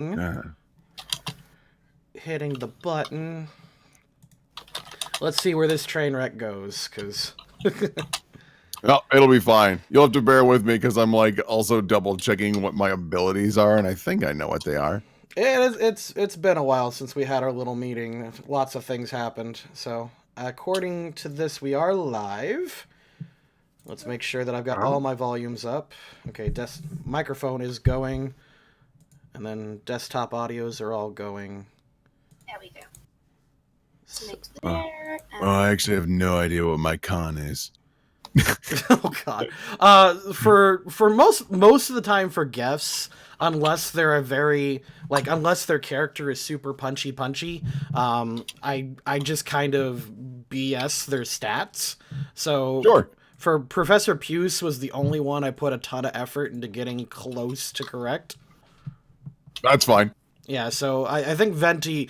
Uh, Hitting the button. Let's see where this train wreck goes, because... no, it'll be fine. You'll have to bear with me because I'm like also double checking what my abilities are, and I think I know what they are. It's been a while since we had our little meeting. Lots of things happened. So, according to this, we are live. Let's make sure that I've got all my volumes up. Okay, microphone is going, and then desktop audios are all going. There we go. I actually have no idea what my con is. Oh god. For most of the time for guests, unless they're unless their character is super punchy, I just kind of BS their stats. So Sure. For Professor Puce was the only one I put a ton of effort into getting close to correct. That's fine. Yeah, so I think Venti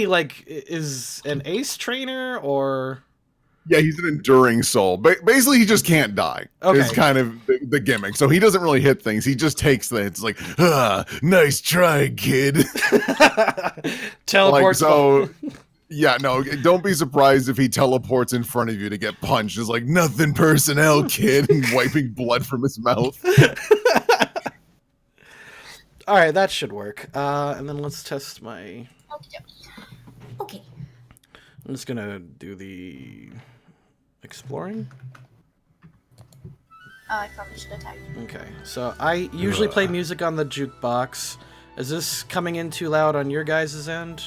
like is an ace trainer or Yeah, he's an enduring soul. Basically, he just can't die. Okay. Is kind of the gimmick. So he doesn't really hit things. He just takes things. It's like, nice try, kid. Teleports. Yeah, no, don't be surprised if he teleports in front of you to get punched. It's like, nothing personnel, kid, and wiping blood from his mouth. All right, that should work. And then let's test my... Okay. I'm just going to do the exploring. Oh, I probably should have typed. Okay, so I usually play music on the jukebox. Is this coming in too loud on your guys' end?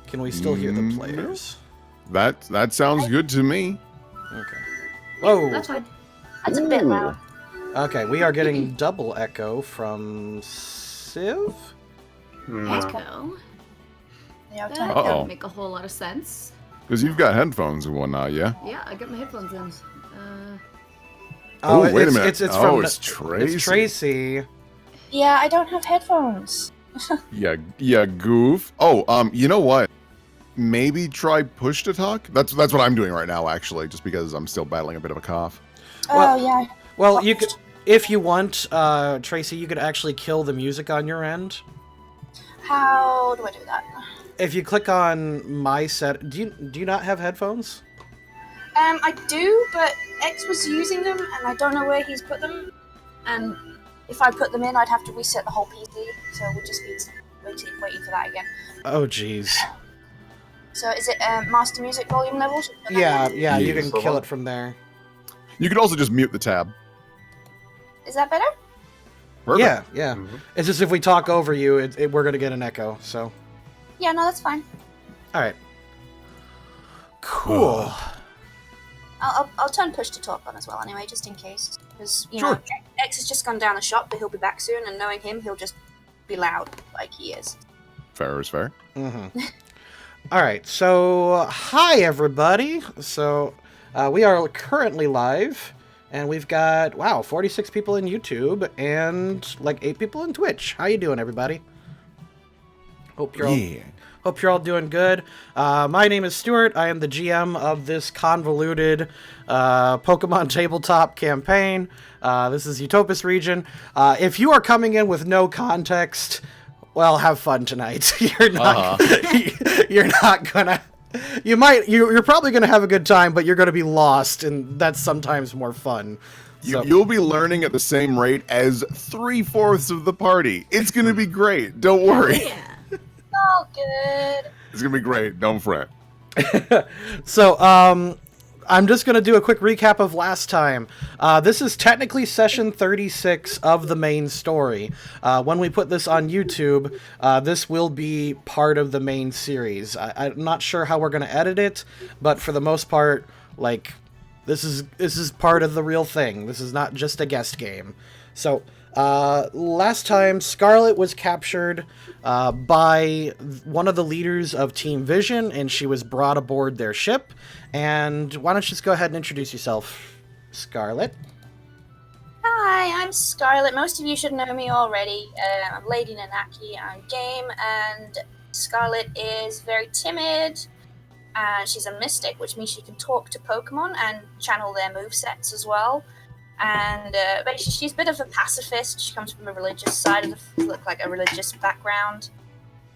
Can we still hear the players? That sounds good to me. Okay. Whoa! That's fine. That's a bit loud. Okay, we are getting double echo from Civ? Echo? Yeah, That doesn't make a whole lot of sense. Because you've got headphones and whatnot, yeah? Yeah, I got my headphones in. Oh, wait a minute. It's Tracy. It's Tracy. Yeah, I don't have headphones. yeah, goof. Oh, you know what? Maybe try push to talk. That's what I'm doing right now, actually, just because I'm still battling a bit of a cough. Yeah. Well, you could, if you want, Tracy, you could actually kill the music on your end. How do I do that? If you click on my set, do you not have headphones? I do, but X was using them, and I don't know where he's put them. And if I put them in, I'd have to reset the whole PC, so we'd just be waiting for that again. Oh, jeez. So is it master music volume levels? Yeah, you can kill it from there. You could also just mute the tab. Is that better? Perfect. Yeah. Mm-hmm. It's just if we talk over you, we're going to get an echo, so... Yeah, no, that's fine. Alright. Cool. I'll turn push to talk on as well anyway, just in case. Because, you know, X has just gone down the shop, but he'll be back soon, and knowing him, he'll just be loud, like he is. Fair is fair. Mm-hmm. Alright, so hi everybody. So we are currently live, and we've got, 46 people in YouTube, and like 8 people in Twitch. How you doing, everybody? Hope you're all doing good. My name is Stuart. I am the GM of this convoluted Pokemon Tabletop campaign. This is Utopus region. If you are coming in with no context, well, have fun tonight. You're not gonna. You're probably gonna have a good time, but you're gonna be lost, and that's sometimes more fun. You'll be learning at the same rate as 3/4 of the party. It's gonna be great. Don't worry. yeah. Oh, good. It's gonna be great. Don't fret. So, I'm just going to do a quick recap of last time. This is technically session 36 of the main story. When we put this on YouTube, this will be part of the main series. I'm not sure how we're going to edit it, but for the most part, like, this is part of the real thing. This is not just a guest game. So, last time, Scarlet was captured by one of the leaders of Team Vision, and she was brought aboard their ship. And why don't you just go ahead and introduce yourself, Scarlet? Hi, I'm Scarlet. Most of you should know me already. I'm Lady Nanaki. I'm game, and Scarlet is very timid. She's a mystic, which means she can talk to Pokemon and channel their movesets as well. and but she's a bit of a pacifist. She comes from a religious side of a religious background,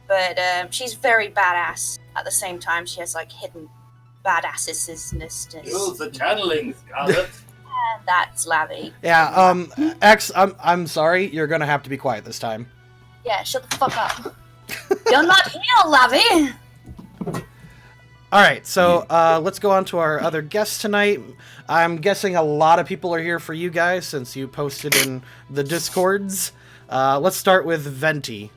but she's very badass at the same time. She has like hidden badassness. Use the channeling, Scarlet. And that's Lavi. Yeah, X, I'm sorry, you're gonna have to be quiet this time. Yeah, shut the fuck up. You're not here, Lavi. Alright, so let's go on to our other guests tonight. I'm guessing a lot of people are here for you guys since you posted in the Discords. Let's start with Venti.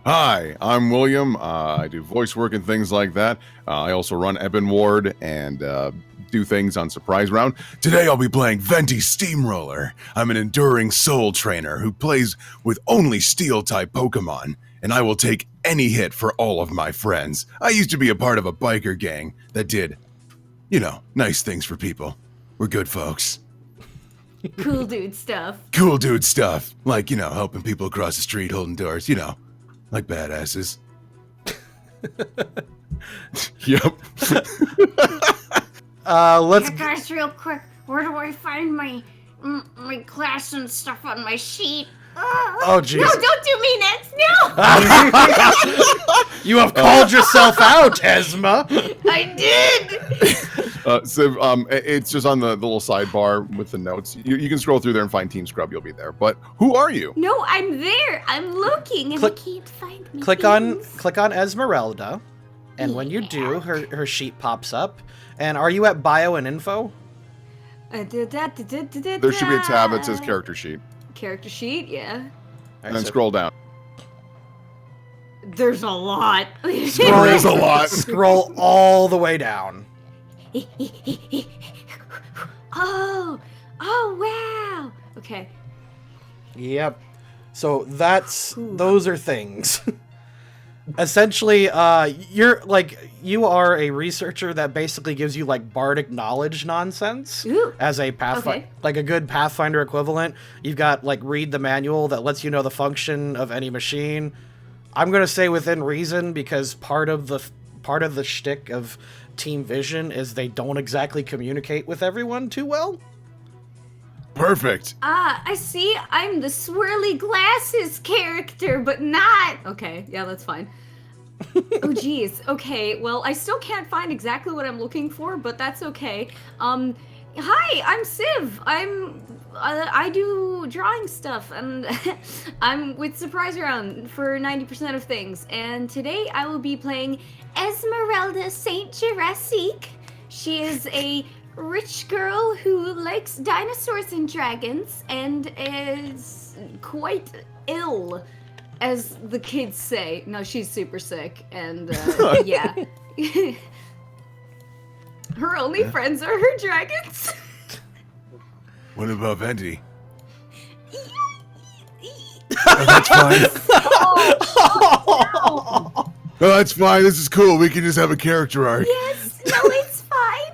Hi, I'm William. I do voice work and things like that. I also run Ebon Ward and do things on Surprise Round. Today I'll be playing Venti Steamroller. I'm an enduring soul trainer who plays with only steel-type Pokemon, and I will take any hit for all of my friends. I used to be a part of a biker gang that did, nice things for people. We're good folks. Cool dude stuff. Cool dude stuff. Like, helping people across the street, holding doors, like badasses. Yep. Let's Hey guys, real quick, where do I find my class and stuff on my sheet? Oh, jeez. No, don't do me next. No, You have called yourself out, Esma. I did. So it's just on the little sidebar with the notes. You can scroll through there and find Team Scrub. You'll be there. But who are you? No, I'm there. I'm looking, and Click- I can't find me. Click on Esmeralda, and when you do, her sheet pops up. And are you at bio and info? There should be a tab that says character sheet. Character sheet, yeah. All right, And then so scroll down. There's a lot. scroll, There's a lot. Scroll all the way down. Oh, wow. Okay. Yep. So those are things. Essentially, you are a researcher that basically gives you like bardic knowledge nonsense. Ooh. As a pathfinder, Okay. like a good Pathfinder equivalent. You've got like read the manual that lets you know the function of any machine. I'm gonna say within reason because part of the shtick of Team Vision is they don't exactly communicate with everyone too well. Perfect. I see. I'm the swirly glasses character, but not. Okay, yeah, that's fine. Oh, geez. Okay, well, I still can't find exactly what I'm looking for, but that's okay. Hi, I'm Civ. I do drawing stuff, and I'm with Surprise Round for 90% of things. And today I will be playing Esmeralda Saint Jurassic. She is a rich girl who likes dinosaurs and dragons, and is quite ill, as the kids say. No, she's super sick, and yeah. Her only friends are her dragons. What about Venti? That's fine. Oh, that's fine. This is cool. We can just have a character arc. Yes, no, it's fine.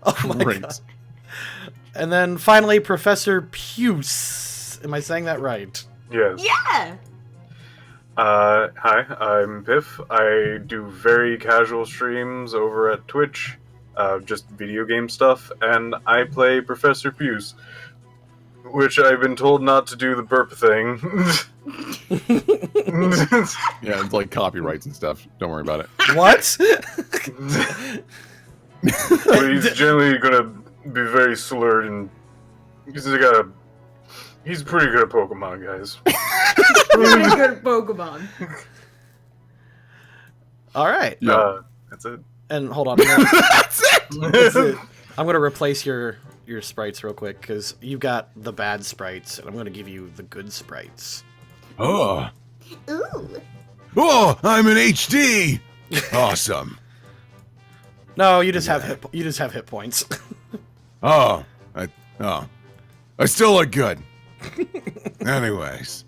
Oh my Great. god. And then finally, Professor Puce. Am I saying that right? Yes. Yeah. Hi, I'm Piff. I do very casual streams over at Twitch, just video game stuff, and I play Professor Puce, which I've been told not to do the burp thing. Yeah, it's like copyrights and stuff. Don't worry about it. What? But he's generally gonna be very slurred, and he's pretty good at Pokemon, guys. Pretty good at Pokemon. All right. Yeah. That's it. And hold on. That's it. I'm gonna replace your sprites real quick because you got the bad sprites, and I'm gonna give you the good sprites. Oh. Ooh. Oh, I'm in HD. Awesome. No, you just have hit points. I still look good. Anyways.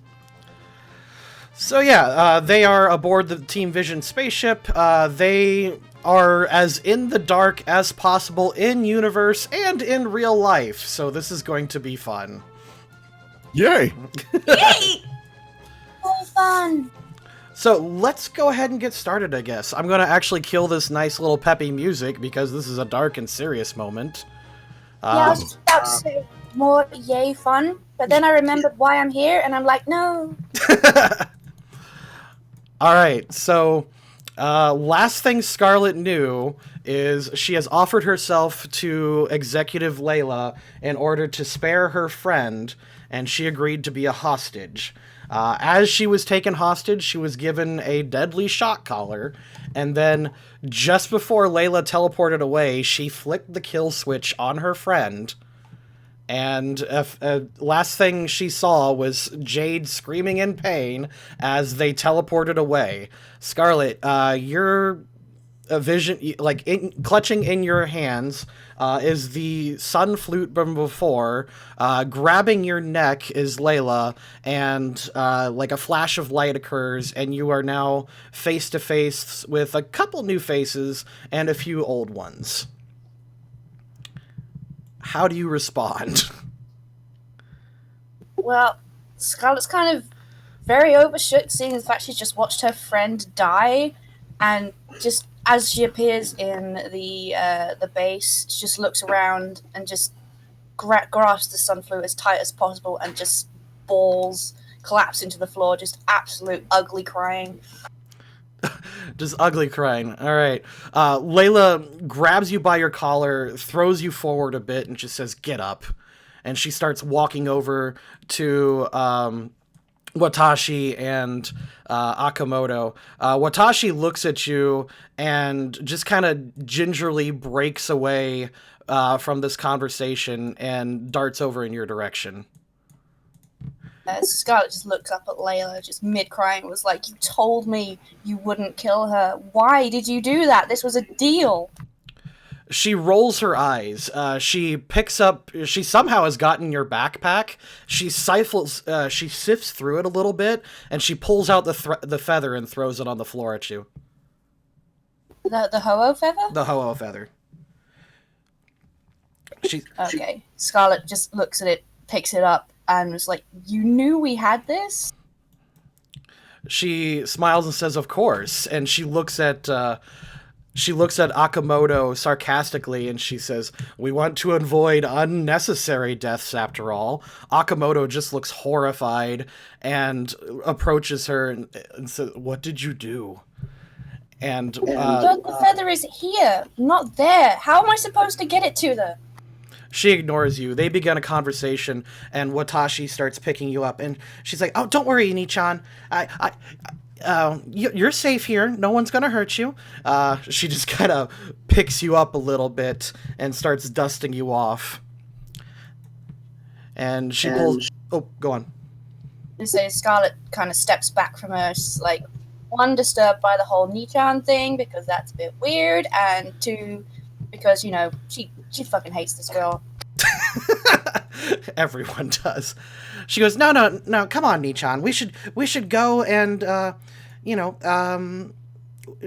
So yeah, they are aboard the Team Vision spaceship. They are as in the dark as possible in universe and in real life. So this is going to be fun. Yay. Yay! So fun. So let's go ahead and get started, I guess. I'm going to actually kill this nice little peppy music because this is a dark and serious moment. I was just about to say more yay fun, but then I remembered why I'm here, and I'm like, no. All right, so last thing Scarlet knew is she has offered herself to Executive Layla in order to spare her friend, and she agreed to be a hostage. As she was taken hostage, she was given a deadly shock collar, and then just before Layla teleported away, she flicked the kill switch on her friend. And last thing she saw was Jade screaming in pain as they teleported away. Scarlet, your vision, like clutching in your hands, is the sun flute from before. Grabbing your neck is Layla, and like a flash of light occurs, and you are now face to face with a couple new faces and a few old ones. How do you respond? Well, Scarlett's kind of very overshook, seeing the fact she's just watched her friend die, and just as she appears in the base, she just looks around and just grasps the sun flute as tight as possible, and just balls collapse into the floor, just absolute ugly crying. Just ugly crying. All right. Layla grabs you by your collar, throws you forward a bit, and just says, "Get up." And she starts walking over to Watashi and Akamoto. Watashi looks at you and just kind of gingerly breaks away from this conversation and darts over in your direction. Scarlett just looks up at Layla, just mid-crying, was like, "You told me you wouldn't kill her. Why did you do that? This was a deal." She rolls her eyes. She somehow has gotten your backpack. She sifts through it a little bit, and she pulls out the feather and throws it on the floor at you. The Ho-Oh feather? The Ho-Oh feather. Okay. Scarlett just looks at it, picks it up, and was like, "You knew we had this?" She smiles and says, "Of course." And she looks at Akamoto sarcastically, and she says, "We want to avoid unnecessary deaths after all." Akamoto just looks horrified and approaches her and says, "What did you do?" And But the feather is here, not there. How am I supposed to get it to them? she ignores you. They begin a conversation, and Watashi starts picking you up, and she's like, "Oh, don't worry, Nichan. You're safe here. No one's gonna hurt you." She just kind of picks you up a little bit and starts dusting you off. And she pulls. Oh, go on. So Scarlett kind of steps back from her. She's like, one, disturbed by the whole Nichan thing because that's a bit weird, and two, because she fucking hates this girl. Everyone does. She goes, no, come on, Nichan. We should go and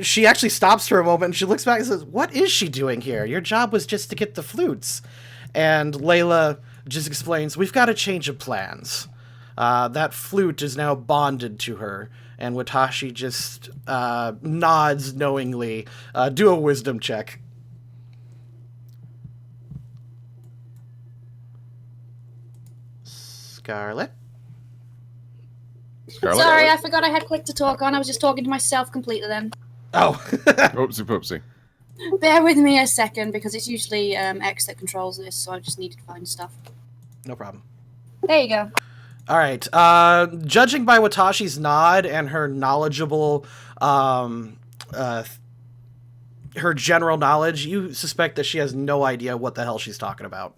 she actually stops for a moment and she looks back and says, "What is she doing here? Your job was just to get the flutes." And Layla just explains, "We've got a change of plans. That flute is now bonded to her." And Watashi just nods knowingly. Do a wisdom check. Scarlet? Sorry, I forgot I had click to talk on. I was just talking to myself completely then. Oh. Oopsie poopsie. Bear with me a second, because it's usually X that controls this, so I just needed to find stuff. No problem. There you go. All right. Judging by Watashi's nod and her knowledgeable, her general knowledge, you suspect that she has no idea what the hell she's talking about.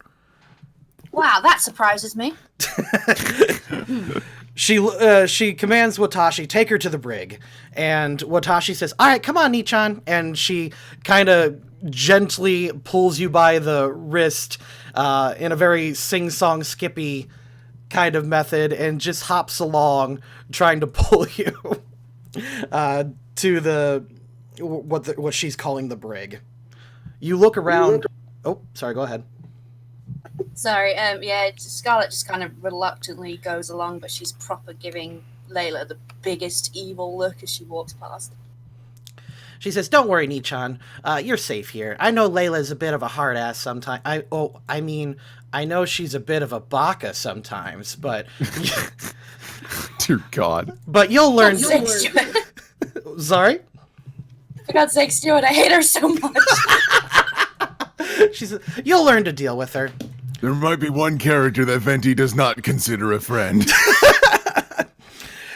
Wow, that surprises me. She commands Watashi, "Take her to the brig." And Watashi says, "All right, come on, Nichan." And she kind of gently pulls you by the wrist in a very sing-song skippy kind of method and just hops along trying to pull you to the what she's calling the brig. You look around. Oh, sorry, go ahead. Sorry, Scarlett just kind of reluctantly goes along, but she's proper giving Layla the biggest evil look as she walks past. She says, "Don't worry, Nichan. You're safe here. I know Layla's a bit of a hard ass sometimes. I know she's a bit of a baka sometimes, but Dear God. but you'll learn." For God's sakes, Stuart. Sorry. For God's sake, Stuart, I hate her so much. She says, "You'll learn to deal with her." There might be one character that Venti does not consider a friend.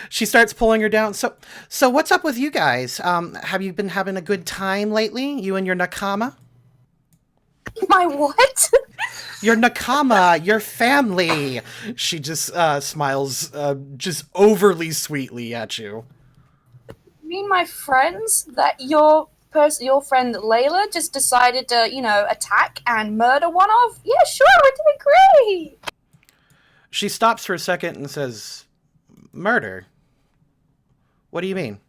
She starts pulling her down. So what's up with you guys? Have you been having a good time lately? You and your nakama? My what? Your nakama, your family. She just smiles just overly sweetly at you. You mean my friends? That your friend Layla just decided to, attack and murder one of? Yeah, sure, we're doing great. She stops for a second and says, "Murder? What do you mean?"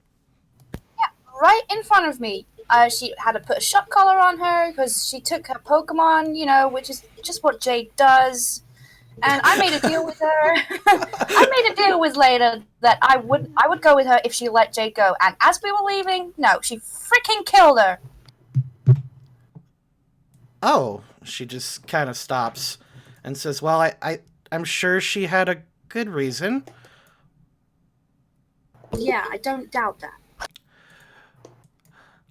Right in front of me. She had to put a shock collar on her because she took her Pokemon, which is just what Jade does. And I made a deal with her. I made a deal with Layla that I would go with her if she let Jade go. And as we were leaving, no, she freaking killed her. Oh, she just kind of stops and says, "Well, I'm sure she had a good reason." Yeah, I don't doubt that.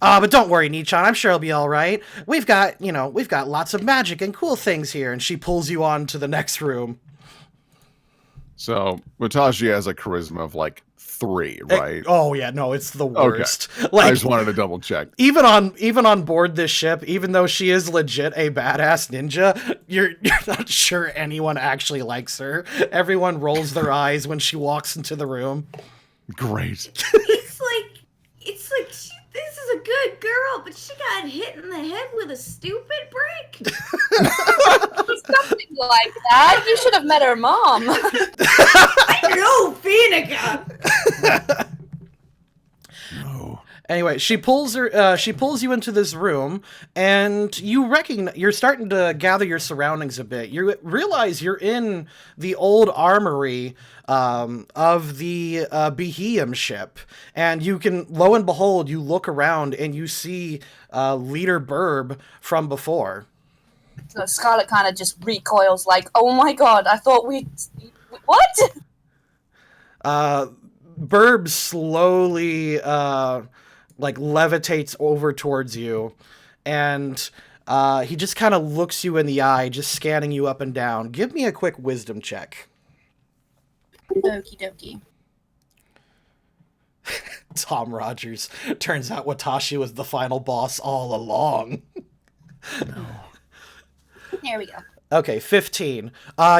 But don't worry, Nichan. I'm sure it'll be all right. We've got lots of magic and cool things here. And she pulls you on to the next room. So, Watashi has a charisma of like 3, right? Oh yeah, no, it's the worst. Okay. I just wanted to double check. Even on board this ship, even though she is legit a badass ninja, you're not sure anyone actually likes her. Everyone rolls their eyes when she walks into the room. Great. It's like this is a good girl, but she got hit in the head with a stupid brick. Something like that. You should have met her mom. I know, Vinegar. No. Anyway, she pulls you into this room, and you're starting to gather your surroundings a bit. You realize you're in the old armory of the Beheim ship, and you can, lo and behold, you look around and you see Leader Burb from before. So Scarlet kind of just recoils like, oh my god, I thought what? Burb slowly levitates over towards you, and he just kind of looks you in the eye, just scanning you up and down. Give me a quick wisdom check. Okie dokie. Tom Rogers. Turns out Watashi was the final boss all along. Here we go. Okay, 15.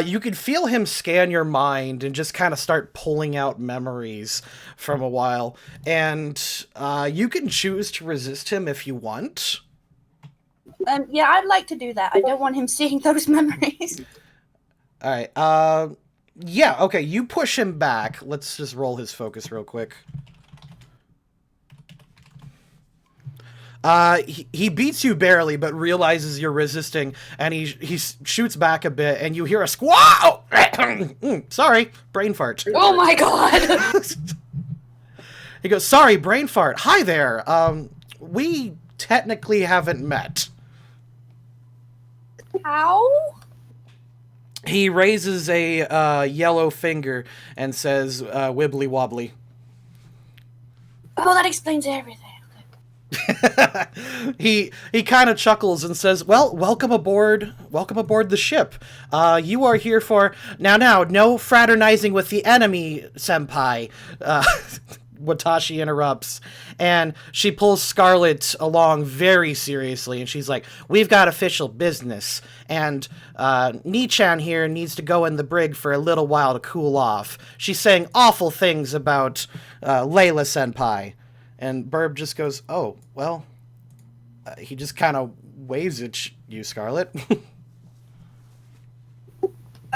You can feel him scan your mind and just kind of start pulling out memories from a while. And you can choose to resist him if you want. Yeah, I'd like to do that. I don't want him seeing those memories. All right. Yeah, okay, you push him back. Let's just roll his focus real quick. He beats you barely, but realizes you're resisting, and he shoots back a bit, and you hear a squaw! Sorry, brain fart. Oh my god! He goes, "Sorry, brain fart. Hi there. We technically haven't met." How? He raises a yellow finger and says, "Wibbly wobbly." Oh, that explains everything. He kind of chuckles and says, "Well, welcome aboard the ship. You are here for now. No fraternizing with the enemy, senpai." Watashi interrupts, and she pulls Scarlet along very seriously, and she's like, "We've got official business, and Nichan here needs to go in the brig for a little while to cool off. She's saying awful things about Layla senpai." And Burb just goes, "Oh, well," he just kind of waves at you, Scarlet.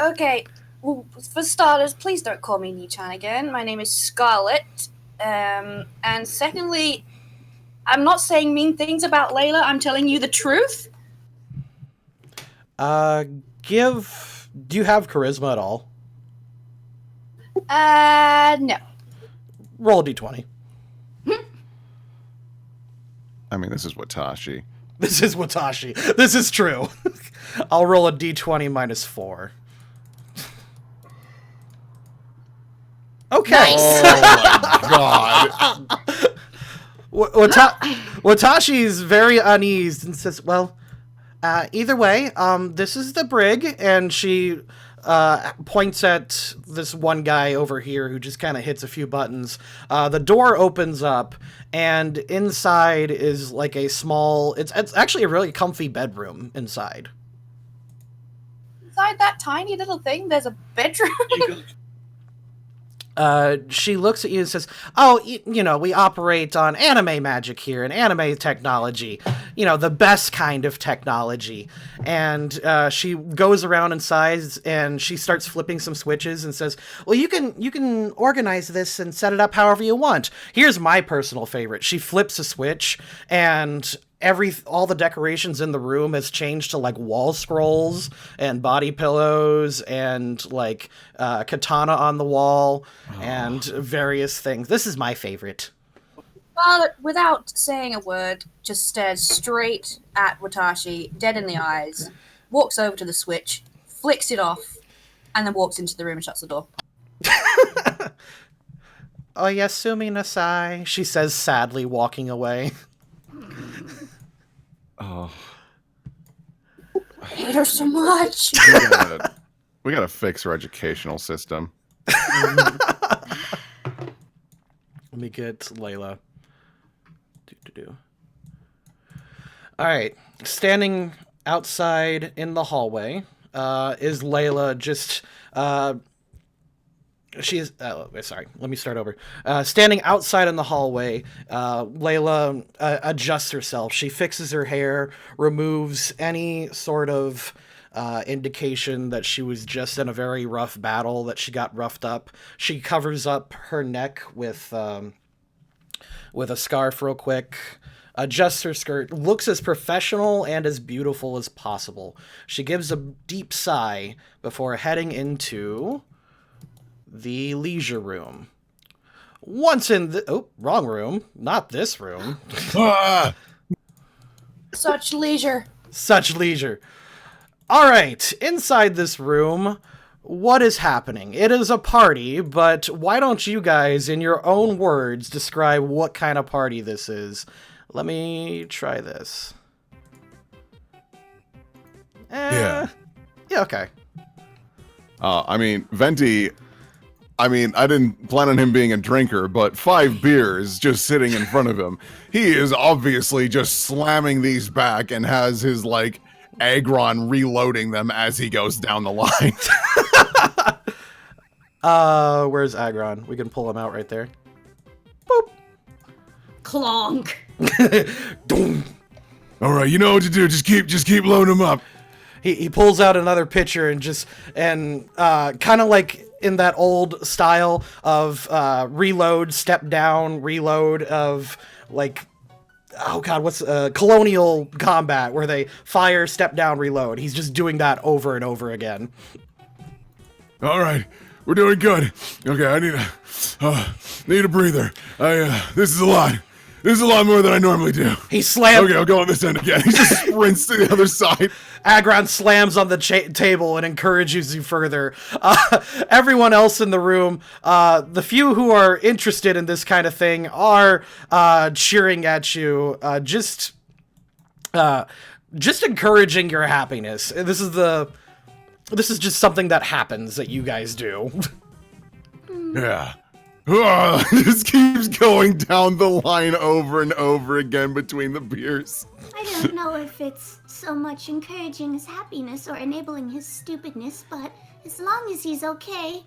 Okay, well, for starters, please don't call me Nichan again. My name is Scarlet. And secondly, I'm not saying mean things about Layla. I'm telling you the truth. Do you have charisma at all? No. Roll a d20. I mean, this is Watashi. This is Watashi. This is true. I'll roll a d20 minus 4. Okay. Nice. Oh my god. Watashi's very uneased and says, well, either way, this is the brig, and she points at this one guy over here who just kind of hits a few buttons. The door opens up, and inside is like a small... It's actually a really comfy bedroom inside. Inside that tiny little thing, there's a bedroom. She looks at you and says, oh, you know, we operate on anime magic here and anime technology, you know, the best kind of technology. And she goes around inside and she starts flipping some switches and says, well, you can organize this and set it up however you want. Here's my personal favorite. She flips a switch and all the decorations in the room has changed to like wall scrolls and body pillows and like katana on the wall and various things. This is my favorite. Well, without saying a word, just stares straight at Watashi, dead in the eyes, walks over to the switch, flicks it off, and then walks into the room and shuts the door. Oyasumi Nasai, she says sadly, walking away. Oh. I hate her so much. We gotta fix our educational system. Let me get Layla. All right. Standing outside in the hallway is Layla just... She's... sorry, let me start over. Standing outside in the hallway, Layla adjusts herself. She fixes her hair, removes any sort of indication that she was just in a very rough battle, that she got roughed up. She covers up her neck with a scarf real quick, adjusts her skirt, looks as professional and as beautiful as possible. She gives a deep sigh before heading into the leisure room. Once in the... Oh, wrong room. Not this room. Such leisure. Such leisure. All right, inside this room, what is happening? It is a party, but why don't you guys, in your own words, describe what kind of party this is? Let me try this. Yeah. Yeah, okay. I mean, Venti... I mean, I didn't plan on him being a drinker, but 5 beers just sitting in front of him. He is obviously just slamming these back and has his, like, Agron reloading them as he goes down the line. Where's Agron? We can pull him out right there. Boop. Clonk. Doom. All right, you know what to do. Just keep loading him up. He pulls out another pitcher and kind of like in that old style of reload, step down, reload of like, oh god, what's colonial combat where they fire, step down, reload. He's just doing that over and over again. All right, we're doing good. Okay, I need a breather. This is a lot. This is a lot more than I normally do. He slams. Okay, I'll go on this end again. He just sprints to the other side. Agron slams on the table and encourages you further. Everyone else in the room, the few who are interested in this kind of thing, are cheering at you, just encouraging your happiness. This is just something that happens that you guys do. Yeah. Just keeps going down the line over and over again between the beers. I don't know if it's so much encouraging his happiness or enabling his stupidness, but as long as he's okay.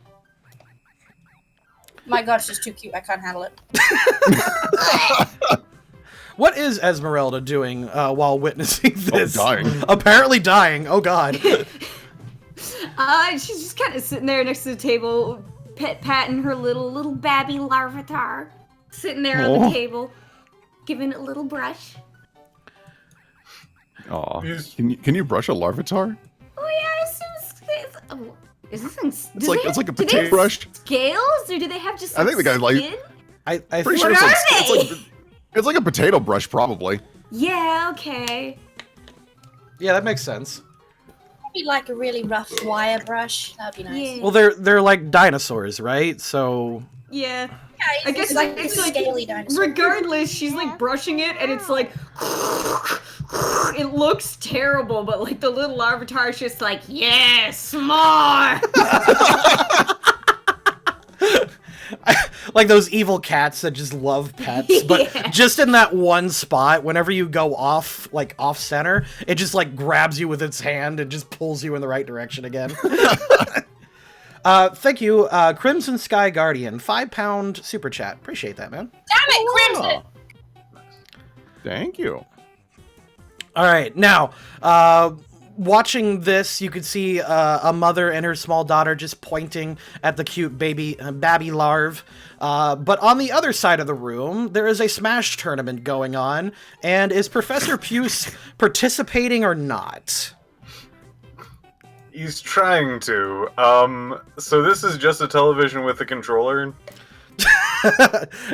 My god, it's just too cute. I can't handle it. What is Esmeralda doing while witnessing this? Oh, dying. Apparently dying. Oh god. She's just kind of sitting there next to the table, patting her little Babby Larvitar. sitting there on the table, giving it a little brush. Aw. Can you brush a larvitar? Oh yeah, is this thing? It's like a potato brush. Scales, or do they have just? I think the guy's like. skin? I Pretty think sure What are they? it's like a potato brush, probably. Yeah, okay. Yeah, that makes sense. Maybe like a really rough wire brush. That'd be nice. Yeah. Well, they're like dinosaurs, right? So Yeah. Yeah, I guess it's like it's a like scaly dinosaur. regardless, she's like brushing it and it's like it looks terrible, but like the little avatar is just like, yes, more. like those evil cats that just love pets, but Yeah. just in that one spot, whenever you go off center, it just like grabs you with its hand and just pulls you in the right direction again. Thank you, Crimson Sky Guardian, £5 super chat. Appreciate that, man. Damn it, Crimson! Thank you. All right, now, watching this, you could see a mother and her small daughter just pointing at the cute baby babby larv. But on the other side of the room, there is a Smash tournament going on. And is Professor Puce participating or not? He's trying to. So this is just a television with a controller.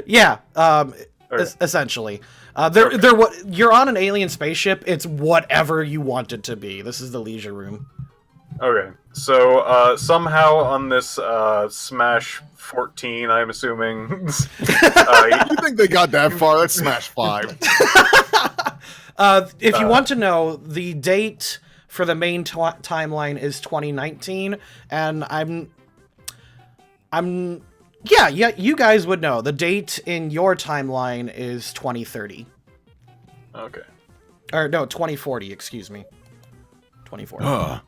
Yeah, Okay. essentially. They're what you're on an alien spaceship. It's whatever you want it to be. This is the leisure room. Okay, so somehow on this Smash 14, I'm assuming, You think they got that far? That's Smash 5. If you want to know, the date for the main timeline is 2019, and yeah, you guys would know. The date in your timeline is 2030. okay. Or no, 2040, excuse me. 2040. Huh.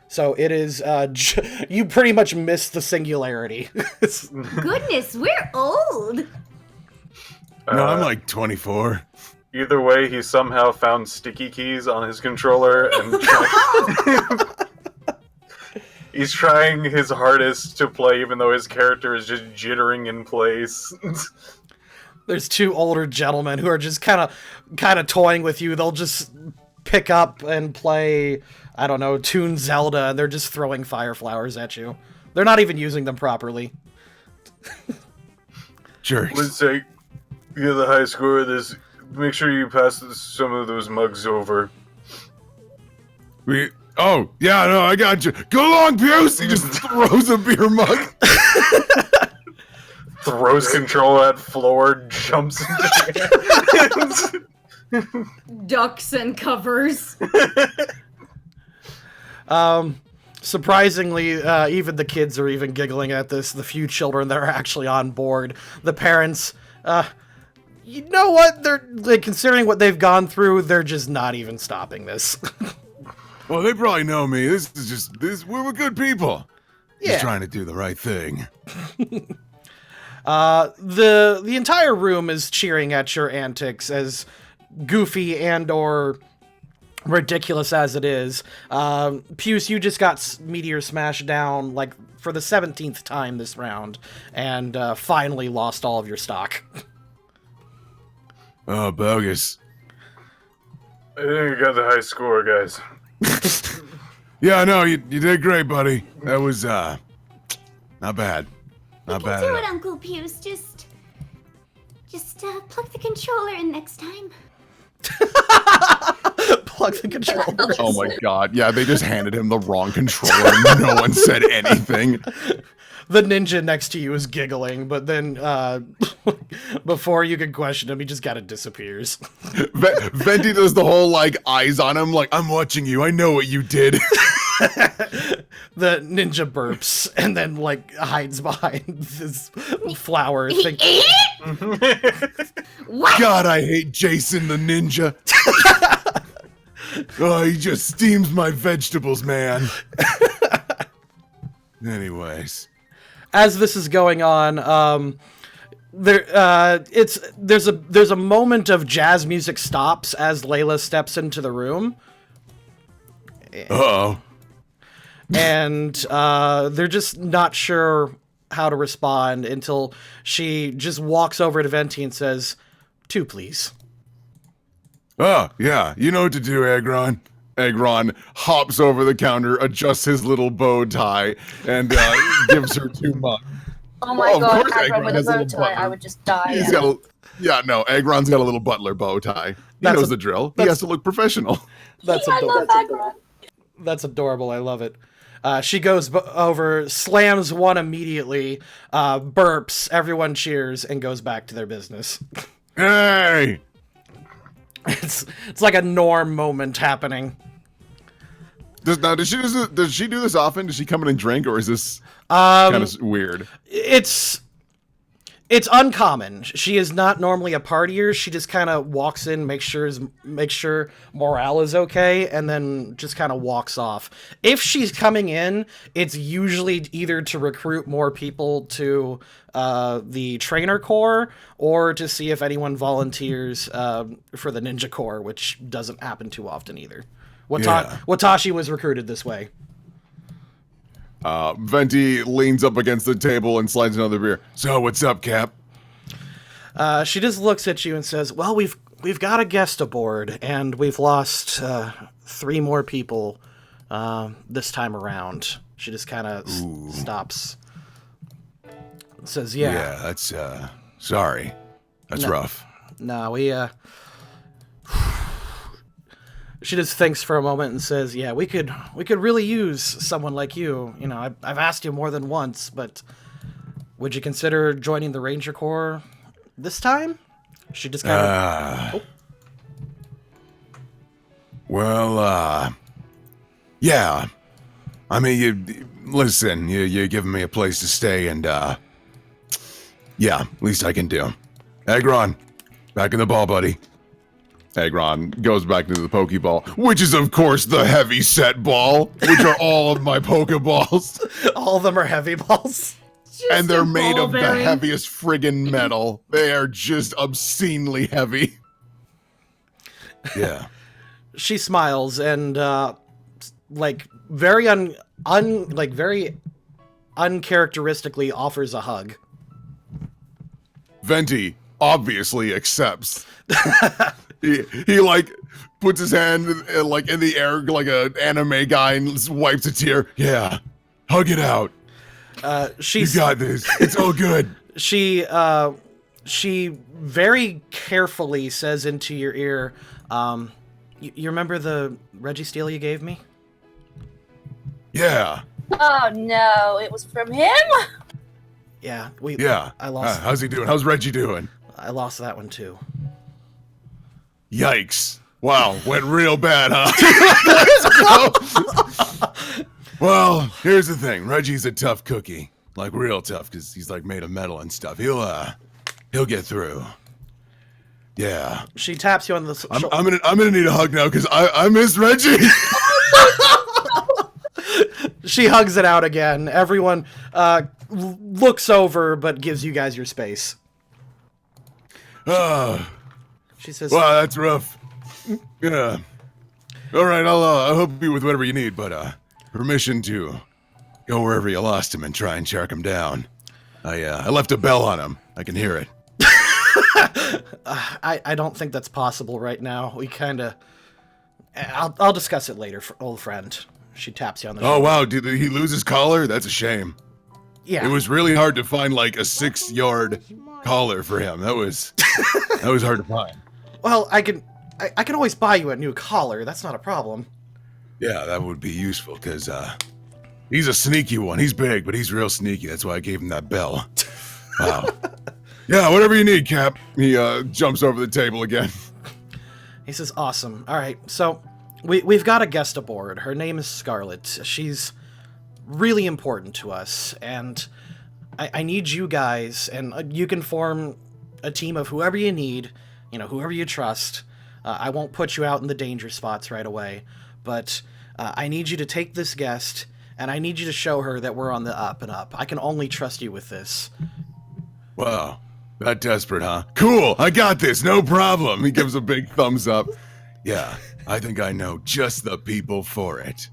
So it is, you pretty much missed the singularity. Goodness, we're old. No, I'm like 24. Either way, he somehow found sticky keys on his controller and he's trying his hardest to play, even though his character is just jittering in place. There's two older gentlemen who are just kind of toying with you. They'll just pick up and play, I don't know, Toon Zelda, and they're just throwing fire flowers at you. They're not even using them properly. Jerks. Let's say you get the high score of this. Make sure you pass some of those mugs over. Oh, yeah, no, I got you. Go along, Puce! He just throws a beer mug. Throws controller at floor, jumps into Ducks and covers. Surprisingly, even the kids are even giggling at this. The few children that are actually on board. The parents, you know what? They're considering what they've gone through, they're just not even stopping this. Well, they probably know me. This is just, we're good people. Yeah. Just trying to do the right thing. The entire room is cheering at your antics, as goofy and or ridiculous as it is. Puce, you just got Meteor smashed down like for the 17th time this round, and finally lost all of your stock. Oh, bogus. I think you got the high score, guys. Yeah, no, you did great, buddy. That was, not bad. Not You bad can do at it, all. Uncle Puce. Just plug the controller in next time. Plug the controller. Oh my god, yeah, they just handed him the wrong controller and no one said anything. The ninja next to you is giggling, but then, before you can question him, he just kind of disappears. Venti does the whole, like, eyes on him, like, I'm watching you, I know what you did. The ninja burps and then, like, hides behind this flower. What? God, I hate Jason the ninja. Oh, he just steams my vegetables, man. Anyways. As this is going on, there's a moment of jazz music stops as Layla steps into the room, Uh-oh. and they're just not sure how to respond until she just walks over to Venti and says, "Two, please." Oh, yeah, you know what to do, Agron. Agron hops over the counter, adjusts his little bow tie, and gives her 2 mugs. Oh my Of god, course Agron Agron with a has a bow little tie, I butler. would just die. He's got a, yeah, no, Agron's got a little butler bow tie. knows the drill. He has to look professional. That's I love that run. That's adorable. I love it. She goes over, slams one immediately, burps, everyone cheers, and goes back to their business. Hey! It's like a Norm moment happening. Does she do this often? Does she come in and drink, or is this kind of weird? It's uncommon. She is not normally a partier. She just kind of walks in, makes sure morale is okay, and then just kind of walks off. If she's coming in, it's usually either to recruit more people to the trainer corps, or to see if anyone volunteers for the ninja corps, which doesn't happen too often either. Watashi was recruited this way. Venti leans up against the table and slides another beer. So, what's up, Cap? She just looks at you and says, well, we've got a guest aboard, and we've lost 3 more people this time around. She just kind of stops. Says, yeah. Yeah, that's, sorry. That's rough. No, She just thinks for a moment and says, yeah, we could really use someone like you. You know, I've asked you more than once, but would you consider joining the Ranger Corps this time? She just kind of... Well, yeah. I mean, you're giving me a place to stay, and, yeah, least I can do. Agron, back in the ball, buddy. Agron goes back into the Pokeball, which is, of course, the heavy set ball, which are all of my Pokeballs. All of them are heavy balls. And they're made of the heaviest friggin' metal. They are just obscenely heavy. Yeah. She smiles and, very very uncharacteristically offers a hug. Venti obviously accepts. He like puts his hand like in the air like an anime guy and wipes a tear. Yeah, hug it out. You got this. It's all good. She very carefully says into your ear, you remember the Registeel you gave me? Yeah. Oh no, it was from him? Yeah, I lost. How's he doing? How's Reggie doing? I lost that one too. Yikes. Wow, went real bad, huh? Let's go. Well, here's the thing. Reggie's a tough cookie. Like real tough, because he's like made of metal and stuff. He'll get through. Yeah. She taps you on the shoulder. I'm gonna need a hug now because I miss Reggie. She hugs it out again. Everyone looks over but gives you guys your space. She says, "Wow, that's rough." Yeah. All right, I'll help you with whatever you need, but permission to go wherever you lost him and try and track him down. I left a bell on him. I can hear it. I don't think that's possible right now. We kind of... I'll discuss it later, old friend. She taps you on the shoulder. Oh, wow. Did he lose his collar? That's a shame. Yeah. It was really hard to find, like, a 6-yard collar for him. That was hard to find. Well, I can always buy you a new collar. That's not a problem. Yeah, that would be useful, because he's a sneaky one. He's big, but he's real sneaky. That's why I gave him that bell. Wow. Yeah, whatever you need, Cap. He jumps over the table again. He says, awesome. All right, so we've got a guest aboard. Her name is Scarlet. She's really important to us, and I need you guys, and you can form a team of whoever you need, whoever you trust. I won't put you out in the danger spots right away, but I need you to take this guest, and I need you to show her that we're on the up and up. I can only trust you with this. Wow. That desperate, huh? Cool, I got this, no problem. He gives a big thumbs up. Yeah, I think I know just the people for it.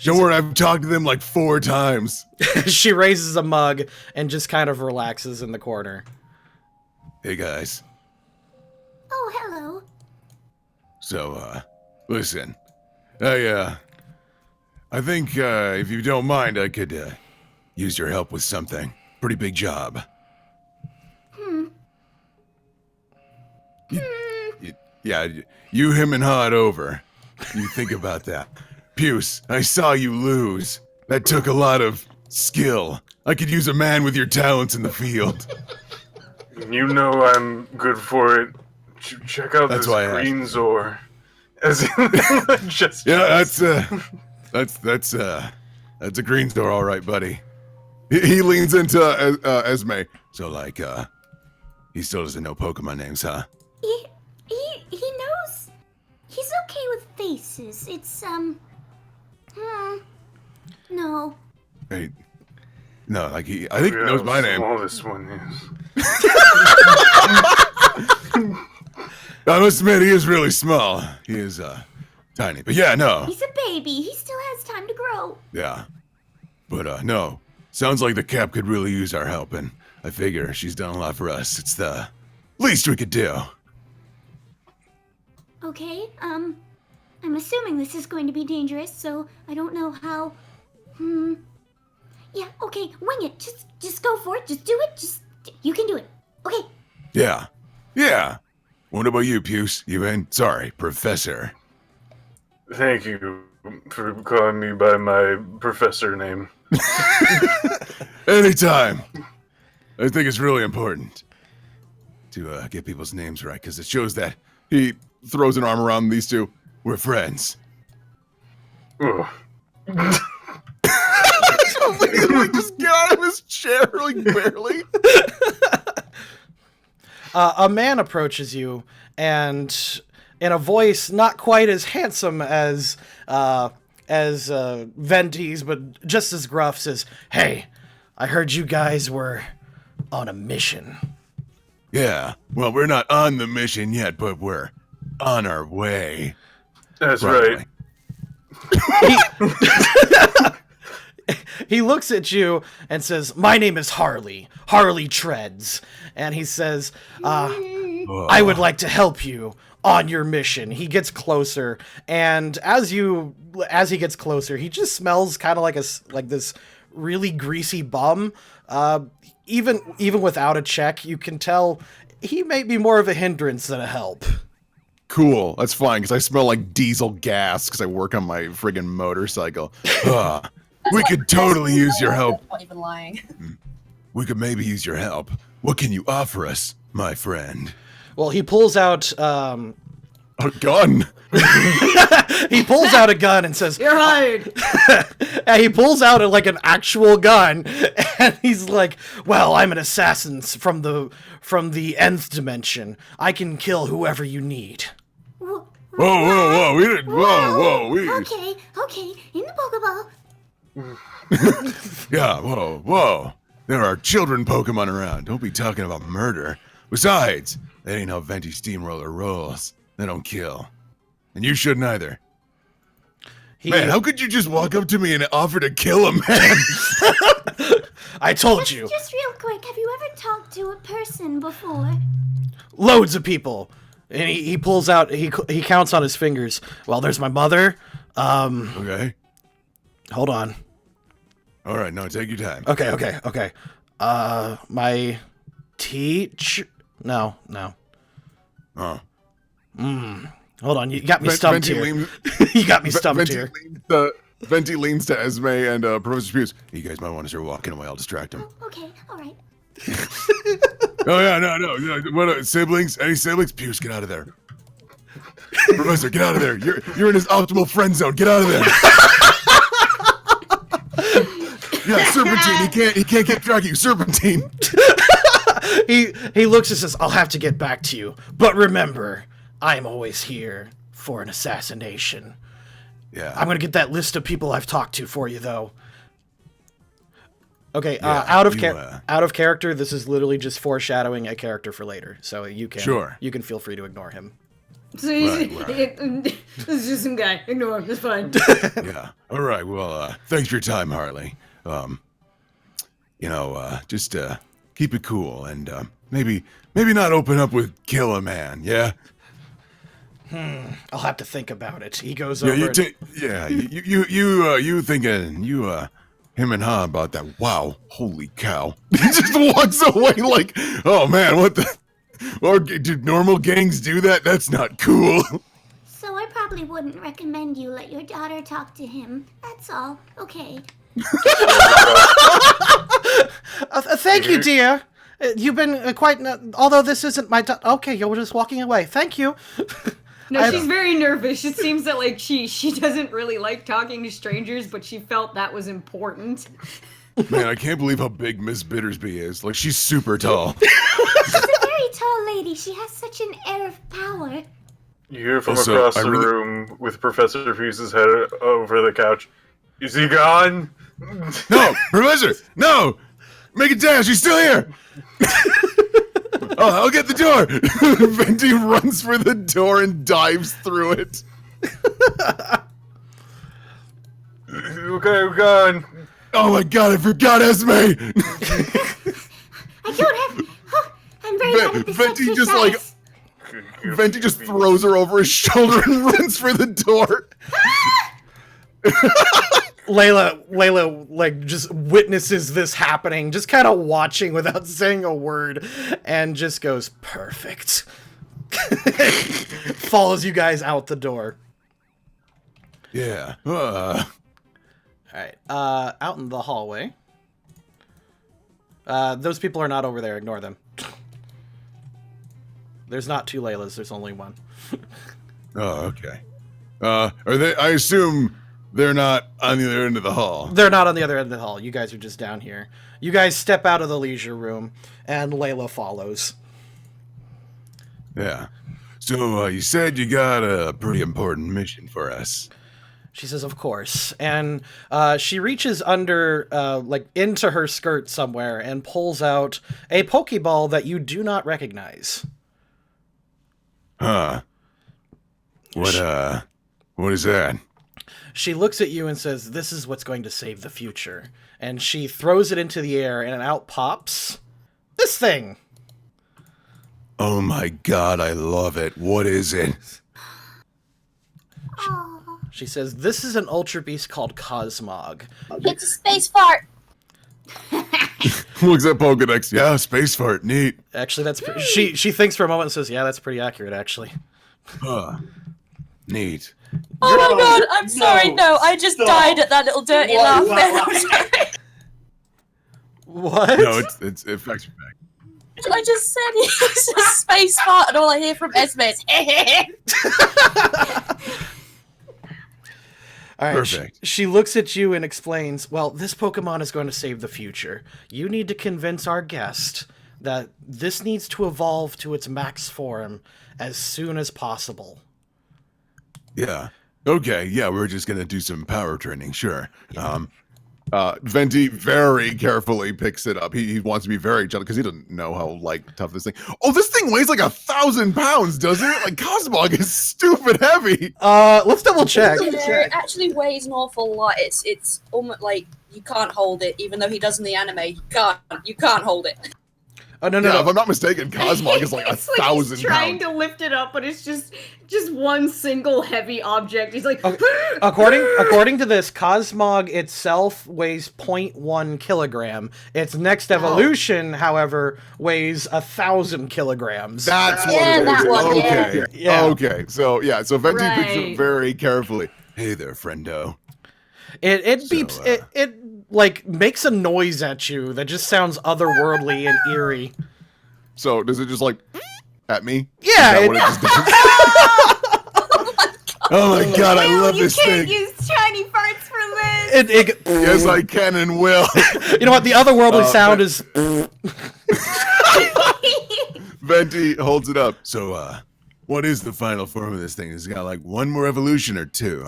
Don't worry, I've talked to them like 4 times. She raises a mug and just kind of relaxes in the corner. Hey, guys. Oh, hello. So, listen. I think, if you don't mind, I could, use your help with something. Pretty big job. Yeah, you, him, and Hod over. You think about that. Puce, I saw you lose. That took a lot of skill. I could use a man with your talents in the field. You know I'm good for it. Check out That's this why I green Zor. As just Yeah, that's a green door, all right, buddy. He leans into Esme. So, like, he still doesn't know Pokemon names, huh? He knows. He's okay with faces. It's, no. Hey, no, like, I think he knows my name. Small this one is. I must admit, he is really small. He is, tiny. But yeah, no. He's a baby. He still has time to grow. Yeah. But, no. Sounds like the Cap could really use our help, and I figure she's done a lot for us. It's the least we could do. Okay, I'm assuming this is going to be dangerous, so I don't know how... Yeah, okay, wing it. Just go for it. Just do it. You can do it. Okay. Yeah. Yeah. What about you, Puce? You in? Sorry, Professor. Thank you for calling me by my professor name. Anytime. I think it's really important to get people's names right, because it shows that he throws an arm around these two. We're friends. Ugh. Like, just get out of his chair, like, barely. A man approaches you, and in a voice not quite as handsome as Venti's, but just as gruff, says, "Hey, I heard you guys were on a mission." Yeah. Well, we're not on the mission yet, but we're on our way. That's Probably. right. He looks at you and says, "My name is Harley. Harley Treads." And he says, "I would like to help you on your mission." He gets closer, and as he gets closer, he just smells kind of like this really greasy bum. Even without a check, you can tell he may be more of a hindrance than a help. Cool. That's fine, because I smell like diesel gas because I work on my friggin' motorcycle. We could totally use your help. Not even lying. We could maybe use your help. What can you offer us, my friend? Well, he pulls out A gun. he pulls out a gun and says, You're hired. and he pulls out like an actual gun, and he's like, "Well, I'm an assassin from the nth dimension. I can kill whoever you need." Whoa, Whoa, we didn't. Whoa, we. Okay, in the Pokeball. Yeah, whoa. There are children Pokemon around. Don't be talking about murder. Besides, that ain't how Venti Steamroller rolls. They don't kill. And you shouldn't either. Man, how could you just walk up to me and offer to kill a man? I told you. Just real quick, have you ever talked to a person before? Loads of people. And he pulls out, he counts on his fingers. Well, there's my mother. Okay. Hold on. All right, no, take your time. Okay. My teacher. No. Oh. Hold on, you got me stumped here. You got me stumped here. Venti leans to Esme and Professor Puce. You guys might want to start walking away. I'll distract him. Okay, alright. Oh, yeah, no. What, siblings? Any siblings? Puce, get out of there. Professor, get out of there. You're in his optimal friend zone. Get out of there. Yeah, Serpentine. He can't get track of you. Serpentine. He looks and says, "I'll have to get back to you. But remember, I'm always here for an assassination." Yeah. I'm gonna get that list of people I've talked to for you, though. Okay, Yeah, out of character, this is literally just foreshadowing a character for later, so you can feel free to ignore him. So Right. this is just some guy. Ignore him. It's fine. Yeah. All right. Well, thanks for your time, Harley. Just keep it cool and maybe not open up with kill a man. Yeah. I'll have to think about it. He goes Yeah. over. You thinking him and Ha about that? Wow. Holy cow. He just walks away like, oh man, what the? Or do normal gangs do that? That's not cool. So I probably wouldn't recommend you let your daughter talk to him. That's all. Okay. Thank you, dear. You've been quite... although this isn't my... okay, you're just walking away. Thank you. No, she's very nervous. It seems that like she doesn't really like talking to strangers, but she felt that was important. Man, I can't believe how big Miss Bittersby is. Like, she's super tall. She's a very tall lady. She has such an air of power. You hear from Also, across I the really- room with Professor Fuse's head over the couch. Is he gone? No, Professor, no! Make it down, she's still here! Oh, I'll get the door! Venti runs for the door and dives through it. Okay, we're gone. Oh my god, I forgot Esme! I don't have... Oh, I'm very bad at this Venti just, like, exercise. Venti just throws her over his shoulder and runs for the door. Layla, like, just witnesses this happening, just kind of watching without saying a word, and just goes, perfect. Follows you guys out the door. Yeah. Alright, out in the hallway. Those people are not over there, ignore them. There's not two Laylas, there's only one. Oh, okay. Are they? I assume they're not on the other end of the hall. They're not on the other end of the hall, you guys are just down here. You guys step out of the leisure room, and Layla follows. Yeah. So, you said you got a pretty important mission for us. She says, of course. And she reaches under, like, into her skirt somewhere and pulls out a Pokeball that you do not recognize. Huh. What is that? She looks at you and says, this is what's going to save the future. And she throws it into the air, and out pops this thing. Oh my god, I love it. What is it? Oh, She says, this is an Ultra Beast called Cosmog. It's a space fart. Looks at Pokedex. Yeah, space fart. Neat. Actually, that's... She thinks for a moment and says, yeah, that's pretty accurate, actually. Huh. Neat. Oh my god, I'm sorry. No, I just died at that little dirty laugh there. I'm sorry. What? No, it affects your back. I just said it's a space fart, and all I hear from Esme is All right, Perfect. she looks at you and explains, well, this Pokemon is going to save the future. You need to convince our guest that this needs to evolve to its max form as soon as possible. Yeah. Okay, yeah, we're just gonna do some power training, sure. Venti very carefully picks it up. He wants to be very gentle because he doesn't know how, like, tough this thing. Oh, this thing weighs like 1,000 pounds, doesn't it? Like, Cosmog is stupid heavy. Let's double check. It actually weighs an awful lot. It's almost like you can't hold it, even though he does in the anime. You can't hold it. Oh, no, Yeah, if I'm not mistaken, Cosmog is like It's 1,000 he's trying pounds. to lift it up, but it's just one single heavy object. He's like, According to this, Cosmog itself weighs 0.1 kilogram. Its next evolution, however, weighs 1,000 kilograms. That's what Yeah, it is. that one, Okay. yeah. Okay. So Venti picks it Right. very carefully. Hey there, friendo. It So, beeps. It like makes a noise at you that just sounds otherworldly and eerie. So does it just like at me? Yeah. Is that what it just does? Oh my god, I love this you can't thing. use shiny farts for this. Yes, I can and will. You know what? The otherworldly sound is. Venti holds it up. So, what is the final form of this thing? Has it got like one more evolution or two?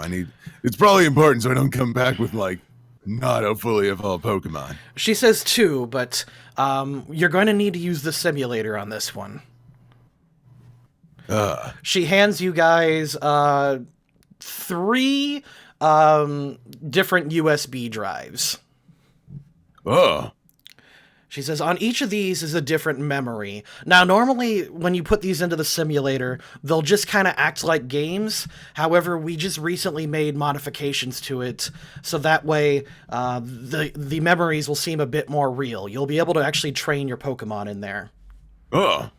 It's probably important so I don't come back with like not a fully evolved Pokemon. She says 2, but you're going to need to use the simulator on this one. She hands you guys 3 different USB drives. Oh. She says, on each of these is a different memory. Now, normally, when you put these into the simulator, they'll just kind of act like games. However, we just recently made modifications to it, so that way the memories will seem a bit more real. You'll be able to actually train your Pokemon in there. Oh.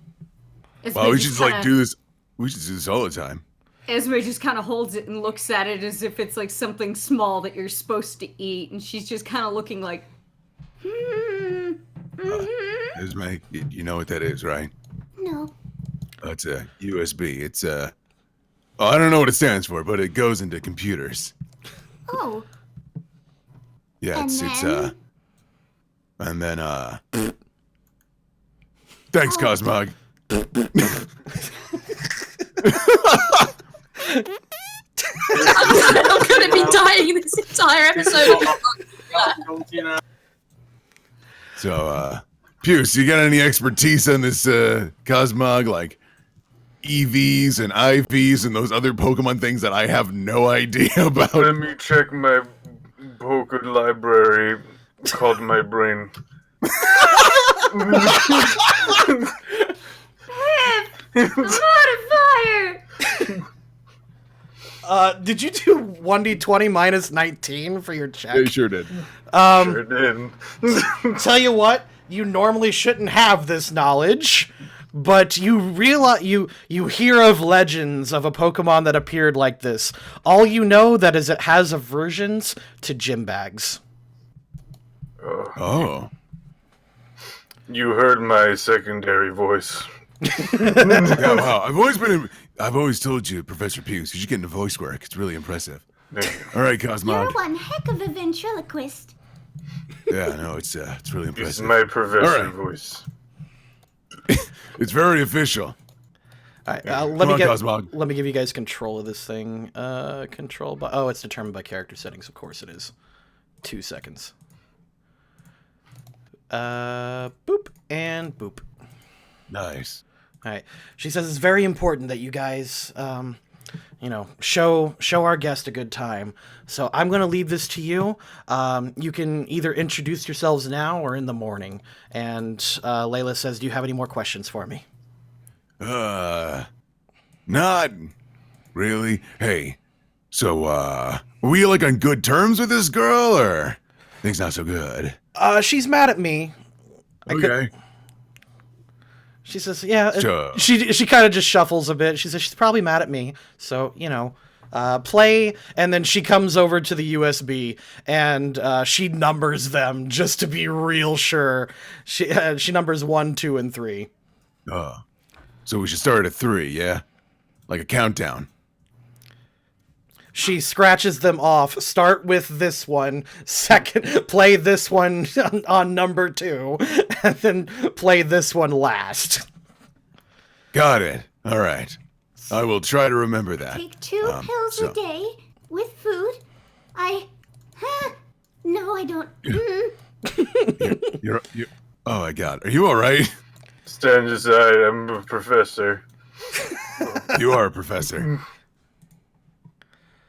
Well, we should just like do this. We should do this all the time. Esme just kind of holds it and looks at it as if it's like something small that you're supposed to eat, and she's just kind of looking like, Esme, you know what that is, right? No. It's a USB. It's a. Oh, I don't know what it stands for, but it goes into computers. Oh. Yeah, And it's then? and then thanks, Oh. Cosmog. I'm gonna be dying this entire episode. So, Puce, you got any expertise on this Cosmog, like EVs and IVs and those other Pokemon things that I have no idea about? Let me check my Poke library called my brain. I'm out of fire! Did you do 1d20 minus 19 for your check? Yeah, you sure did. Sure did. Tell you what, you normally shouldn't have this knowledge, but you realize you hear of legends of a Pokemon that appeared like this. All you know that is it has aversions to gym bags. Oh. You heard my secondary voice. Yeah, wow. I've always told you, Professor Puce, you should get into voice work. It's really impressive. Thank you. All right, You're Cosmog. one heck of a ventriloquist. Yeah, no, it's really It's impressive. my professor Alright. voice. It's very official. All right, Come on, Cosmog. let me give you guys control of this thing. Control by it's determined by character settings. Of course it is. 2 seconds. Boop and boop. Nice. All right. She says it's very important that you guys, show our guest a good time. So I'm going to leave this to you. You can either introduce yourselves now or in the morning. And Layla says, do you have any more questions for me? Not really. Hey, so, were you like on good terms with this girl, or things not so good? She's mad at me. Okay. She says, yeah. Sure. She kind of just shuffles a bit. She says she's probably mad at me. So, play. And then she comes over to the USB and she numbers them just to be real sure. She numbers 1, 2, and 3. So we should start at 3, yeah? Like a countdown. She scratches them off. Start with this one. Second, play this one on number 2. And then play this one last. Got it. All right. I will try to remember that. Take 2 pills so- a day with food. No, I don't. You're oh my god. Are you all right? Stand aside, I'm a professor. You are a professor.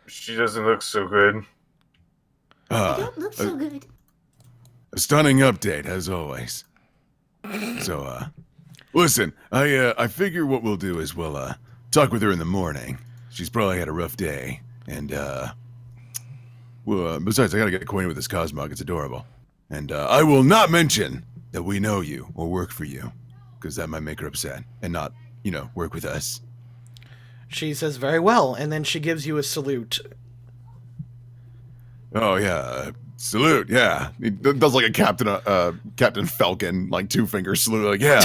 She doesn't look so good. I don't look so good. A stunning update, as always. So, listen, I figure what we'll do is we'll, talk with her in the morning. She's probably had a rough day, and, well, besides, I gotta get acquainted with this Cosmog, it's adorable. And, I will not mention that we know you or work for you, because that might make her upset, and not, work with us. She says, very well. And then she gives you a salute. Oh, yeah, salute, yeah. He does like a Captain Falcon, like 2-finger salute, like, yeah.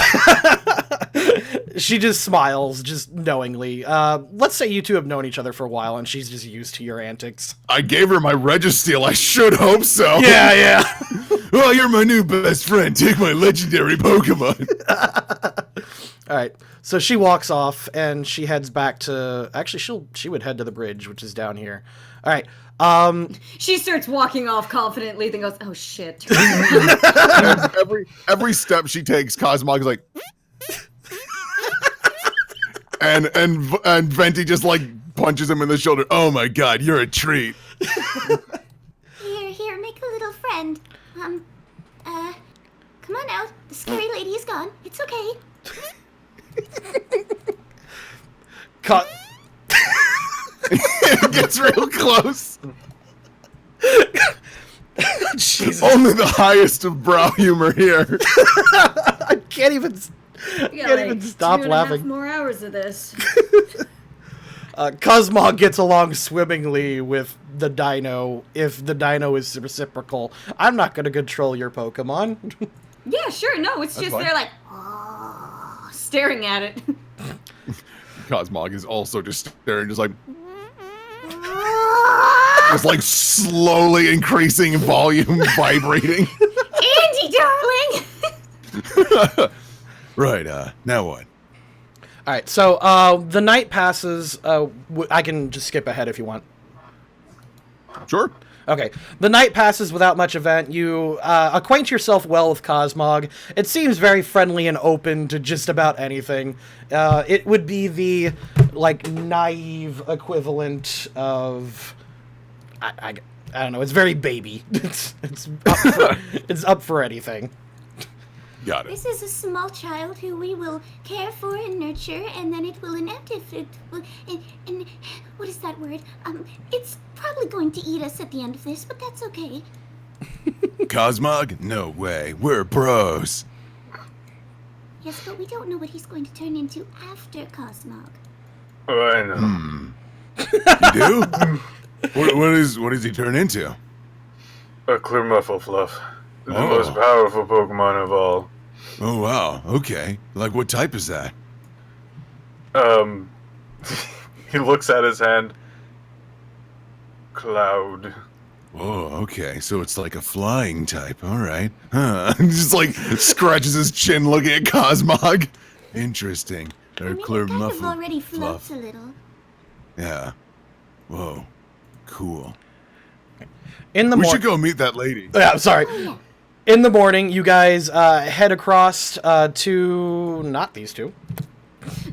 She just smiles, just knowingly. Let's say you two have known each other for a while, and she's just used to your antics. I gave her my Registeel, I should hope so. Yeah. Well, you're my new best friend. Take my legendary Pokemon. All right. So she walks off, and she heads back to... Actually, she would head to the bridge, which is down here. All right. She starts walking off confidently, then goes, oh shit. every step she takes, Cosmog is like... and Venti just, like, punches him in the shoulder. Oh, my God, you're a treat. Here, make a little friend. Come on out. The scary lady is gone. It's okay. Cut. It gets real close. Jesus. Only the highest of brow humor here. I can't even... We got Can't even stop 2.5 laughing. more hours of this. Cosmog gets along swimmingly with the dino if the dino is reciprocal. I'm not going to control your Pokemon. Yeah, sure. No, it's That's just fine. they're like, oh, staring at it. Cosmog is also just staring, just like slowly increasing volume, vibrating. Andy, darling! Right, now what? All right, so the night passes. I can just skip ahead if you want. Sure. Okay, the night passes without much event. You acquaint yourself well with Cosmog. It seems very friendly and open to just about anything. It would be the, like, naive equivalent of... I don't know, it's very baby. It's up for anything. Got it. This is a small child who we will care for and nurture, and then it will and what is that word? It's probably going to eat us at the end of this, but that's okay. Cosmog? No way. We're bros. Yes, but we don't know what he's going to turn into after Cosmog. Oh, I know. You do? What does he turn into? A clear muffle fluff. The Oh. most powerful Pokemon of all. Oh wow. Okay. Like what type is that? He looks at his hand. Cloud. Oh, okay. So it's like a flying type. All right. Huh. Just like scratches his chin looking at Cosmog. Interesting. I Or mean, clear it kind of muffle. already floats fluff. a little. Yeah. Whoa. Cool. In the We morning... should go meet that lady. Yeah, I'm sorry. Oh, yeah. In the morning, you guys head across to... not these two.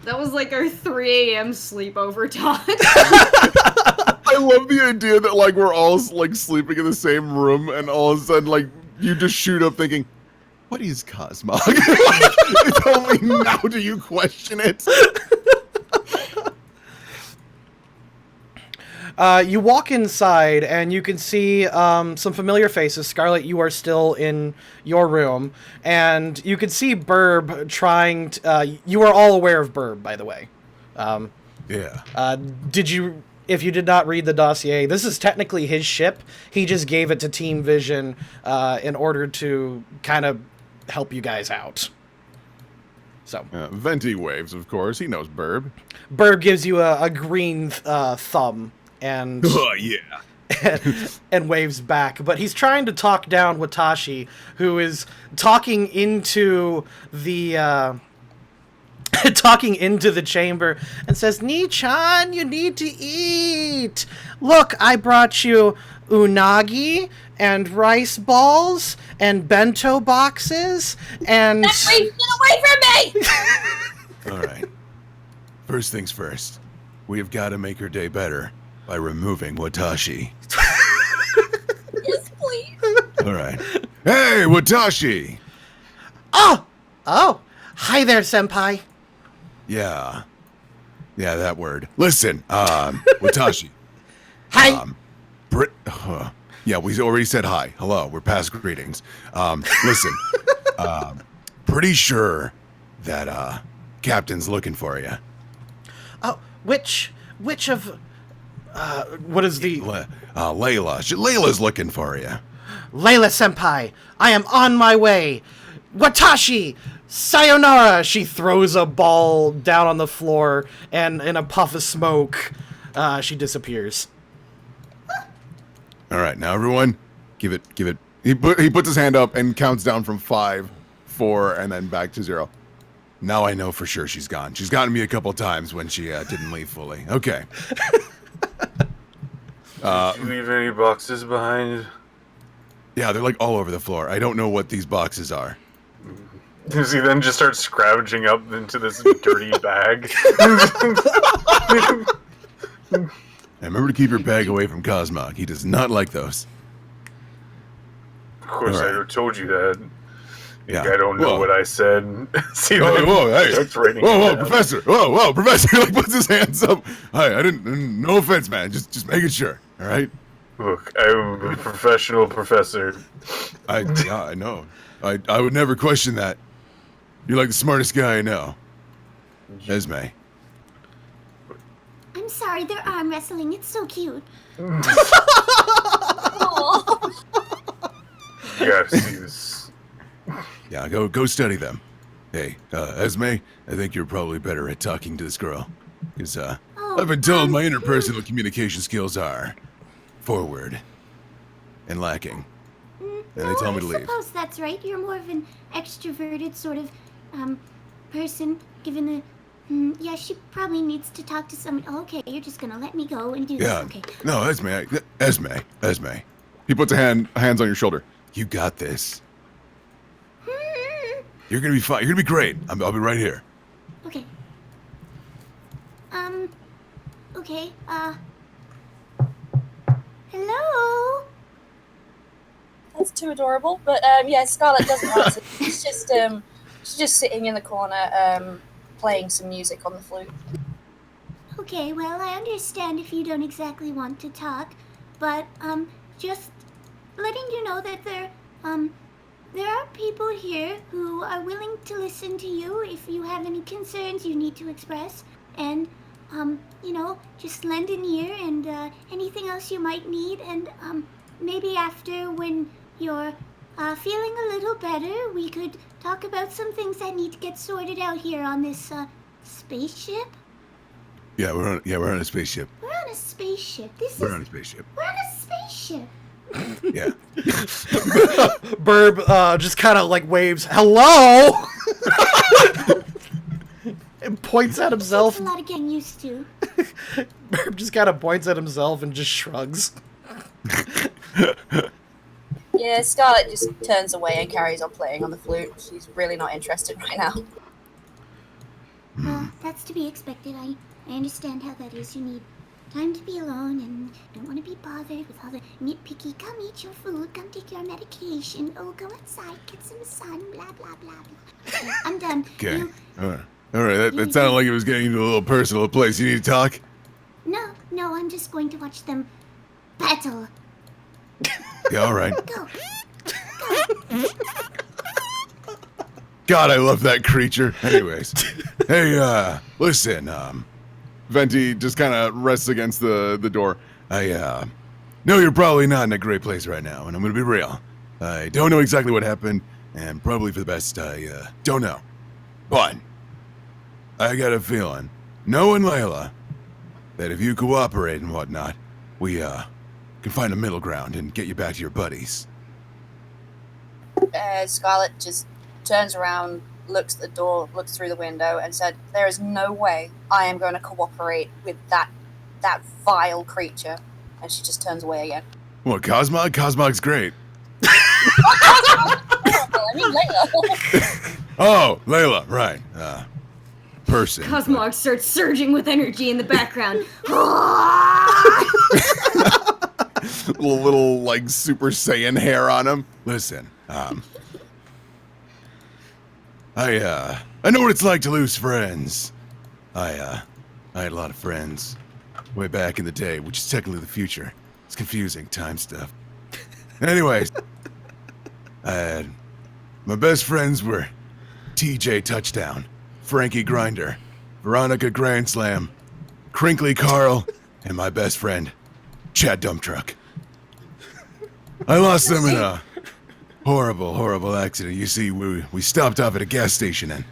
That was like our 3 a.m. sleepover time. I love the idea that like we're all like sleeping in the same room, and all of a sudden like you just shoot up thinking, "What is Cosmog?" It's only now do you question it. You walk inside, and you can see some familiar faces. Scarlet, you are still in your room, and you can see Burb trying to... you are all aware of Burb, by the way. Yeah. Did you... If you did not read the dossier, this is technically his ship. He just gave it to Team Vision in order to kind of help you guys out. So Venti waves, of course. He knows Burb. Burb gives you a green thumb and Oh yeah. and waves back. But he's trying to talk down Watashi, who is talking into the talking into the chamber and says, "Ni-chan, you need to eat. Look, I brought you unagi and rice balls and bento boxes and..." Jeffrey, get away from me! All right. First things first. We have got to make her day better by removing Watashi. Yes, please. All right. Hey, Watashi. Oh! Hi there, senpai. Yeah. Yeah, that word. Listen, Watashi. Hi. Yeah, we already said hi. Hello, we're past greetings. Listen, pretty sure that Captain's looking for you. Oh, which of... what is the... Layla. Layla's looking for you. Layla senpai, I am on my way. Watashi, sayonara. She throws a ball down on the floor, and in a puff of smoke, she disappears. All right, now everyone, give it. He puts his hand up and counts down from 5, 4, and then back to 0. Now I know for sure she's gone. She's gotten me a couple times when she didn't leave fully. Okay. Did you leave any boxes behind? Yeah, they're like all over the floor. I don't know what these boxes are. Does he then just start scrounging up into this dirty bag? And remember to keep your bag away from Cosmog. He does not like those. Of course, All right. I told you that. Yeah. I don't know Whoa. what I said. See, Whoa, then whoa, hey. starts writing Whoa, it down. Professor. Whoa, Professor. Like puts his hands up. Hi, I didn't. No offense, man. Just making sure. All right. Look, I'm a professional professor. Yeah, I know. I would never question that. You're like the smartest guy I know. Esme. I'm sorry, they're arm wrestling. It's so cute. Aw. You gotta see this. Yeah, go study them. Hey, Esme, I think you're probably better at talking to this girl. Because, I've been told my interpersonal communication skills are forward and lacking. And they tell me to I leave. suppose that's right. You're more of an extroverted sort of person, given the... yeah, she probably needs to talk to someone. Oh, okay, you're just gonna let me go and do Yeah. this. Okay. No, Esme. He puts hands on your shoulder. You got this. You're gonna be fine. You're gonna be great. I'll be right here. Okay. Okay, hello? That's too adorable. But yeah, Scarlett doesn't answer. She's just sitting in the corner, playing some music on the flute. Okay, well, I understand if you don't exactly want to talk, but, just letting you know that there are people here who are willing to listen to you if you have any concerns you need to express, and, you know, just lend an ear and, anything else you might need, and, maybe after when you're, feeling a little better, we could talk about some things that need to get sorted out here on this, spaceship. Yeah, we're on a spaceship. We're on a spaceship. We're on a spaceship. We're on a spaceship. Yeah. Burb just kind of like waves, hello! And points at himself. It's a lot of getting used to. Burb just kind of points at himself and just shrugs. Yeah, Scarlett just turns away and carries on playing on the flute. She's really not interested right now. Well, that's to be expected. I understand how that is. You need time to be alone and don't want to be bothered with all the nitpicky, come eat your food, come take your medication, oh, go outside, get some sun, blah, blah, blah, blah. Okay, I'm done. Okay. You- All right. That sounded like it was getting into a little personal place. You need to talk? No, I'm just going to watch them battle. Yeah, all right. Go. God, I love that creature. Anyways. Hey, listen, Venti just kind of rests against the door. I know you're probably not in a great place right now, and I'm gonna be real. I don't know exactly what happened, and probably for the best, I don't know. But I got a feeling, knowing Layla, that if you cooperate and whatnot, we can find a middle ground and get you back to your buddies. Scarlett just turns around, looks at the door, looks through the window, and said, "There is no way I am going to cooperate with that vile creature." And she just turns away again. What, Cosmog? Cosmog's great. I mean, Layla. Oh, Layla, right. Person. Cosmog starts surging with energy in the background. little like Super Saiyan hair on him. Listen, I know what it's like to lose friends. I had a lot of friends way back in the day, which is technically the future. It's confusing, time stuff. Anyways, my best friends were TJ Touchdown, Frankie Grinder, Veronica Grand Slam, Crinkly Carl, and my best friend, Chad Dump Truck. I lost them in a horrible accident. You see, we stopped off at a gas station and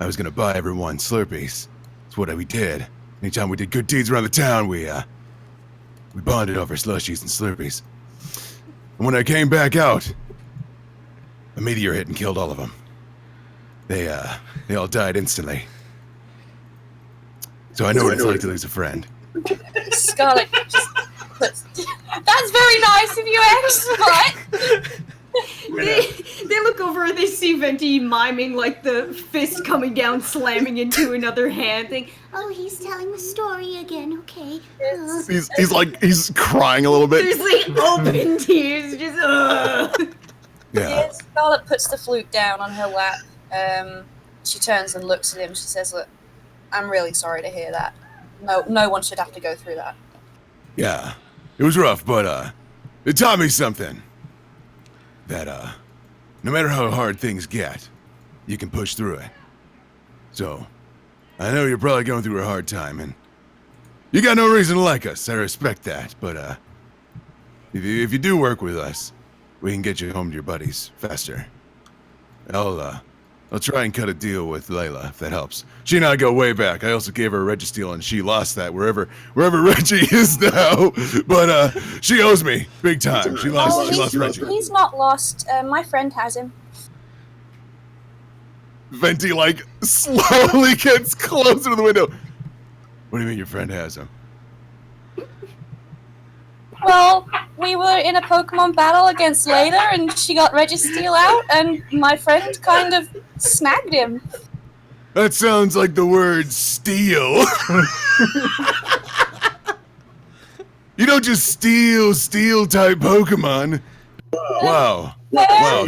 I was gonna buy everyone Slurpees. That's what we did. Anytime we did good deeds around the town, we bonded over slushies and Slurpees. And when I came back out, a meteor hit and killed all of them. They all died instantly. So I know what it's like to lose a friend. Scarlett just puts. That's very nice of you, X. They look over and they see Venti miming like the fist coming down, slamming into another hand thing. Oh, he's telling the story again. Okay. He's crying a little bit. There's like open tears, just Yeah. Scarlett puts the flute down on her lap. She turns and looks at him. She says, "Look, I'm really sorry to hear that. No one should have to go through that." Yeah. It was rough, but it taught me something. That no matter how hard things get, you can push through it. So, I know you're probably going through a hard time, and you got no reason to like us. I respect that, but if you do work with us, we can get you home to your buddies faster. I'll try and cut a deal with Layla, if that helps. She and I go way back. I also gave her a Registeel, and she lost that wherever Reggie is now. But she owes me big time. She lost Reggie. He's not lost. My friend has him. Venti, like, slowly gets closer to the window. What do you mean your friend has him? Well, we were in a Pokemon battle against Layla, and she got Registeel out, and my friend kind of snagged him. That sounds like the word steal. You don't just steal type Pokemon. Wow. Wow,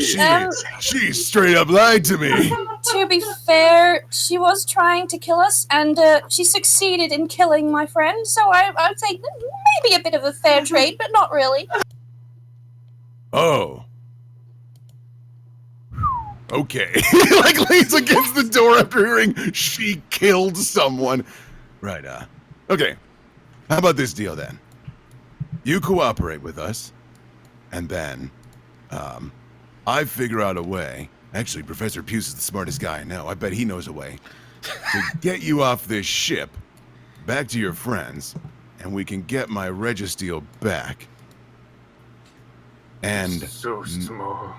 she straight up lied to me. To be fair, she was trying to kill us, and she succeeded in killing my friend, so I would say maybe a bit of a fair trade, but not really. Oh. Okay. Like leans against the door after hearing she killed someone. Right, okay. How about this deal then? You cooperate with us, and then, I figure out a way. Actually, Professor Puce is the smartest guy I know. I bet he knows a way to get you off this ship, back to your friends, and we can get my Registeel back. And So small.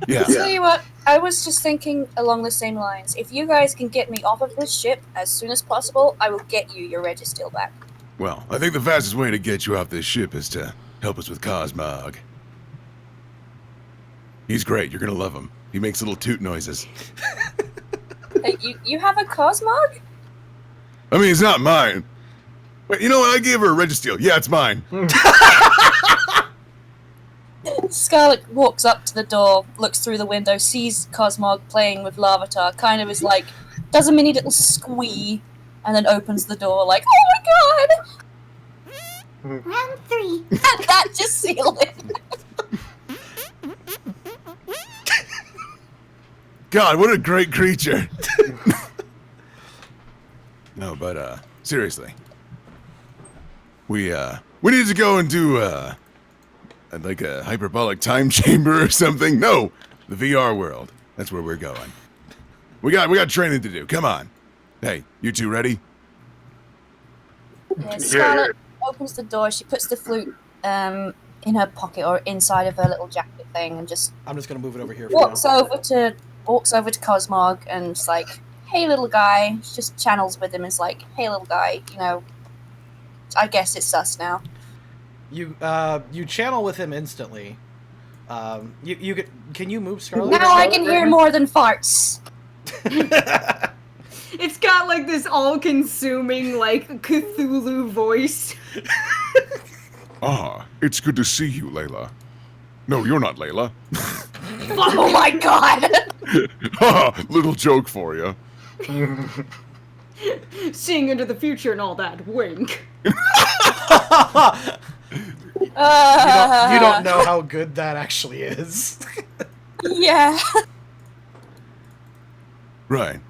yeah. Tell you what, I was just thinking along the same lines. If you guys can get me off of this ship as soon as possible, I will get you your Registeel back. Well, I think the fastest way to get you off this ship is to help us with Cosmog. He's great. You're gonna love him. He makes little toot noises. Hey, you have a Cosmog? I mean, it's not mine. Wait, you know what? I gave her a Registeel. Yeah, it's mine. Scarlet walks up to the door, looks through the window, sees Cosmog playing with Larvitar, kind of is like, does a mini little squee, and then opens the door like, oh my god! Round 3. And that just sealed it. God, what a great creature. No, but seriously. We need to go and do like a hyperbolic time chamber or something. No, the VR world. That's where we're going. We got training to do. Come on. Hey, you two ready? Yeah, Scarlet opens the door, she puts the flute in her pocket or inside of her little jacket thing and just I'm just gonna move it over here for walks now. over to Cosmog and is like, hey little guy, she just channels with him and is like, hey little guy, you know, I guess it's us now. You channel with him instantly. Can you move, Scarlet? Now I can hear more than farts. It's got like this all-consuming, like, Cthulhu voice. Ah, it's good to see you, Layla. No, you're not Layla. Oh my god! Ha! Little joke for you. Seeing into the future and all that, wink. You don't know how good that actually is. Yeah. Right.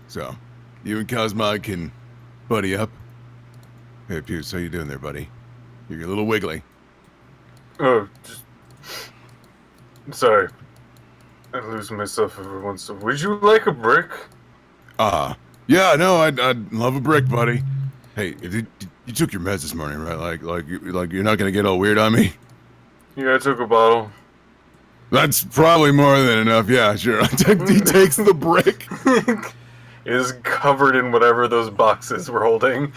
So, you and Cosmog can buddy up. Hey, Puce, how you doing there, buddy? You're a little wiggly. Oh, sorry. I lose myself every once in a while. Would you like a brick? Yeah, no, I'd love a brick, buddy. Hey, you took your meds this morning, right? Like you're not gonna get all weird on me? Yeah, I took a bottle. That's probably more than enough, yeah, sure. He takes the brick. It is covered in whatever those boxes were holding.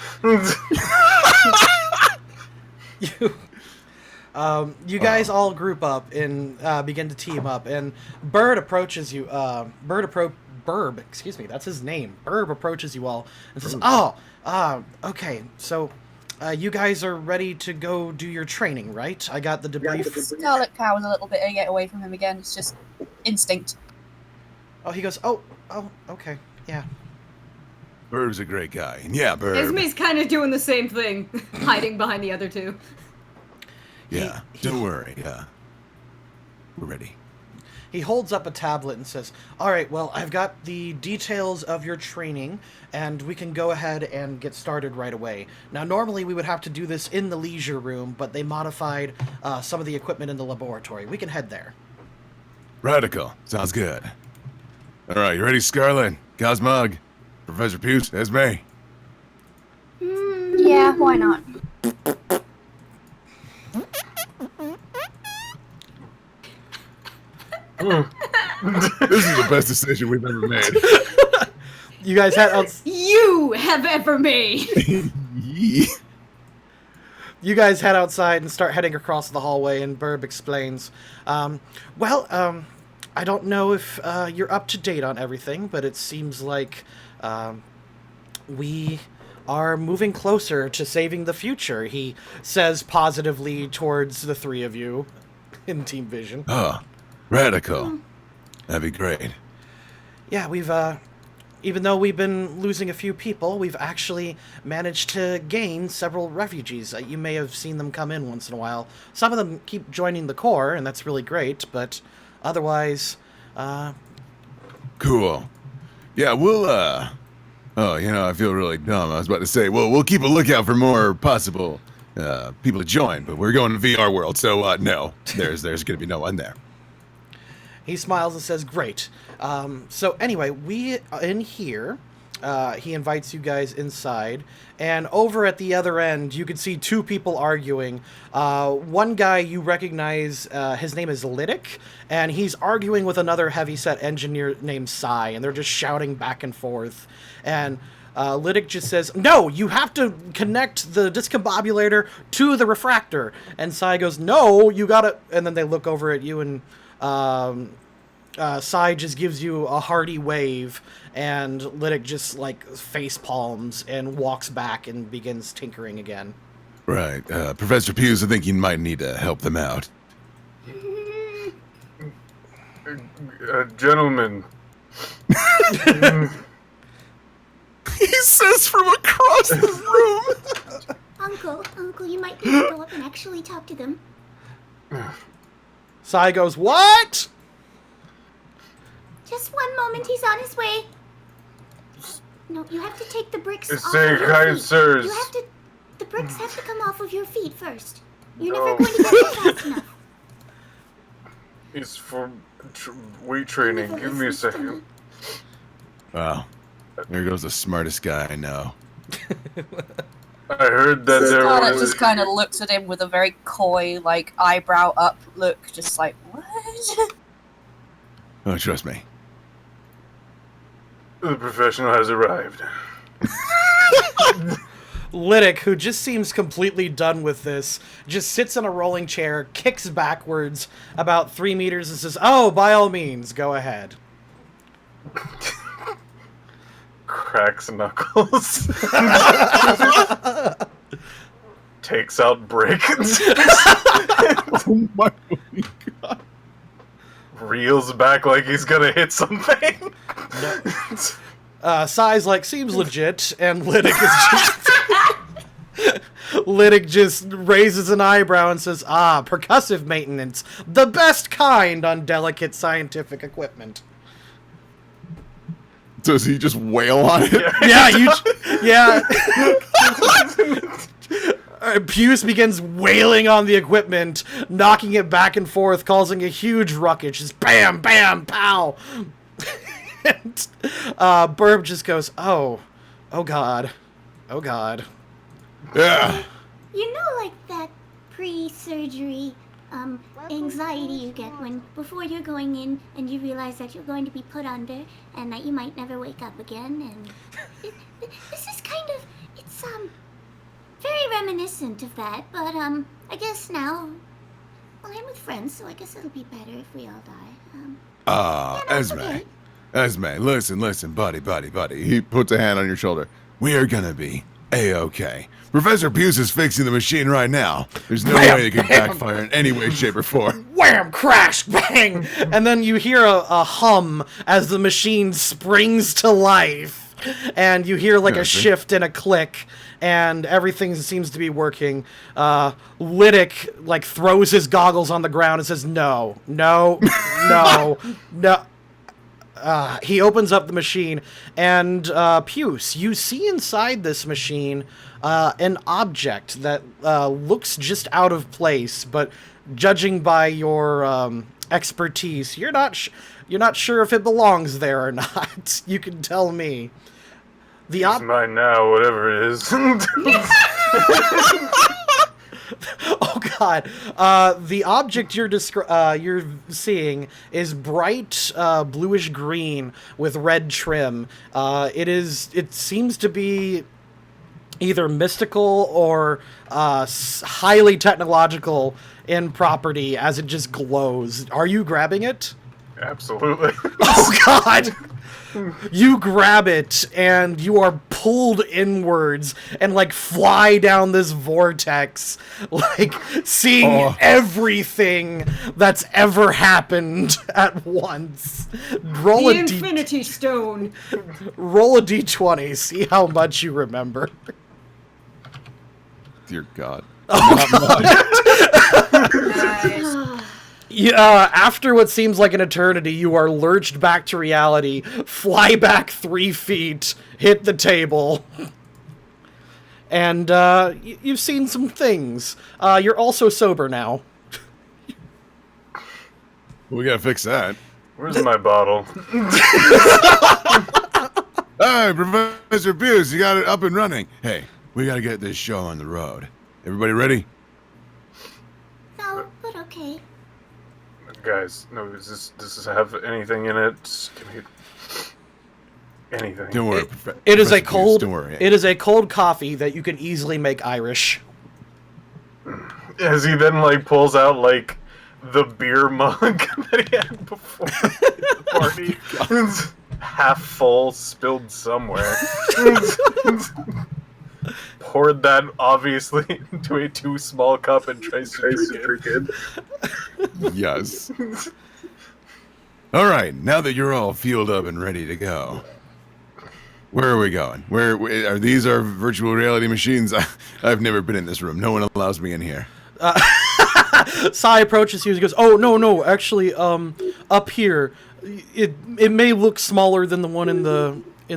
You guys all group up and begin to team up, and Bird approaches you. Burb, excuse me, that's his name. Burb approaches you all and says, okay, so you guys are ready to go do your training, right? I got the debrief. Scarlet cowers a little bit and get away from him again. It's just instinct. Oh, he goes, oh, okay, yeah. Burb's a great guy. And yeah, Burb. Esme's kind of doing the same thing, hiding behind the other two. Yeah, don't worry, yeah. We're ready. He holds up a tablet and says, all right, well, I've got the details of your training, and we can go ahead and get started right away. Now, normally we would have to do this in the leisure room, but they modified some of the equipment in the laboratory. We can head there. Radical. Sounds good. All right, you ready, Scarlet? Cosmog? Professor Puce? Esme? Yeah, why not? This is the best decision we've ever made. You guys head You have ever made. You guys head outside and start heading across the hallway, and Burb explains, I don't know if you're up to date on everything, but it seems like we are moving closer to saving the future, he says positively towards the three of you in Team Vision. Oh, Radical. That'd be great. Yeah, we've, even though we've been losing a few people, we've actually managed to gain several refugees. You may have seen them come in once in a while. Some of them keep joining the Corps, and that's really great, but otherwise, Cool. Yeah, we'll, oh, I feel really dumb. I was about to say, well, we'll keep a lookout for more possible, people to join, but we're going to VR world, so, no. There's gonna be no one there. He smiles and says, great. So anyway, we in here, he invites you guys inside, and over at the other end, you can see two people arguing. One guy you recognize, his name is Lydic, and he's arguing with another heavyset engineer named Sai, and they're just shouting back and forth. And Lydic just says, no, you have to connect the discombobulator to the refractor. And Sai goes, no, you gotta... And then they look over at you, and Sai just gives you a hearty wave, and Lydic just, face palms and walks back and begins tinkering again. Right. Professor Puce, I think you might need to help them out. Gentlemen. He says from across the room. Uncle, you might need to go up and actually talk to them. Sai goes, what? Just one moment, he's on his way. No, you have to take the bricks off Say of your hi, feet. sirs. The bricks have to come off of your feet first. You're No. never going to get there fast enough. It's for weight training. Never Give me a listen to second. me. Wow. There goes the smartest guy I know. I heard that there Scarlet was... just kind of looks at him with a very coy, eyebrow up look, just like, what? Oh, trust me. The professional has arrived. Lydic, who just seems completely done with this, just sits in a rolling chair, kicks backwards about 3 meters, and says, oh, by all means, go ahead. Cracks knuckles. Takes out brick. Oh my god. Reels back like he's gonna hit something. Sai's seems legit, and Lydic is just... Lydic just raises an eyebrow and says, percussive maintenance. The best kind on delicate scientific equipment. Does he just wail on it? Puce begins wailing on the equipment, knocking it back and forth, causing a huge ruckus. Just bam, bam, pow. And Burb just goes, oh god, oh god. Yeah. You know, that pre-surgery anxiety you get before you're going in and you realize that you're going to be put under and that you might never wake up again, and this is it's very reminiscent of that, but I guess now, well, I'm with friends, so I guess it'll be better if we all die. Esme. Okay. Esme, listen, buddy. He puts a hand on your shoulder. We are gonna be A-okay. Professor Puce is fixing the machine right now. There's no way it can backfire in any way, shape, or form. Wham! Crash! Bang! And then you hear a hum as the machine springs to life. and you hear like a Okay. shift and a click, and everything seems to be working. Lydic like throws his goggles on the ground and says, "No, no, no, no." He opens up the machine, and Puce, you see inside this machine an object that looks just out of place, but judging by your expertise, you're not sure if it belongs there or not. You can tell me. The It's mine now, whatever it is. Oh God! The object you're seeing is bright bluish green with red trim. It seems to be either mystical or highly technological in property, as it just glows. Are you grabbing it? Absolutely. Oh God! You grab it, and you are pulled inwards and, like, fly down this vortex, like, seeing everything that's ever happened at once. Roll The a Infinity Stone. roll a d20, see how much you remember. Dear God. Nice. After what seems like an eternity, you are lurched back to reality, fly back 3 feet, hit the table, and you've seen some things. You're also sober now. We gotta fix that. Where's my bottle? Hey, Professor Pierce, you got it up and running. Hey, we gotta get this show on the road. Everybody ready? No, but okay. Guys, no, does this have anything in it? Just give me anything. Don't worry. It is Professor a Pierce, cold. Don't worry. It is a cold coffee that you can easily make Irish. As he then, like, pulls out, like, the beer mug that he had before the party. Half full, spilled somewhere. Poured that, obviously, into a too small cup and tries to drink it. Yes. All right, now that you're all fueled up and ready to go, where are we going? Where are these? Our virtual reality machines? I've never been in this room. No one allows me in here. Sai approaches you and goes, "Oh no, actually, up here, it may look smaller than the one in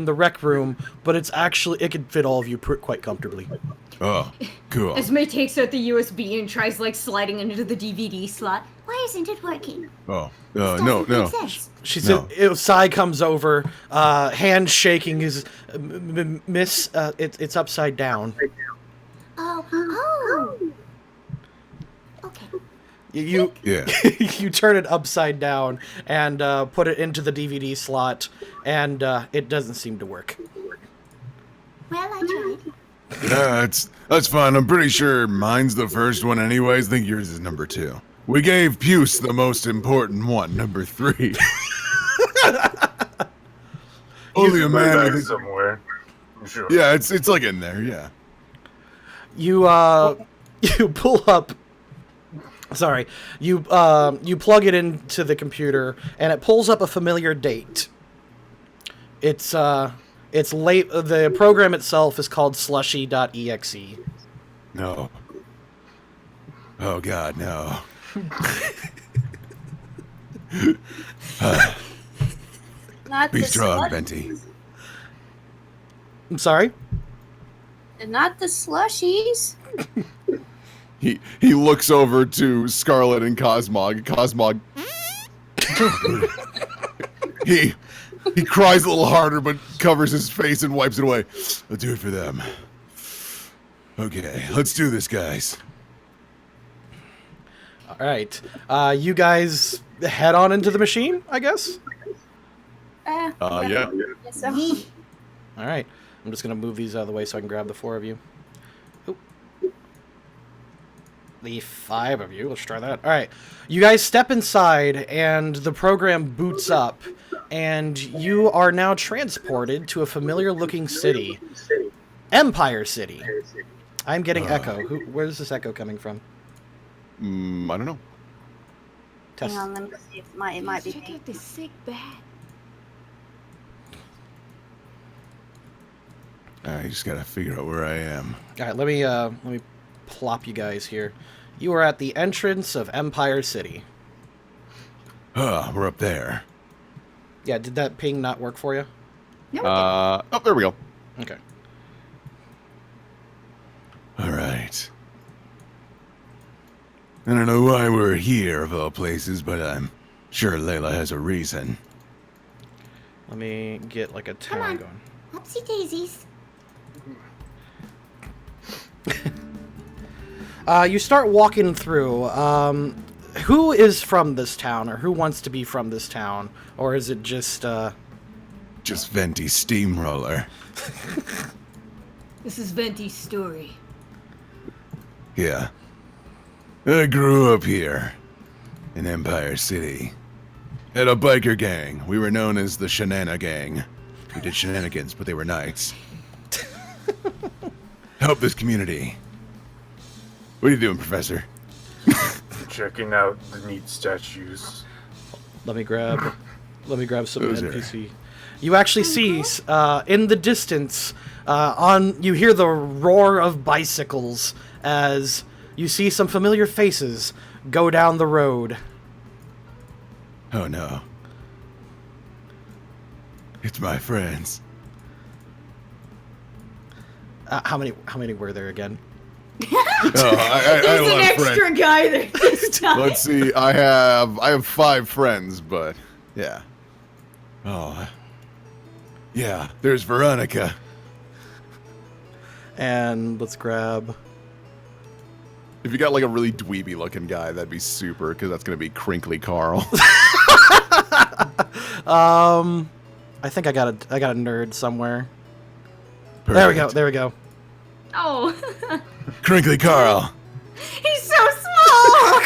the rec room, but it could fit all of you quite comfortably." Oh, cool. Esme takes out the USB and tries like sliding into the DVD slot. Why isn't it working? Oh, This no. doesn't make sense. She No. said, Sai comes over, hand shaking his, Miss, it's upside down. Oh. Okay. You Yeah. you turn it upside down and put it into the DVD slot, and it doesn't seem to work. Well, I tried. That's fine. I'm pretty sure mine's the first one anyways. I think yours is number 2. We gave Puce the most important one, number 3. Only a man Back with a- somewhere. I'm sure. Yeah, it's like in there, yeah. You you pull up. Sorry, you plug it into the computer, and it pulls up a familiar date. It's late. The program itself is called slushy.exe. No. Oh God, no. Not Be the strong, slush- Venti. I'm sorry. Not the slushies. He looks over to Scarlet and Cosmog. Cosmog. he cries a little harder, but covers his face and wipes it away. I'll do it for them. Okay, let's do this, guys. All right, you guys head on into the machine, I guess. Yeah. Yes, so. All right, I'm just gonna move these out of the way so I can grab the 4 of you. Oop. The 5 of you. Let's try that. All right, you guys step inside, and the program boots up, and you are now transported to a familiar-looking city, Empire City. I'm getting echo. Where's this echo coming from? I don't know. Test. Hang on, let me see if it might be Check me. out this sick bat. I just gotta figure out where I am. All right, let me plop you guys here. You are at the entrance of Empire City. We're up there. Yeah, did that ping not work for you? No, Oh, there we go. Okay. All right. I don't know why we're here, of all places, but I'm sure Layla has a reason. Let me get like a Come town on. going. Whoopsie daisies. You start walking through. Who is from this town, or who wants to be from this town, or is it just Just Venti Steamroller. this is Venti's story. Yeah. I grew up here in Empire City. Had a biker gang. We were known as the Shenana Gang. We did shenanigans, but they were nice. Help this community. What are you doing, Professor? Checking out the neat statues. Let me grab some Those are- NPC. You actually see in the distance, you hear the roar of bicycles as you see some familiar faces go down the road. Oh no. It's my friends. How many were there again? Oh, I had a There's lot an of friends. extra guy there this time. Let's see. I have 5 friends, but yeah. Oh. Yeah, there's Veronica. And let's grab. If you got like a really dweeby looking guy, that'd be super, because that's gonna be Crinkly Carl. I think I got a nerd somewhere. There we go. There we go. Oh, Crinkly Carl. he's so small.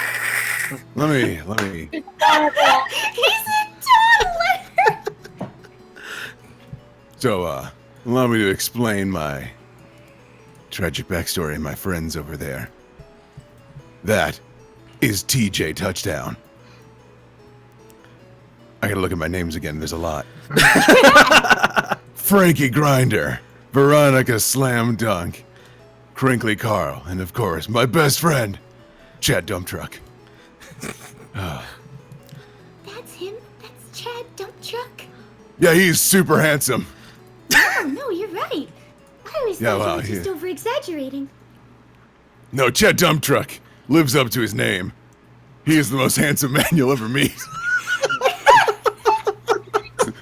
Let me. He's a toddler. So, allow me to explain my tragic backstory and my friends over there. That is TJ Touchdown. I gotta look at my names again, there's a lot. Frankie Grinder, Veronica Slam Dunk, Crinkly Carl, and of course, my best friend, Chad Dump Truck. That's him. That's Chad Dump Truck. Yeah, he's super handsome. Oh, no, you're right. I always Yeah, thought well, you were just he- over-exaggerating. No, Chad Dump Truck lives up to his name. He is the most handsome man you'll ever meet.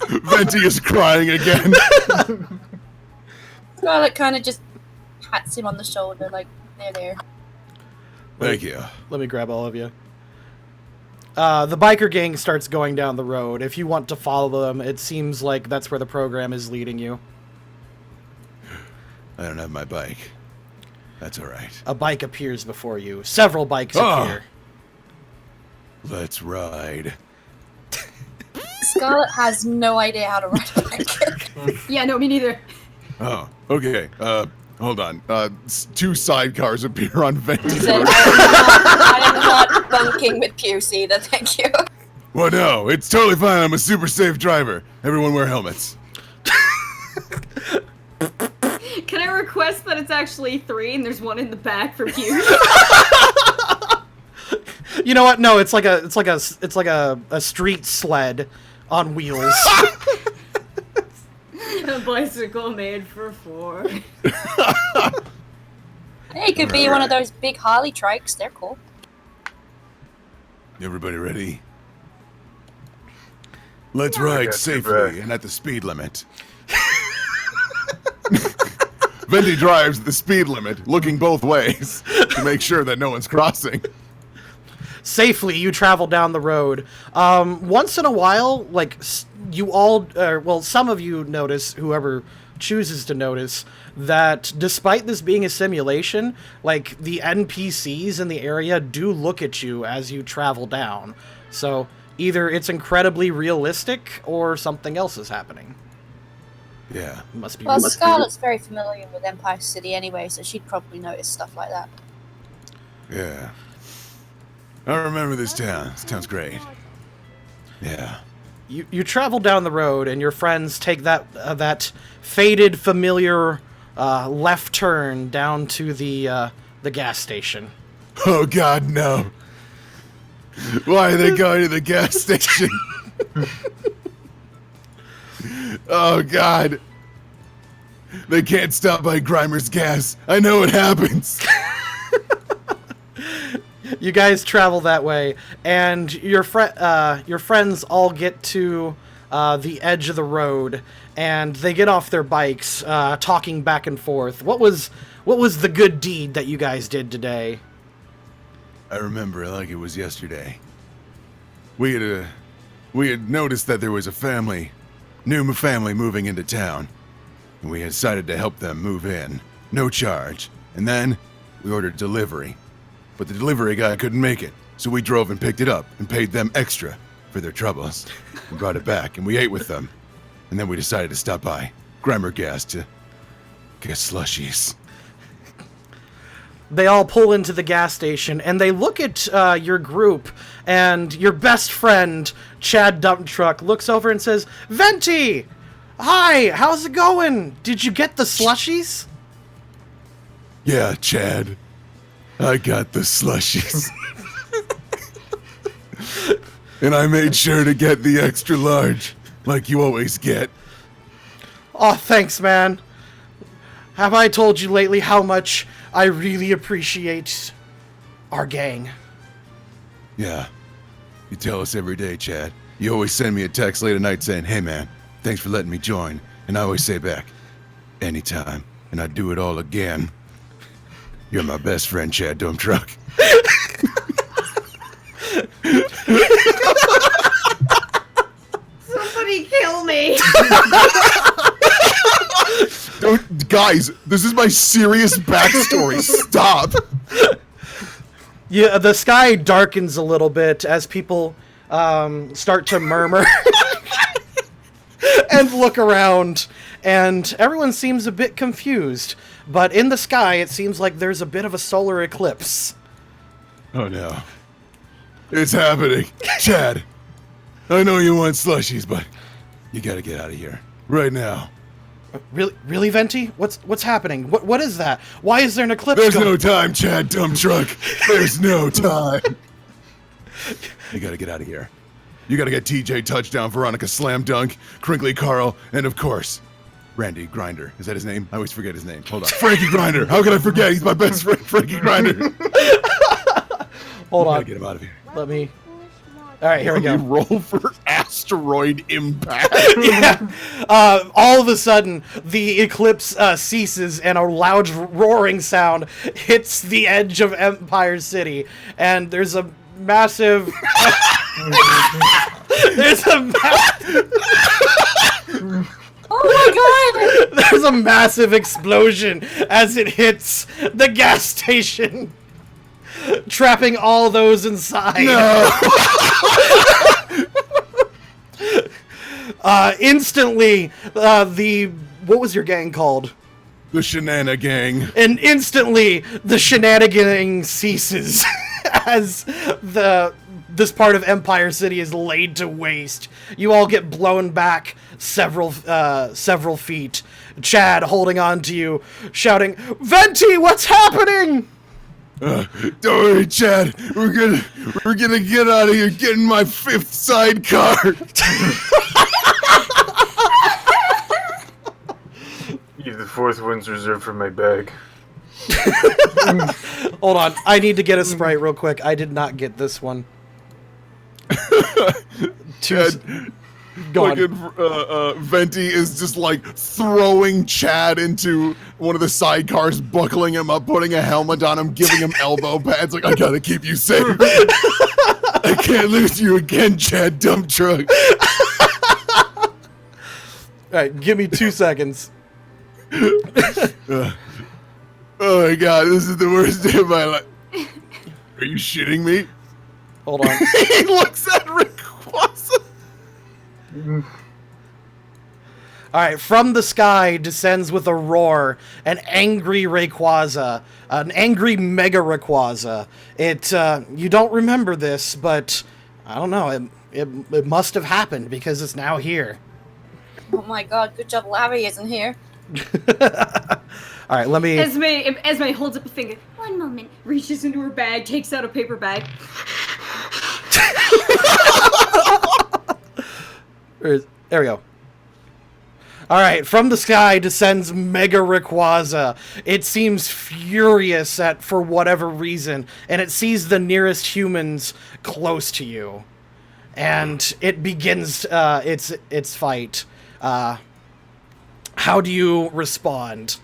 Venti is crying again. Scarlet kind of just pats him on the shoulder, like, there. Thank you. Let me grab all of you. The biker gang starts going down the road. If you want to follow them, it seems like that's where the program is leading you. I don't have my bike. That's all right. A bike appears before you. Several bikes Oh. appear. Let's ride. Scarlet has no idea how to ride a bike. Yeah, no, me neither. Oh, okay. Hold on. 2 sidecars appear on Venti's So road. I am not bunking with Pierce either, thank you. Well, no, it's totally fine. I'm a super safe driver. Everyone wear helmets. Can I request that it's actually 3 and there's one in the back for Hughes? You know what? No, it's like a street sled on wheels. A bicycle made for 4. Hey, it could be one of those big Harley trikes. They're cool. Everybody ready? Let's I ride got your safely back. and at the speed limit. Venti drives the speed limit, looking both ways to make sure that no one's crossing. Safely, you travel down the road. Once in a while, like you all, well, some of you notice, whoever chooses to notice, that despite this being a simulation, like the NPCs in the area do look at you as you travel down. So either it's incredibly realistic or something else is happening. Yeah. It must be. Well, Scarlet's very familiar with Empire City anyway, so she'd probably notice stuff like that. Yeah. I remember this town. This town's great. Yeah. You travel down the road, and your friends take that faded, familiar left turn down to the gas station. Oh God, no! Why are they going to the gas station? Oh God! They can't stop by Grimer's gas. I know what happens. You guys travel that way, and your friends all get to the edge of the road, and they get off their bikes, talking back and forth. What was the good deed that you guys did today? I remember it like it was yesterday. We had noticed that there was a new family moving into town, and we decided to help them move in, no charge. And then we ordered delivery, but the delivery guy couldn't make it, so we drove and picked it up and paid them extra for their troubles and brought it back, and we ate with them. And then we decided to stop by Grimer Gas to get slushies. They all pull into the gas station, and they look at your group, and your best friend, Chad Dump Truck, looks over and says, "Venti! Hi, how's it going? Did you get the slushies?" Yeah, Chad. I got the slushies. And I made sure to get the extra large, like you always get. Oh, thanks, man. Have I told you lately how much I really appreciate our gang? Yeah. You tell us every day, Chad. You always send me a text late at night saying, "Hey, man, thanks for letting me join." And I always say back, "Anytime." And I do it all again. You're my best friend, Chad Dump Truck. Somebody kill me! Guys, this is my serious backstory. Stop. Yeah, the sky darkens a little bit as people start to murmur and look around, and everyone seems a bit confused. But in the sky, it seems like there's a bit of a solar eclipse. Oh no. It's happening. Chad, I know you want slushies, but you gotta get out of here. Right now. Really, Venti? What's happening? What is that? Why is there an eclipse? There's no time, Chad Dump Truck. There's no time. You gotta get out of here. You gotta get TJ Touchdown, Veronica Slam Dunk, Crinkly Carl, and of course, Randy Grinder. Is that his name? I always forget his name. Hold on. Frankie Grinder. How could I forget? He's my best friend, Frankie Grinder. Hold on. Gotta get him out of here. Let me... Alright, here we go. Roll for asteroid impact. Yeah. All of a sudden, the eclipse ceases and a loud roaring sound hits the edge of Empire City. And there's a massive... there's a Oh my god! There's a massive explosion as it hits the gas station, trapping all those inside. No. Instantly, what was your gang called? The Shenana Gang. And instantly, the shenaniganing ceases as this part of Empire City is laid to waste. You all get blown back several feet. Chad holding on to you, shouting, "Venti, what's happening?" Don't worry, Chad. We're gonna get out of here. Get in my 5th sidecar. The 4th one's reserved for my bag. Hold on, I need to get a Sprite real quick. I did not get this one. Chad, Go on. fucking Venti is just like throwing Chad into one of the sidecars, buckling him up, putting a helmet on him, giving him elbow pads. Like, I gotta keep you safe. I can't lose you again, Chad Dump Truck. Alright, give me 2 seconds. Oh my god, this is the worst day of my life. Are you shitting me? Hold on. He looks at Rayquaza. Alright, from the sky descends with a roar an angry Rayquaza. An angry Mega Rayquaza. You don't remember this, but I don't know, it must have happened because it's now here. Oh my god, good job Larry isn't here. All right, let me. Esme holds up a finger. One moment. Reaches into her bag, takes out a paper bag. There we go. All right, from the sky descends Mega Rayquaza. It seems furious for whatever reason, and it sees the nearest humans close to you, and it begins its fight. How do you respond?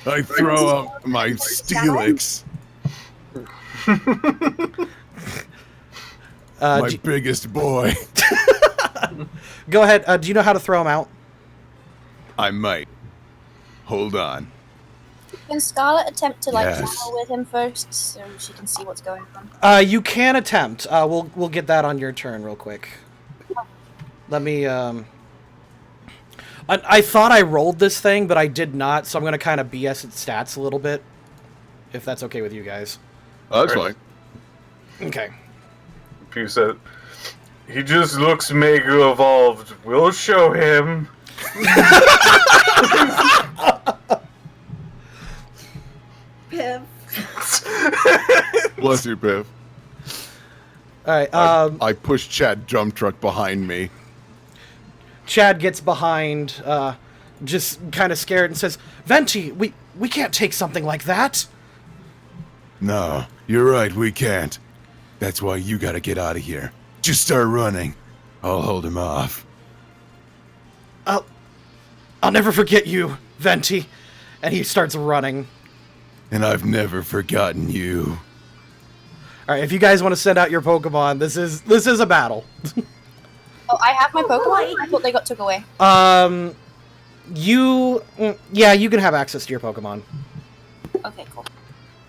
I throw up my Steelix. My biggest boy. Go ahead. Do you know how to throw them out? I might. Hold on. Can Scarlet attempt to Yes. channel with him first, so she can see what's going on? You can attempt. We'll get that on your turn real quick. Let me. I thought I rolled this thing, but I did not, so I'm gonna kind of BS its stats a little bit, if that's okay with you guys. That's fine. Okay. Pew said, he just looks mega evolved. We'll show him. Piv. Bless you, Piv. All right. I pushed Chad Dump Truck behind me. Chad gets behind, just kind of scared, and says, "Venti, we can't take something like that." No, you're right, we can't. That's why you gotta get out of here. Just start running. I'll hold him off. I'll never forget you, Venti. And he starts running. And I've never forgotten you. All right, if you guys want to send out your Pokemon, this is a battle. Oh, I have my Oh, Pokemon? boy. I thought they got took away. You can have access to your Pokemon. Okay, cool.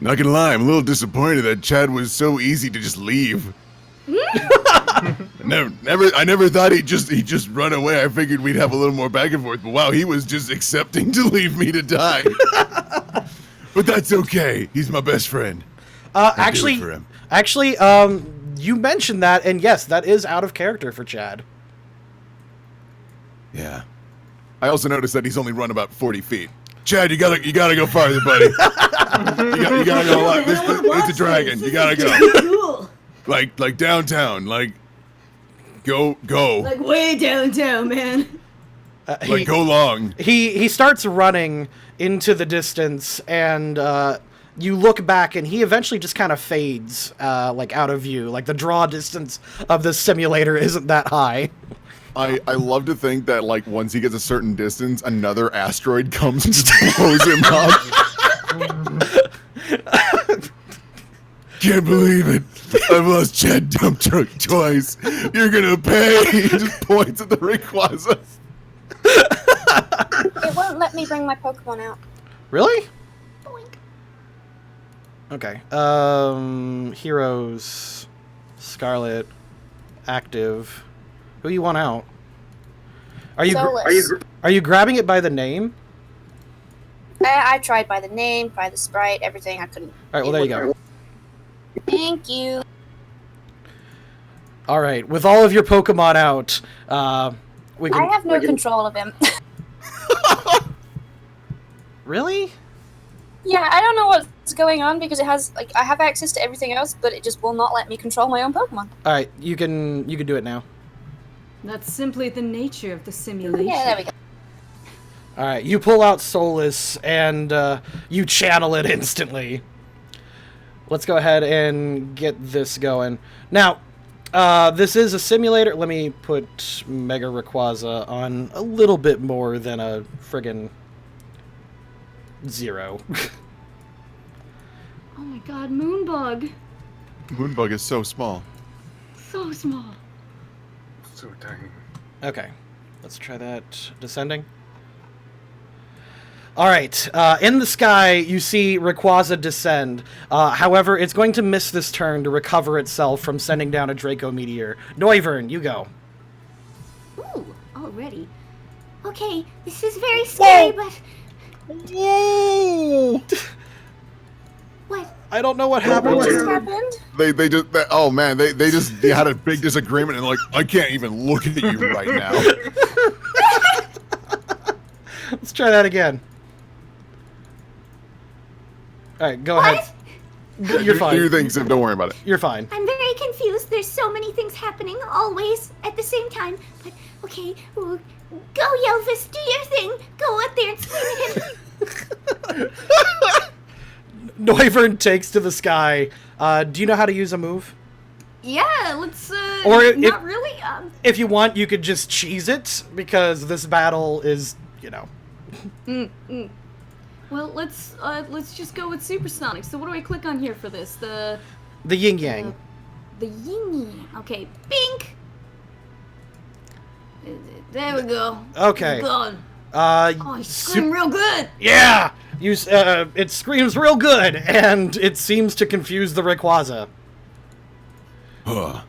Not gonna lie, I'm a little disappointed that Chad was so easy to just leave. I never thought he'd just run away. I figured we'd have a little more back and forth, but wow, he was just accepting to leave me to die. But that's okay. He's my best friend. I'll do it for him. Actually, you mentioned that, and yes, that is out of character for Chad. Yeah. I also noticed that he's only run about 40 feet. Chad, you gotta go farther, buddy. you gotta go a lot. It's a dragon. You gotta go. Cool. Like downtown. Like go. Like way downtown, man. Like go long. He starts running into the distance, and you look back, and he eventually just kind of fades, like out of view. Like the draw distance of this simulator isn't that high. I love to think that like once he gets a certain distance, another asteroid comes and just blows him up. Can't believe it. I've lost Chad Dump Truck twice. You're gonna pay. He just points at the Rayquaza. It won't let me bring my Pokemon out. Really? Boink. Okay. Heroes, Scarlet, active. Who you want out? Are you Solus. are you grabbing it by the name? I tried by the name, by the sprite, everything. I couldn't. All right. Well, there you go. Thank you. All right. With all of your Pokemon out, we can. I have no control of him. Really? Yeah, I don't know what's going on because it has I have access to everything else, but it just will not let me control my own Pokemon. All right. You can do it now. That's simply the nature of the simulation. Yeah, there we go. All right. You pull out Solus and you channel it instantly. Let's go ahead and get this going. Now, this is a simulator. Let me put Mega Rayquaza on a little bit more than a friggin' 0. Oh my god, Moonbug. Moonbug is so small. So small. So tiny. Okay, let's try that. Descending. All right, in the sky, you see Rayquaza descend. However, it's going to miss this turn to recover itself from sending down a Draco Meteor. Noivern, you go. Ooh, already. Okay, this is very scary, but Whoa! what? I don't know what happened. What to just her. happened? They just oh man, they just had a big disagreement and like I can't even look at you right now. Let's try that again. right, go ahead. You're fine. Do your thing, Sim. Don't worry about it. You're fine. I'm very confused. There's so many things happening always at the same time. But okay, go Yelvis, do your thing. Go up there and scream at him. Noivern takes to the sky. Do you know how to use a move? Yeah, let's. Or if- not really. If you want, you could just cheese it, because this battle is, Well, let's just go with supersonic. So what do I click on here for this? The yin yang. the yin yang. Okay, bink. There we go. Okay. Gone. Oh, you scream real good. Yeah! It screams real good, and it seems to confuse the Rayquaza. Huh.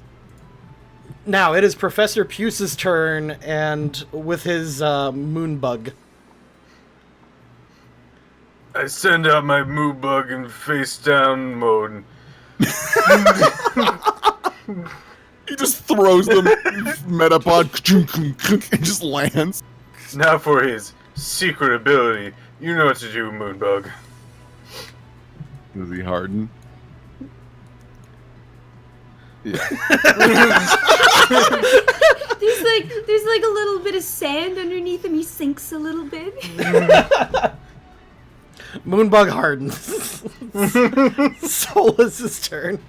Now, it is Professor Puce's turn, and with his Moonbug. I send out my Moonbug in face down mode. He just throws the Metapod and just lands. Now for his secret ability. You know what to do, Moonbug. Does he harden? Yeah. There's like a little bit of sand underneath him. He sinks a little bit. Moonbug hardens. Solas's turn.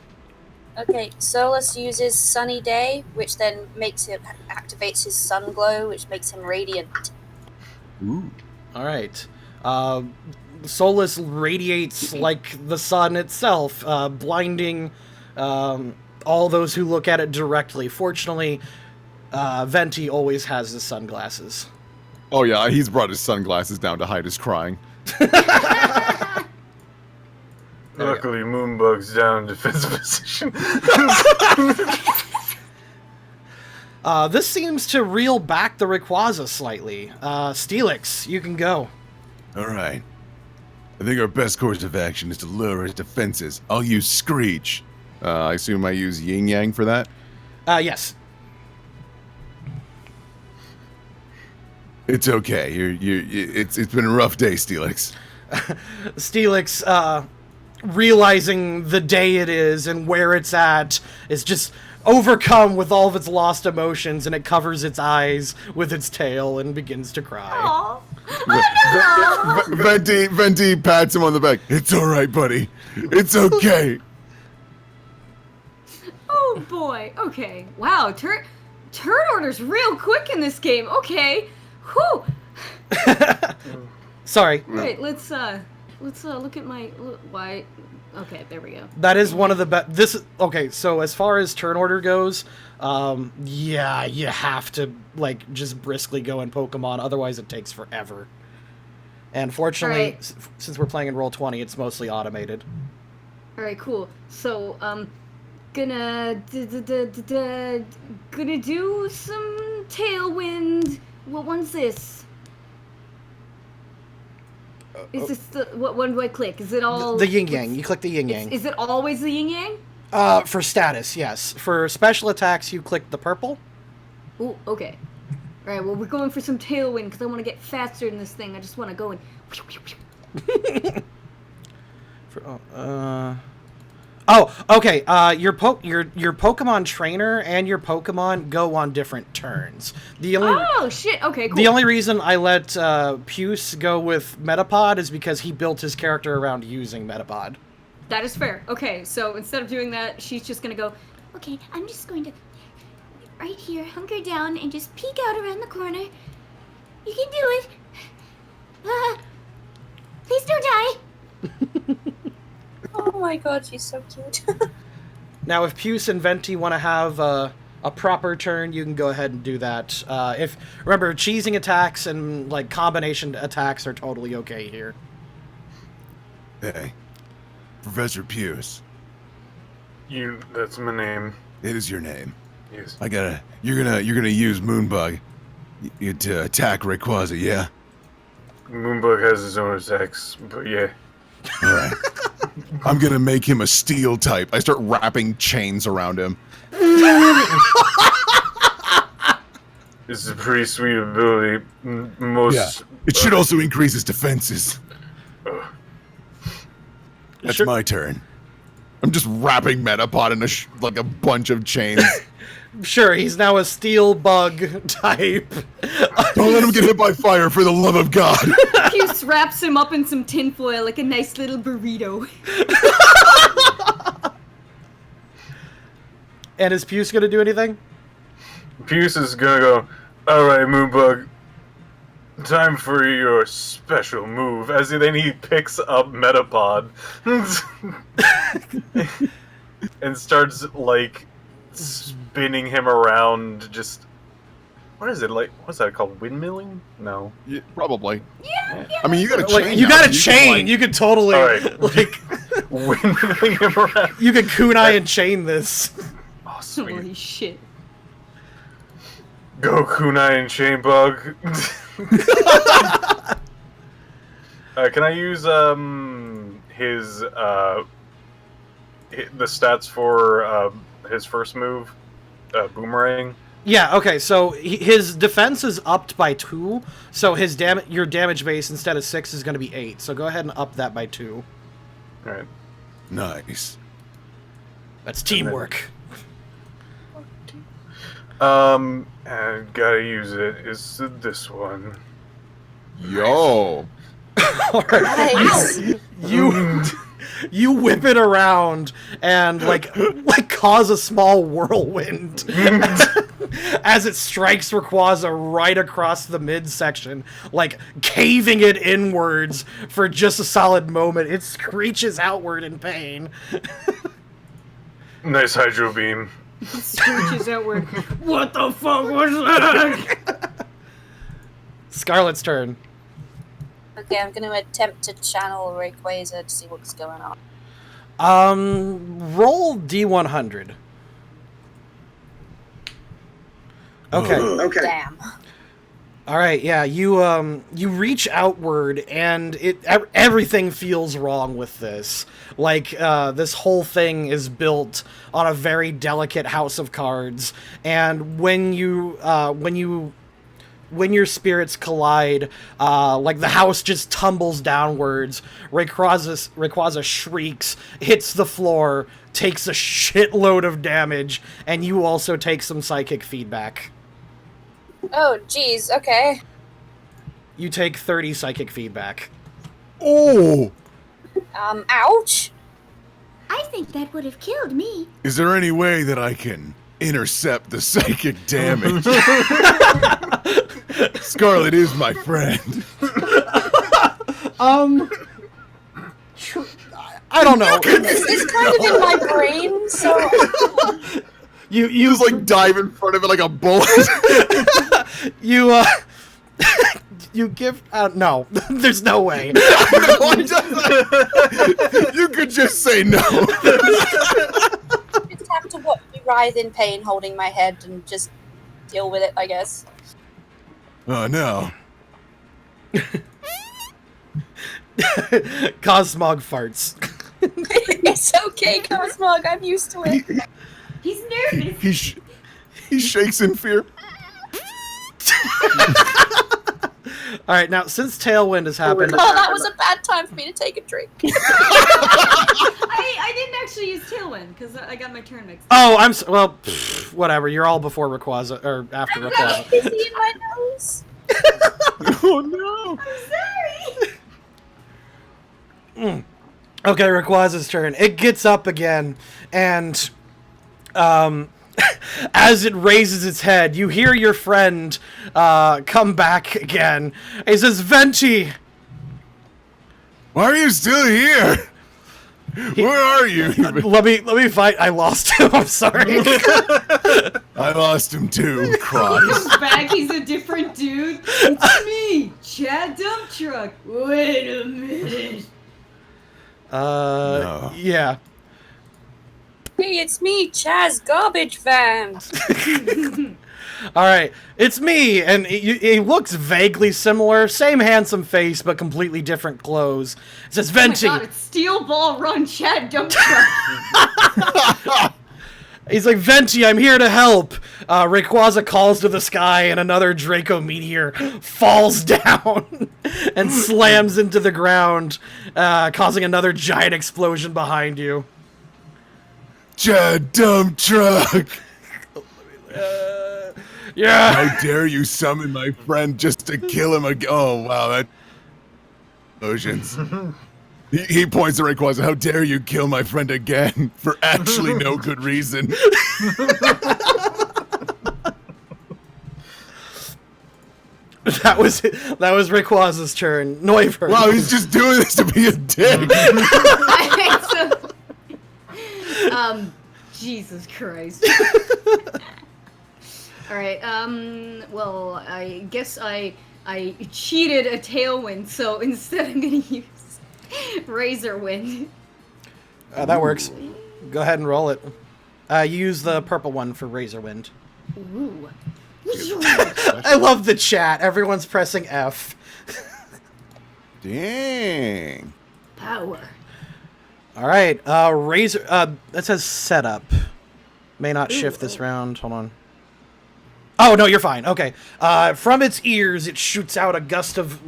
Okay, Solus uses Sunny Day, which then activates his sun glow, which makes him radiant. Ooh. Alright. Solus radiates like the sun itself, blinding all those who look at it directly. Fortunately, Venti always has his sunglasses. Oh yeah, he's brought his sunglasses down to hide his crying. Luckily, Moonbug's down in defensive position. This seems to reel back the Rayquaza slightly. Steelix, you can go. All right. I think our best course of action is to lower his defenses. I'll use Screech. I assume I use Yin Yang for that? Yes. It's okay. It's been a rough day, Steelix. Steelix, realizing the day it is and where it's at, is just overcome with all of its lost emotions, and it covers its eyes with its tail and begins to cry. Aw. Venti pats him on the back. It's all right, buddy. It's okay. Oh boy. Okay. Wow. Turn orders real quick in this game. Okay. Whew. Sorry. Wait. Let's look at my why. Okay. There we go. That is one of the best. Okay, so as far as turn order goes, yeah, you have to like just briskly go in Pokemon, otherwise it takes forever. And fortunately, Right. Since we're playing in Roll20, it's mostly automated. All right. Cool. So gonna do some Tailwind. What one's this? Is this the what one do I click? Is it all The Yin Yang. You click the Yin Yang. Is it always the Yin Yang? For status, yes. For special attacks, you click the purple. Ooh, okay. All right. Well, we're going for some Tailwind because I want to get faster in this thing. I just want to go and. Oh, okay. Your Pokemon trainer and your Pokemon go on different turns. Oh shit! Okay, cool. The only reason I let Puce go with Metapod is because he built his character around using Metapod. That is fair. Okay, so instead of doing that, she's just gonna go. Okay, I'm just going to right here, hunker down, and just peek out around the corner. You can do it. Please don't die. Oh my god, she's so cute. Now, if Puce and Venti want to have a proper turn, you can go ahead and do that. Remember, cheesing attacks and like combination attacks are totally okay here. Hey, Professor Puce. That's my name. It is your name. Yes. You're gonna use Moonbug to attack Rayquaza, yeah? Moonbug has his own attacks, but yeah. All right. I'm gonna make him a steel type. I start wrapping chains around him. This is a pretty sweet ability. Most. Yeah. It should also increase his defenses. That's Sure. my turn. I'm just wrapping Metapod in like a bunch of chains. Sure, he's now a steel bug type. Don't let him get hit by fire, for the love of God. Puce wraps him up in some tinfoil like a nice little burrito. And is Puce gonna do anything? Puce is gonna go, alright, Moonbug, time for your special move. As then he picks up Metapod and starts, like, spinning him around, just... What is it, like, what's that called, windmilling? No. Yeah, probably. Yeah. I mean, you got a chain. Like, you now, got a so can, chain. like- You could totally Alright. like Windmilling him around. you could kunai and chain this. Oh, sweet. Holy shit. Go Kunai and Chainbug. Can I use his the stats for his first move, Boomerang? Yeah. Okay. So his defense is upped by 2. So his your damage base instead of 6 is going to be 8. So go ahead and up that by 2. All right. Nice. That's teamwork. I gotta use it. It's this one. Yo. Nice. You whip it around and like cause a small whirlwind as it strikes Rayquaza right across the midsection, like caving it inwards for just a solid moment. It screeches outward in pain. Nice Hydro Beam. Screeches outward. What the fuck was that? Scarlet's turn. Okay, I'm going to attempt to channel Rayquaza to see what's going on. Roll D100. Okay. Damn. All right, yeah, you reach outward and everything feels wrong with this. Like this whole thing is built on a very delicate house of cards, and when your spirits collide, like the house just tumbles downwards. Rayquaza shrieks, hits the floor, takes a shitload of damage, and you also take some psychic feedback. Oh, geez, okay. You take 30 psychic feedback. Oh! Ouch. I think that would have killed me. Is there any way that I can intercept the psychic damage? Scarlet is my friend. I don't know. It's kind of in my brain, so... You Just like dive in front of it like a bullet. you you give no. There's no way. You could just say no. Just have to watch me writhe in pain holding my head and just deal with it, I guess. Oh no. Cosmog farts. It's okay, Cosmog, I'm used to it. He's nervous. He shakes in fear. All right, now since Tailwind has happened, Oh, that was a bad time for me to take a drink. I didn't actually use Tailwind because I got my turn mixed. oh, whatever. You're all before Rayquaza or after I'm Rayquaza. busy in my nose. Oh no. Okay, Rayquaza's turn. It gets up again, and as it raises its head, you hear your friend come back again. He says, "Venti, Why are you still here? Where are you? let me fight." I lost him. I'm sorry. I lost him too. Cry. He's back. He's a different dude. It's me, Chad Dump Truck. Wait a minute. No. Yeah. Hey, it's me, Chaz Garbage Van. All right, it's me, and he looks vaguely similar. Same handsome face, but completely different clothes. It says, Oh my "Venti." god, it's Steel Ball Run Chad Dump Truck. He's like, "Venti, I'm here to help." Rayquaza calls to the sky, and another Draco meteor falls down and slams into the ground, causing another giant explosion behind you. Chad, dump truck! Yeah. How dare you summon my friend just to kill him again? Oh, wow, that... Oceans. He points at Rayquaza. How dare you kill my friend again for actually no good reason? That was Rayquaza's turn. Noivern. Wow, he's just doing this to be a dick. Jesus Christ. Alright, well, I guess I cheated a Tailwind, so instead I'm gonna use Razor Wind. That works. Go ahead and roll it. Use the purple one for Razor Wind. Ooh. I love the chat. Everyone's pressing F. Dang. Power. All right. Razor. That says setup. May not shift this round. Hold on. Oh no, you're fine. Okay. From its ears, it shoots out a gust of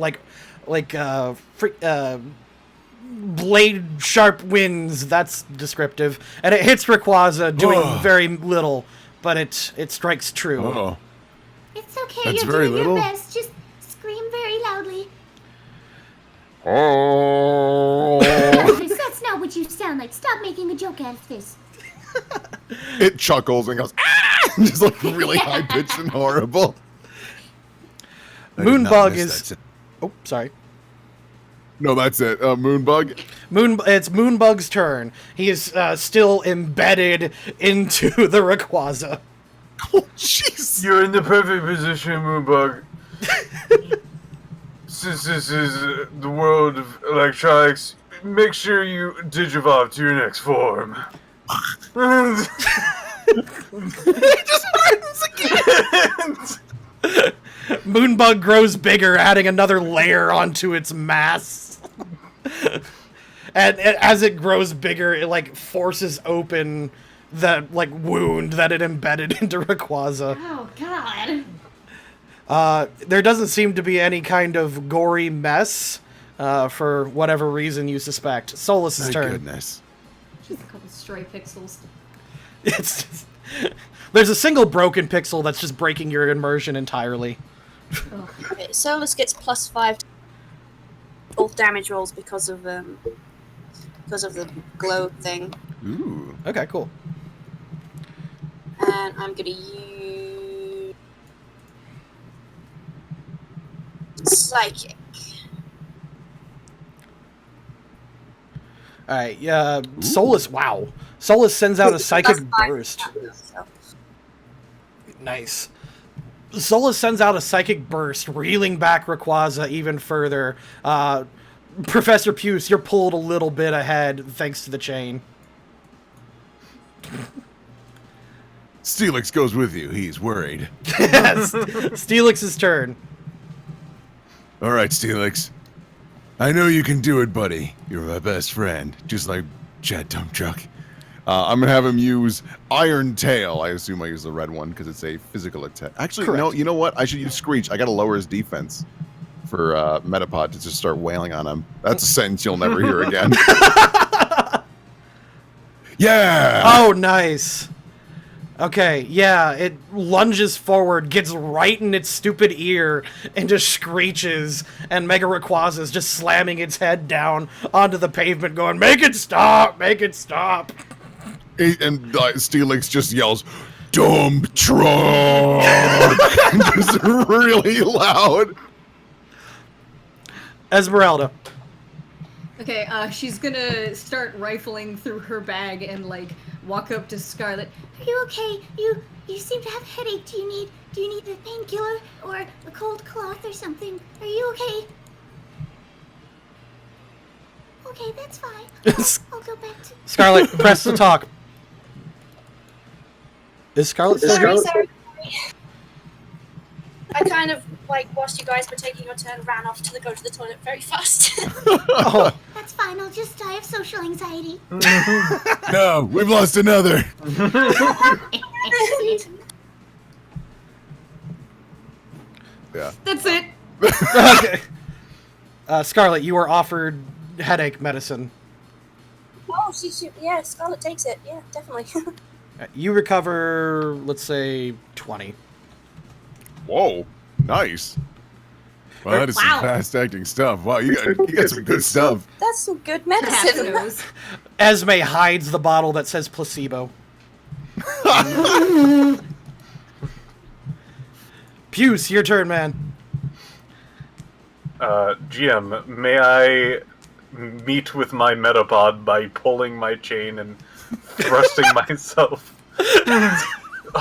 blade sharp winds. That's descriptive, and it hits Rayquaza, doing very little, but it strikes true. Oh. It's okay, That's you're very doing little. your best. Just scream very loudly. Oh. That's not what you sound like. Stop making a joke out of this. It chuckles and goes, ah! Just like really high pitched and horrible. Moonbug is. Oh, sorry. No, that's it. Moonbug. It's Moonbug's turn. He is still embedded into the Rayquaza. Oh, jeez. You're in the perfect position, Moonbug. Since this is the world of electronics, make sure you digivolve to your next form. Moonbug grows bigger, adding another layer onto its mass. And as it grows bigger, it like forces open the like wound that it embedded into Rayquaza. Oh God. There doesn't seem to be any kind of gory mess, for whatever reason you suspect. Solus's Thank turn. goodness. Just a couple stray pixels. It's just, there's a single broken pixel that's just breaking your immersion entirely. Okay, Solus gets +5 to all damage rolls because of the glow thing. Ooh. Okay, cool. And I'm gonna use Psychic. All right, yeah. Solus, wow. Solus sends out a psychic burst. So. Nice. Solus sends out a psychic burst, reeling back Rayquaza even further. Professor Puce, you're pulled a little bit ahead thanks to the chain. Steelix goes with you. He's worried. Yes. Steelix's turn. All right, Steelix. I know you can do it, buddy. You're my best friend, just like Chad Dump Truck. I'm gonna have him use Iron Tail. I assume I use the red one because it's a physical attack. Actually, Correct. no. You know what? I should use Screech. I gotta lower his defense for Metapod to just start wailing on him. That's a sentence you'll never hear again. Yeah. Oh, nice. Okay, yeah, it lunges forward, gets right in its stupid ear, and just screeches, and Mega Rayquaza is just slamming its head down onto the pavement going, "Make it stop! Make it stop!" And Steelix just yells, "Dump truck!" Just really loud. Esmeralda. Okay, she's gonna start rifling through her bag and like walk up to Scarlet. Are you okay? You seem to have a headache. Do you need a painkiller or a cold cloth or something? Are you okay? Okay, that's fine. I'll go back to Scarlet, press to talk. Is Scarlet still here? Sorry. I kind of, whilst you guys were taking your turn, ran off to go to the toilet very fast. Oh, That's fine. I'll just die of social anxiety. No, we've lost another. Yeah. That's it. okay. Scarlet, you are offered headache medicine. Oh, yeah, Scarlet takes it. Yeah, definitely. You recover, let's say, 20. Whoa, nice. Well, that is Wow. some fast-acting stuff. Wow, you got some good stuff. That's some good Perhaps medicine. knows. Esme hides the bottle that says placebo. Puce, your turn, man. GM, may I meet with my metapod by pulling my chain and thrusting myself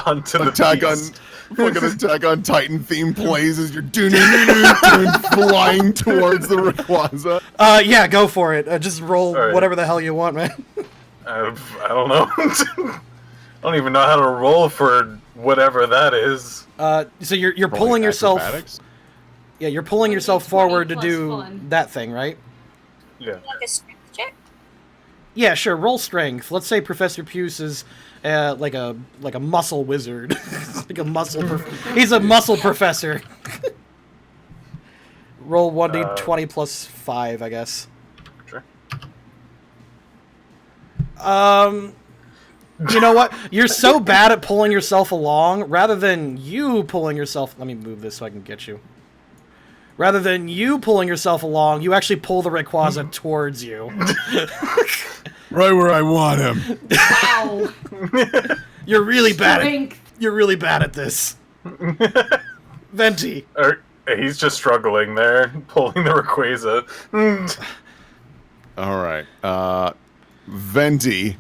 onto the Attack on, beast? fucking Attack on Titan theme plays as you're flying towards the Rayquaza. Yeah, go for it. Just roll All right. whatever the hell you want, man. I don't know. I don't even know how to roll for whatever that is. So you're pulling yourself. Acrobatics? Yeah, you're pulling yourself 20 forward to plus do fun. that thing, right? Yeah. Like a strength check. Yeah, sure. Roll strength. Let's say Professor Puce is like a muscle wizard, like a muscle. He's a muscle professor. Roll 1d20 plus 5, I guess. Sure. You know what? You're so bad at pulling yourself along. Rather than you pulling yourself, let me move this so I can get you. Rather than you pulling yourself along, you actually pull the Rayquaza towards you. Right where I want him. Wow. You're really bad. Strength. You're really bad at this. Venti. He's just struggling there, pulling the Rayquaza. All right. Venti.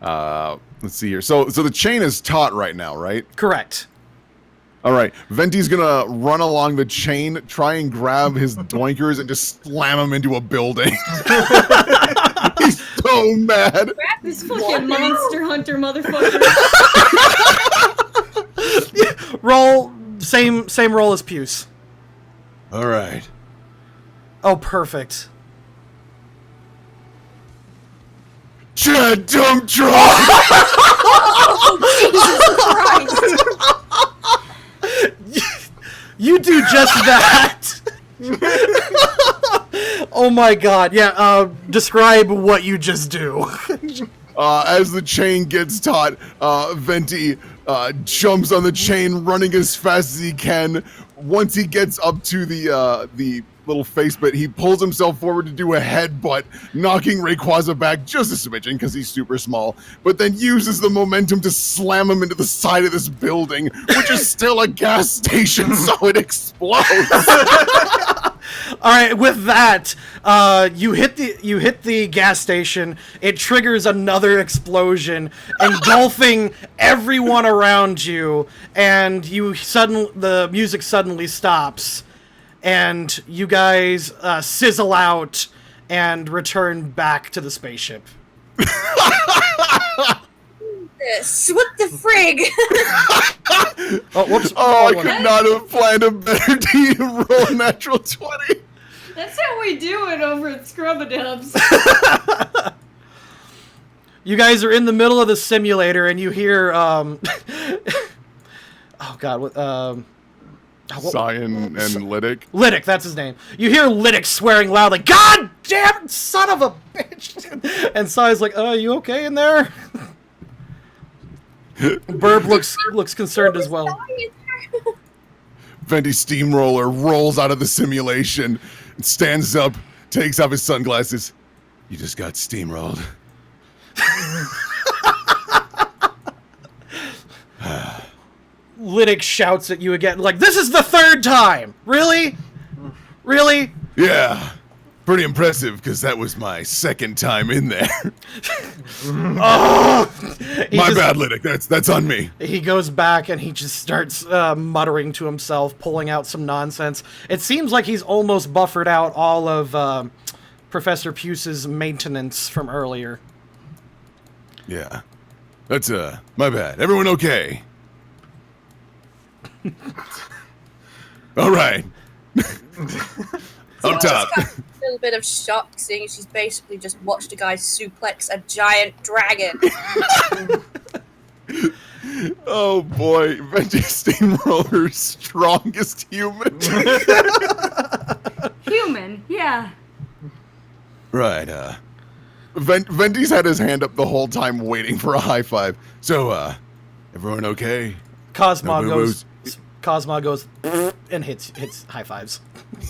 Let's see here. So the chain is taut right now, right? Correct. All right. Venti's gonna run along the chain, try and grab his doinkers, and just slam him into a building. He's so mad. This fucking monster hunter motherfucker. Roll same roll as Puce. All right. Oh, perfect. Chad dump truck. You do just that. Oh my god. Yeah, describe what you just do. As the chain gets taut, Venti jumps on the chain, running as fast as he can. Once he gets up to the little face bit, he pulls himself forward to do a headbutt, knocking Rayquaza back just a smidgen because he's super small, but then uses the momentum to slam him into the side of this building, which is still a gas station, so it explodes. All right, with that, you hit the gas station. It triggers another explosion, engulfing everyone around you, and the music suddenly stops, and you guys sizzle out and return back to the spaceship. This. What the frig? Oh, whoops! Oh, I wrong one. could not have planned a better team roll a natural 20. That's how we do it over at Scrubadubs. You guys are in the middle of the simulator, and you hear oh god, what Cyan and Lydic. Lydic, that's his name. You hear Lydic swearing loudly, "God damn it, son of a bitch!" And Cyan's like, you okay in there?" Burb looks concerned as well. Venti Steamroller rolls out of the simulation, stands up, takes off his sunglasses. You just got steamrolled. Lydic shouts at you again, like, "This is the third time! Really? Really?" Yeah. Pretty impressive, because that was my second time in there. My Bad, Lydic. That's on me. He goes back and he just starts muttering to himself, pulling out some nonsense. It seems like he's almost buffered out all of Professor Puce's maintenance from earlier. Yeah. That's, my bad. Everyone okay? All right. Up top. A little bit of shock seeing she's basically just watched a guy suplex a giant dragon. Oh boy, Venti Steamroller's strongest human. Human, yeah. Right, Venti's had his hand up the whole time waiting for a high five. So, everyone okay? Cosmo No goes. boo-boos? Cosmo goes and hits high fives.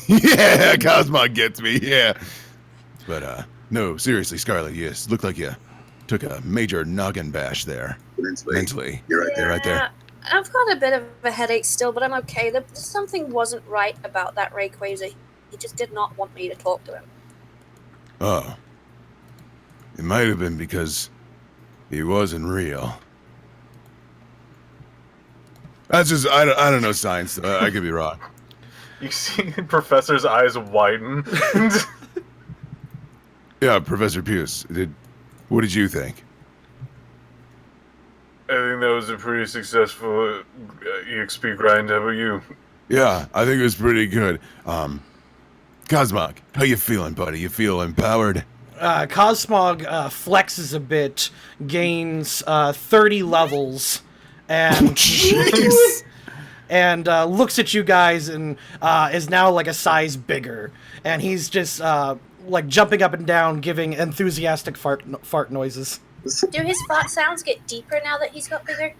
Yeah, Cosmo gets me, yeah. But, no, seriously, Scarlet, yes, looked like you took a major noggin bash there. Mentally. You're right there. I've got a bit of a headache still, but I'm okay. Something wasn't right about that Rayquaza. He just did not want me to talk to him. Oh. It might have been because he wasn't real. That's just, I don't know science. I could be wrong. You see Professor's eyes widen. Yeah, Professor Pierce, what did you think? I think that was a pretty successful EXP grind. How about you? Yeah, I think it was pretty good. Cosmog, how you feeling, buddy? You feel empowered? Cosmog flexes a bit, gains 30 levels, and Jeez! and looks at you guys and is now like a size bigger, and he's just like jumping up and down, giving enthusiastic fart noises. Do his fart sounds get deeper now that he's got bigger?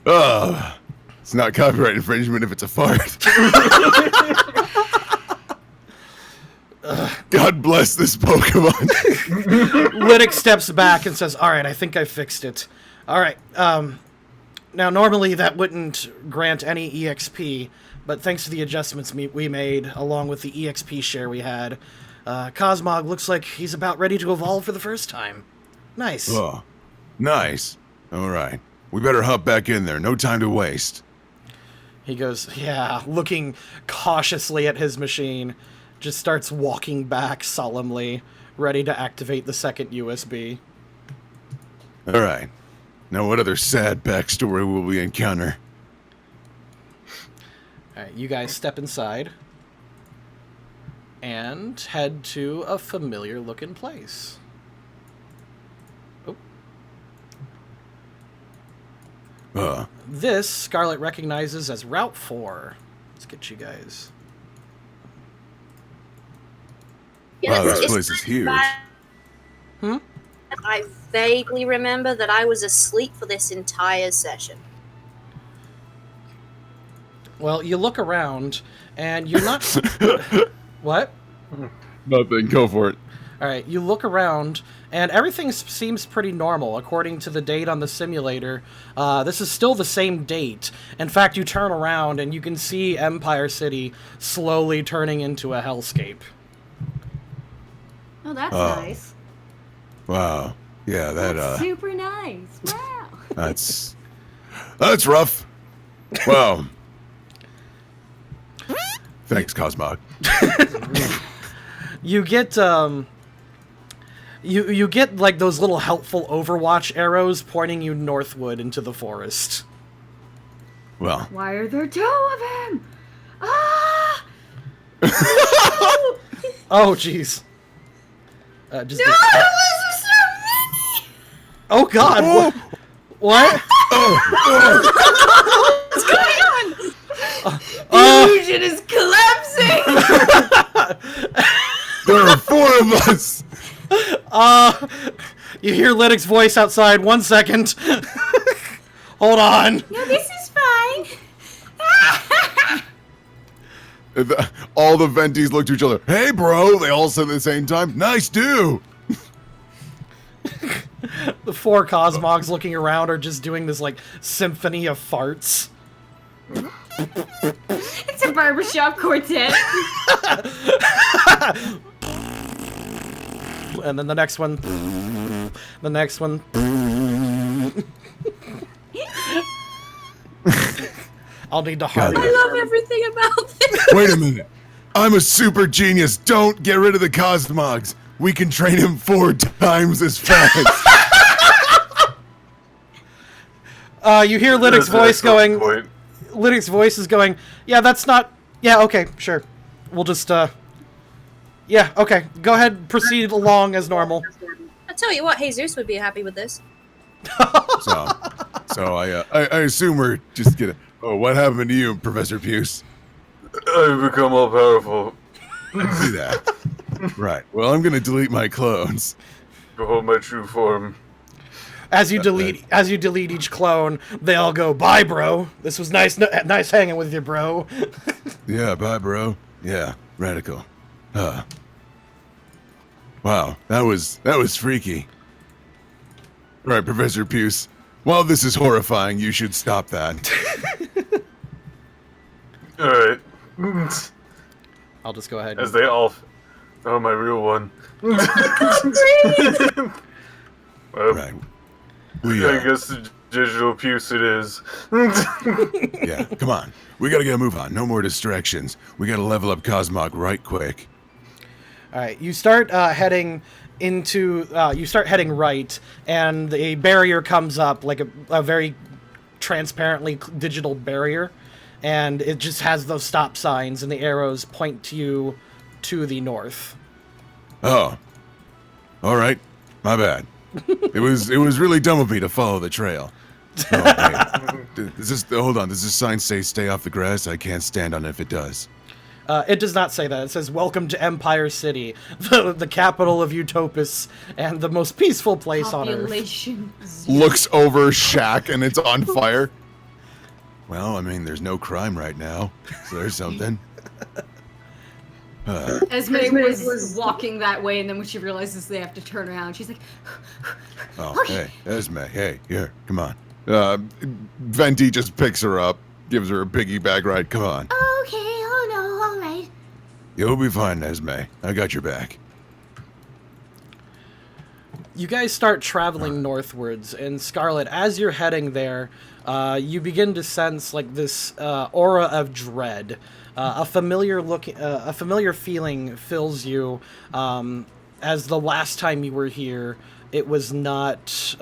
Oh, it's not copyright infringement if it's a fart. God bless this Pokemon. Lydic steps back and says, "All right, I think I fixed it. All right, now normally that wouldn't grant any EXP, but thanks to the adjustments we made, along with the EXP share we had, Cosmog looks like he's about ready to evolve for the first time. Nice." Oh, nice. All right. We better hop back in there. No time to waste. He goes, yeah, looking cautiously at his machine, just starts walking back solemnly, ready to activate the second USB. All right. Now, what other sad backstory will we encounter? All right, you guys step inside and head to a familiar-looking place. This Scarlet recognizes as Route 4. Let's get you guys. Wow, this place is huge. I vaguely remember that I was asleep for this entire session. Well, you look around, and you're not... What? Nothing. Go for it. All right, you look around, and everything seems pretty normal. According to the date on the simulator, this is still the same date. In fact, you turn around, and you can see Empire City slowly turning into a hellscape. Oh, that's nice. Wow. Yeah, That's super nice. Wow. that's rough. Wow. Thanks, Cosmog. You get you get like those little helpful Overwatch arrows pointing you northward into the forest. Well. Why are there two of them? Ah! Oh, jeez. Just No, those are so many! Oh God! What? What's going on? The illusion is collapsing! There are 4 of us! You hear Lidic's voice outside. 1 second. Hold on. No, this is fine. All the Venties look to each other. Hey, bro! They all said at the same time. Nice do! The 4 Cosmogs looking around are just doing this, like, symphony of farts. It's a barbershop quartet. And then the next one. The next one. I'll need to hurry. I love everything about this. Wait a minute. I'm a super genius. Don't get rid of the Cosmogs. We can train him 4 times as fast. You hear Lidic's voice going... Lidic's voice is going, yeah, that's not... Yeah, okay, sure. We'll just, Yeah, okay. Go ahead, proceed along as normal. tell you what, Jesus would be happy with this. So I assume we're just gonna. Oh, what happened to you, Professor Puce? I've become all powerful. See that? Right. Well, I'm gonna delete my clones. Behold my true form. As you delete each clone, they all go, "Bye, bro. This was nice hanging with you, bro." Yeah, bye, bro. Yeah, radical. Wow, that was freaky. Right, Professor Puce. While this is horrifying, you should stop that. Alright. I'll just go ahead. As they all... Oh, my real one. Well, Right. I guess the digital Puce it is. Yeah, come on. We gotta get a move on. No more distractions. We gotta level up Cosmog right quick. All right, you start heading into. You start heading right, and a barrier comes up, like a very transparently digital barrier, and it just has those stop signs, and the arrows point to you to the north. Oh. All right. My bad. It was really dumb of me to follow the trail. Oh, wait. Hold on. Does this sign say "Stay off the grass"? I can't stand on it if it does. It does not say that. It says, "Welcome to Empire City, the capital of Utopus and the most peaceful place on Earth." Population. Looks over shack and it's on fire. Well, I mean, there's no crime right now, so there's something. Esme was walking that way, and then when she realizes they have to turn around, she's like, Oh, hey, Esme, hey, here, come on. Venti just picks her up, gives her a piggyback ride. Come on. Okay, oh no, all right. You'll be fine, Esme. I got your back. You guys start traveling northwards, and Scarlet, as you're heading there, you begin to sense like this aura of dread. A familiar feeling fills you. As the last time you were here, it was not.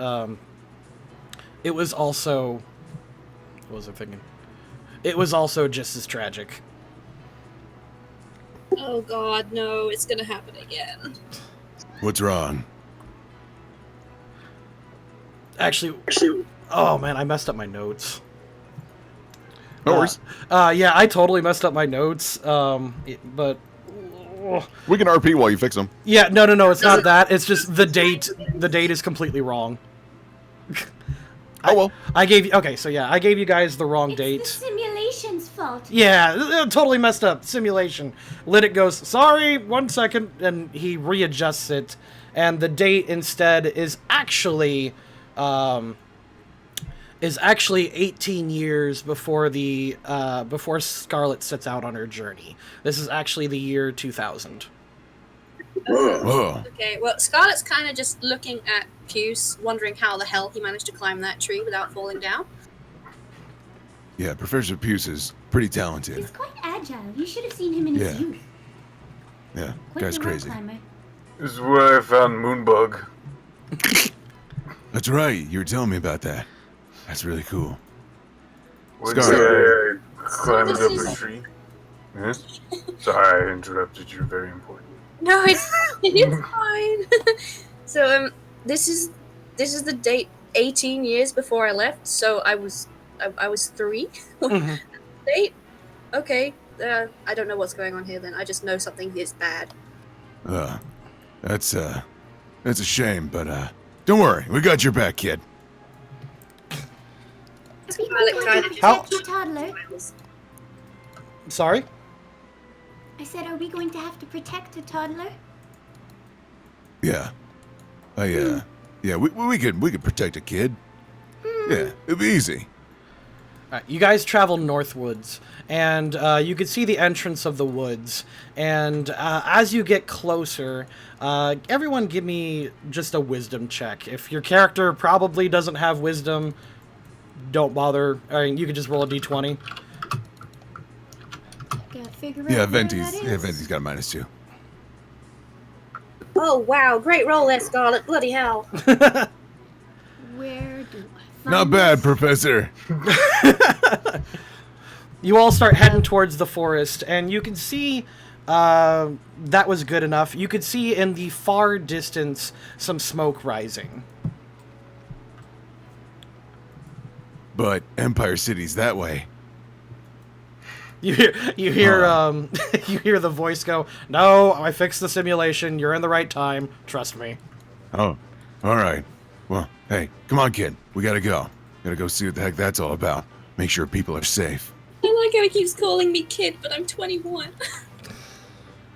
It was also. What was I thinking? It was also just as tragic. Oh God, no! It's gonna happen again. What's wrong? Actually, oh man, I messed up my notes. No worries. Yeah, I totally messed up my notes. But We can RP while you fix them. yeah, no, it's not that. It's just the date. The date is completely wrong. Oh well. I gave you I gave you guys the wrong It's date. the simulation's fault. Yeah, totally messed up. Simulation. Lydic goes, "Sorry, 1 second," and he readjusts it, and the date instead is actually 18 years before before Scarlet sets out on her journey. This is actually the year 2000. Whoa. Okay, well, Scarlett's kind of just looking at Puce, wondering how the hell he managed to climb that tree without falling down. Yeah, Professor Puce is pretty talented. He's quite agile. You should have seen him in his Yeah. youth. Yeah, Quite guy's the rock crazy. climber. This is where I found Moonbug. That's right. You were telling me about that. That's really cool. One Scarlet. day I climbed this up is- a tree. Huh? Sorry, I interrupted you. Very important. No, it's fine. So this is the date 18 years before I left. So I was 3. Mhm. Date. Okay. I don't know what's going on here. Then I just know something is bad. That's a shame, but don't worry. We got your back, kid. Are we going to have to How- protect the toddler? Sorry? I said, are we going to have to protect a toddler? Yeah. Yeah, we could protect a kid. Yeah, it'd be easy. Alright, you guys travel northwards, and you can see the entrance of the woods. And as you get closer, everyone give me just a wisdom check. If your character probably doesn't have wisdom, don't bother. I mean, you could just roll a d20. Gotta figure out Yeah, where Venti's that is. Venti's got a -2. Oh wow, great roll there, Scarlet. Bloody hell. Where do I find Not bad, this? Professor. You all start heading towards the forest, and you can see That was good enough. You could see in the far distance some smoke rising. But Empire City's that way. You hear you hear the voice go, "No, I fixed the simulation. You're in the right time. Trust me." Oh, all right. Well, hey, come on, kid. We gotta go. Gotta go see what the heck that's all about. Make sure people are safe. I like how he keeps calling me kid, but I'm 21.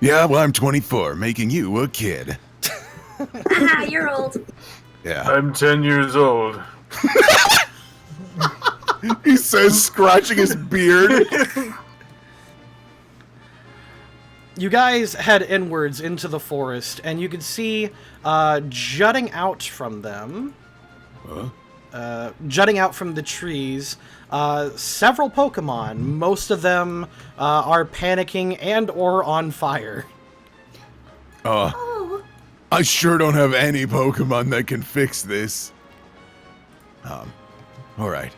Yeah, well, I'm 24, making you a kid. Ah, you're old. Yeah. I'm 10 years old. He says, scratching his beard. You guys head inwards into the forest, and you can see jutting out from them, jutting out from the trees, several Pokemon. Most of them are panicking and or on fire. Oh, I sure don't have any Pokemon that can fix this. All right.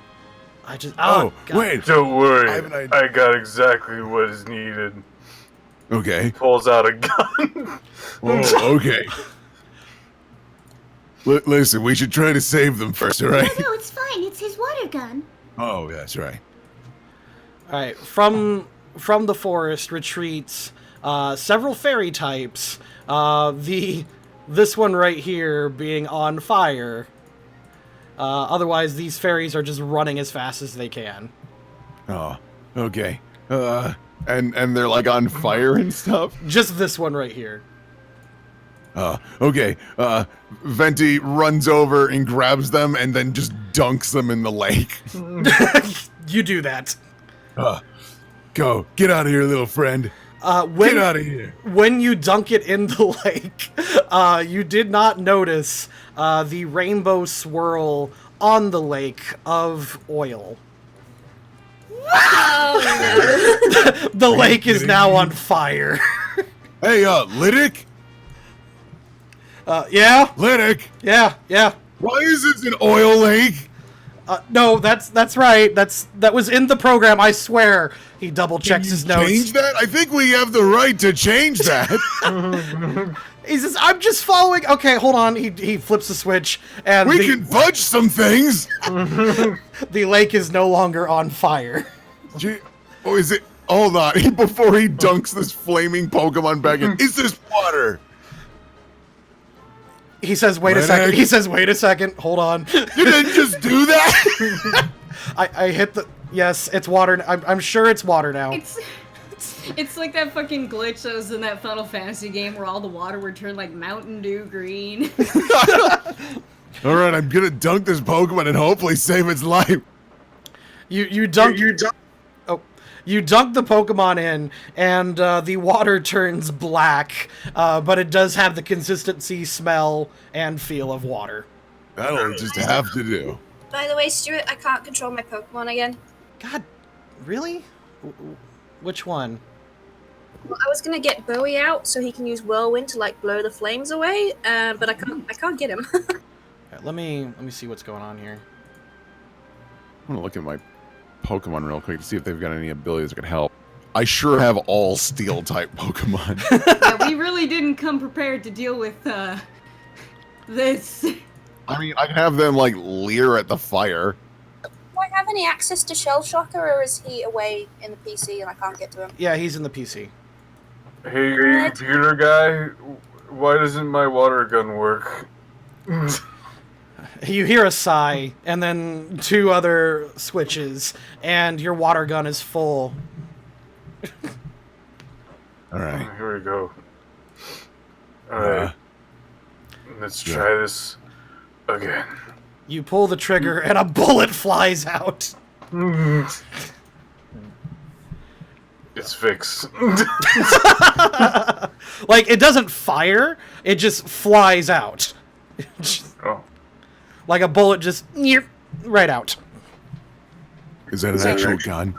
I just Oh, God. wait. Don't worry, I have an idea. I got exactly what is needed. Okay. Pulls out a gun. Oh, okay. Listen, we should try to save them first, all right? no, it's fine. It's his water gun. Oh, that's right. All right, from the forest retreats several fairy types. This one right here being on fire. Otherwise, these fairies are just running as fast as they can. Oh, okay. And they're like on fire and stuff? Just this one right here. Okay. Venti runs over and grabs them and then just dunks them in the lake. You do that. Go. Get out of here, little friend. Get out of here. When you dunk it in the lake, you did not notice the rainbow swirl on the lake of oil. Oh The lake is now on fire. Hey, Lydic? Yeah? Lydic? Yeah. Why is this an oil lake? No, that's right. That was in the program, I swear. He double checks his notes. Change that? I think we have the right to change that. He says, I'm just following. Okay, hold on. He flips the switch, and We can fudge some things. the lake is no longer on fire. Oh, is it? Hold on. Before he dunks this flaming Pokemon back in, is this water? He says, wait a second. He says, wait a second. Hold on. You didn't just do that? I hit the... Yes, it's water. I'm sure it's water now. It's like that fucking glitch that was in that Final Fantasy game where all the water would turn like Mountain Dew green. All right, I'm gonna dunk this Pokemon and hopefully save its life. You dunk the Pokemon in, and the water turns black, but it does have the consistency, smell, and feel of water. That'll just have to do. By the way, Stuart, I can't control my Pokemon again. God, really? Which one? Well, I was gonna get Bowie out so he can use Whirlwind to like blow the flames away, but I can't get him. Okay, let me see what's going on here. I'm gonna look at my Pokemon real quick to see if they've got any abilities that could help. I sure have all Steel-type Pokemon. Yeah, we really didn't come prepared to deal with this. I mean, I can have them, like, leer at the fire. Do I have any access to Shell Shocker, or is he away in the PC and I can't get to him? Yeah, he's in the PC. Hey, computer guy, why doesn't my water gun work? You hear a sigh, and then 2 other switches, and your water gun is full. All right. Here we go. Alright. Let's try this again. You pull the trigger, and a bullet flies out. It's fixed. Like, it doesn't fire, it just flies out. Oh. Like a bullet just right out. Is that an actual gun?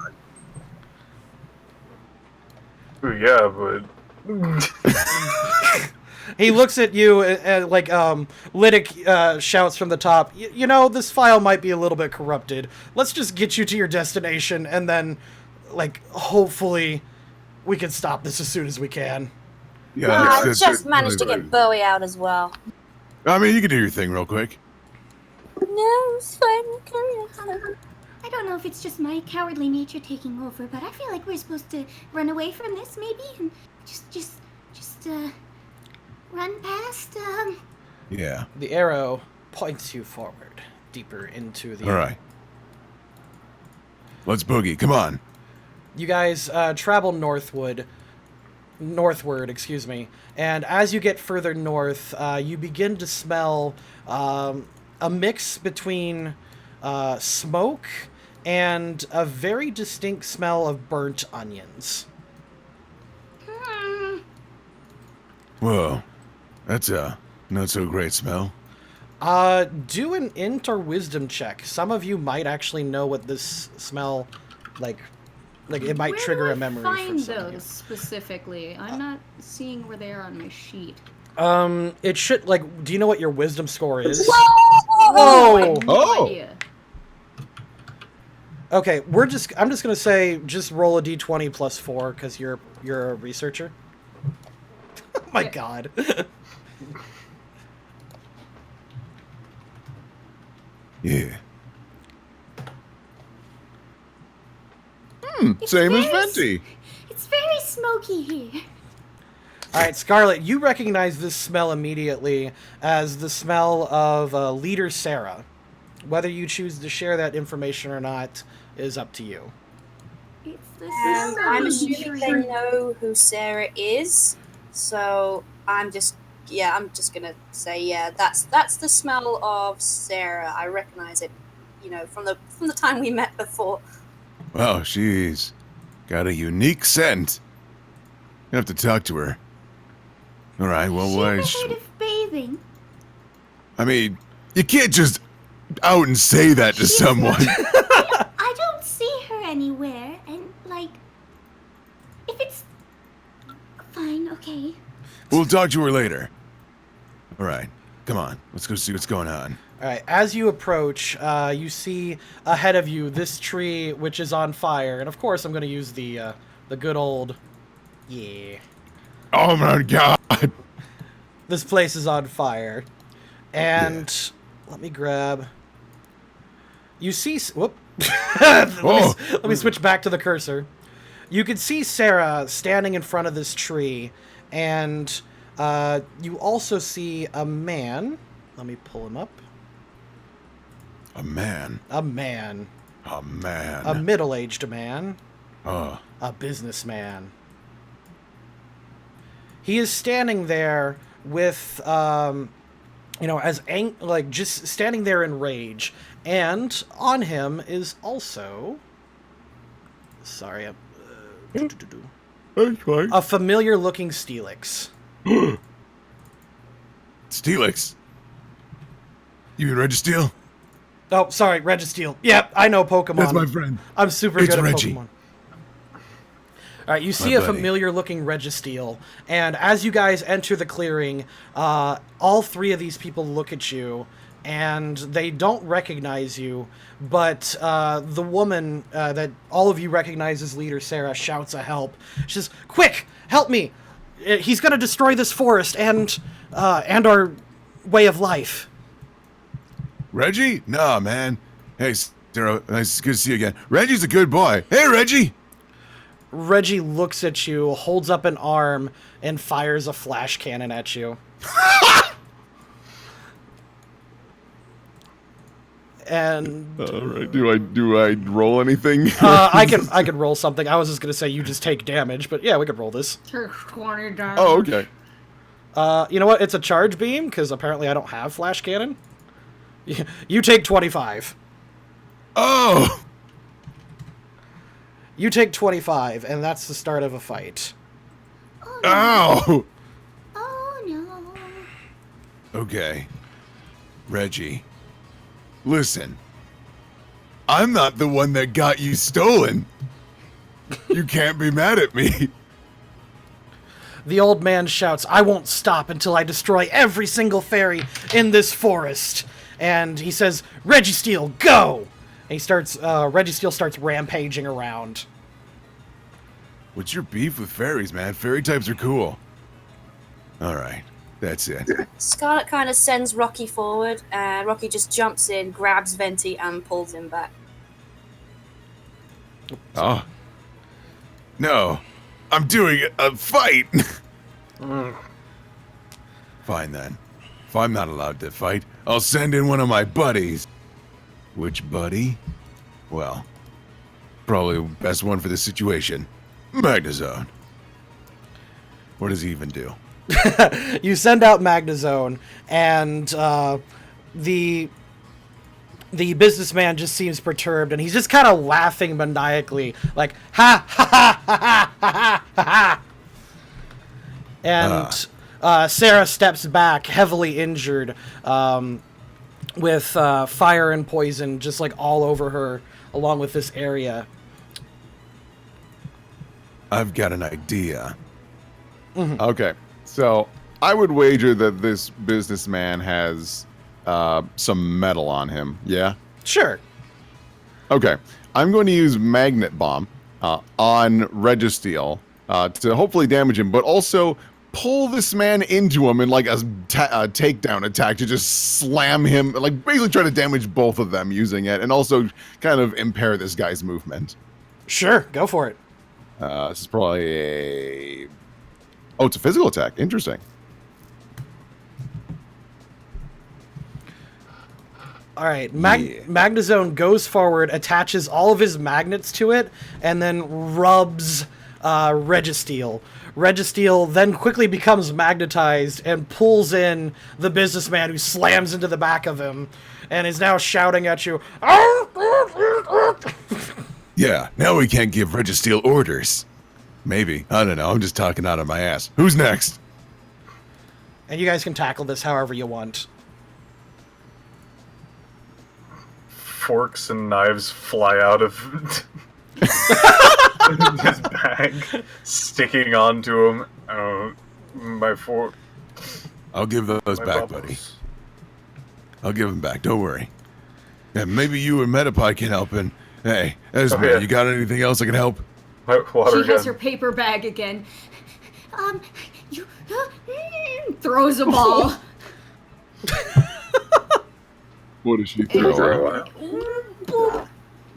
Yeah, but... He looks at you, like, Lydic shouts from the top, you know, this file might be a little bit corrupted. Let's just get you to your destination, and then, like, hopefully We can stop this as soon as we can. Yeah, I just managed to get Bowie out as well. I mean, you can do your thing real quick. No, it's fine. Carry on. I don't know if it's just my cowardly nature taking over, but I feel like we're supposed to run away from this, maybe, and just run past. Yeah. The arrow points you forward, deeper into the. All right. Let's boogie. Come on. You guys travel northward, excuse me, and as you get further north, you begin to smell a mix between smoke and a very distinct smell of burnt onions. Whoa. That's a not so great smell. Do an int or wisdom check. Some of you might actually know what this smell like it might trigger a memory. Where do I find for some of you. those specifically? I'm not seeing where they are on my sheet. It should do you know what your wisdom score is? Whoa! Oh! Idea. Okay, I'm just gonna say just roll a d20 plus 4 because you're a researcher. Oh my Yeah. god. Yeah. Same as Venti. It's very smoky here. All right, Scarlet, you recognize this smell immediately as the smell of Leader Sarah. Whether you choose to share that information or not is up to you. It's the I'm smoky assuming tree. they know who Sarah is, so I'm just gonna say that's the smell of Sarah. I recognize it, from the time we met before. Wow, she's got a unique scent. You have to talk to her. All right, well, She why? ever heard of bathing? I mean, you can't just out and say that to She's someone. I don't see her anywhere, and if it's fine, okay. We'll talk to her later. All right, come on, let's go see what's going on. All right, as you approach, you see ahead of you this tree which is on fire, and of course I'm going to use the good old, yeah. Oh my God! This place is on fire, and let me grab. You see, whoop. Let me switch back to the cursor. You can see Sarah standing in front of this tree, and you also see a man. Let me pull him up. A man. A man. A man. A middle-aged man. Oh. A businessman. He is standing there with, just standing there in rage. And on him is also... Sorry, That's fine. a familiar-looking Steelix. Steelix. You mean Registeel? Oh, sorry, Registeel. Yep, I know Pokemon. That's my friend. I'm super It's good at Reggie. Pokemon. All right, you see My a buddy. familiar-looking Registeel, and as you guys enter the clearing, all three of these people look at you, and they don't recognize you, but the woman that all of you recognize as Leader Sarah shouts a help. She says, "Quick, help me! He's going to destroy this forest and our way of life." Reggie? Nah, man. Hey, Sarah, nice, good to see you again. Reggie's a good boy. Hey, Reggie! Reggie looks at you, holds up an arm, and fires a flash cannon at you. And All right, do I roll anything? I can roll something. I was just gonna say you just take damage, but yeah, we could roll this. Oh, okay. You know what? It's a charge beam because apparently I don't have flash cannon. You take 25. Oh! You take 25, and that's the start of a fight. Oh, no. Ow! Oh, no. Okay. Reggie. Listen. I'm not the one that got you stolen. You can't be mad at me. The old man shouts, "I won't stop until I destroy every single fairy in this forest." And he says, "Registeel, go!" And he starts, Registeel starts rampaging around. What's your beef with fairies, man? Fairy types are cool. All right, that's it. Scarlet kind of sends Rocky forward, and Rocky just jumps in, grabs Venti, and pulls him back. Oh. No. I'm doing a fight. Fine then. If I'm not allowed to fight, I'll send in one of my buddies. Which buddy? Well, probably the best one for this situation. Magnazone. What does he even do? You send out Magnazone, and the businessman just seems perturbed, and he's just kind of laughing maniacally, like ha ha ha ha ha ha ha. And Sarah steps back, heavily injured, with fire and poison just like all over her, along with this area. I've got an idea. Okay, so I would wager that this businessman has some metal on him. Yeah? Sure. Okay, I'm going to use Magnet Bomb on Registeel to hopefully damage him, but also pull this man into him in like a takedown attack to just slam him, like basically try to damage both of them using it, and also kind of impair this guy's movement. Sure, go for it. This is probably a... Oh, it's a physical attack. Interesting. All right, Magnazone goes forward, attaches all of his magnets to it, and then rubs Registeel. Registeel then quickly becomes magnetized and pulls in the businessman, who slams into the back of him and is now shouting at you. Yeah, now we can't give Registeel orders. Maybe. I don't know. I'm just talking out of my ass. Who's next? And you guys can tackle this however you want. Forks and knives fly out of his bag, sticking onto him. My fork. I'll give those back, buddy. I'll give them back. Don't worry. Yeah, maybe you and Metapie can help. And hey, Esme, you got anything else I can help? Water She has gun. her paper bag again. Throws a ball. What does she Throw. Boop.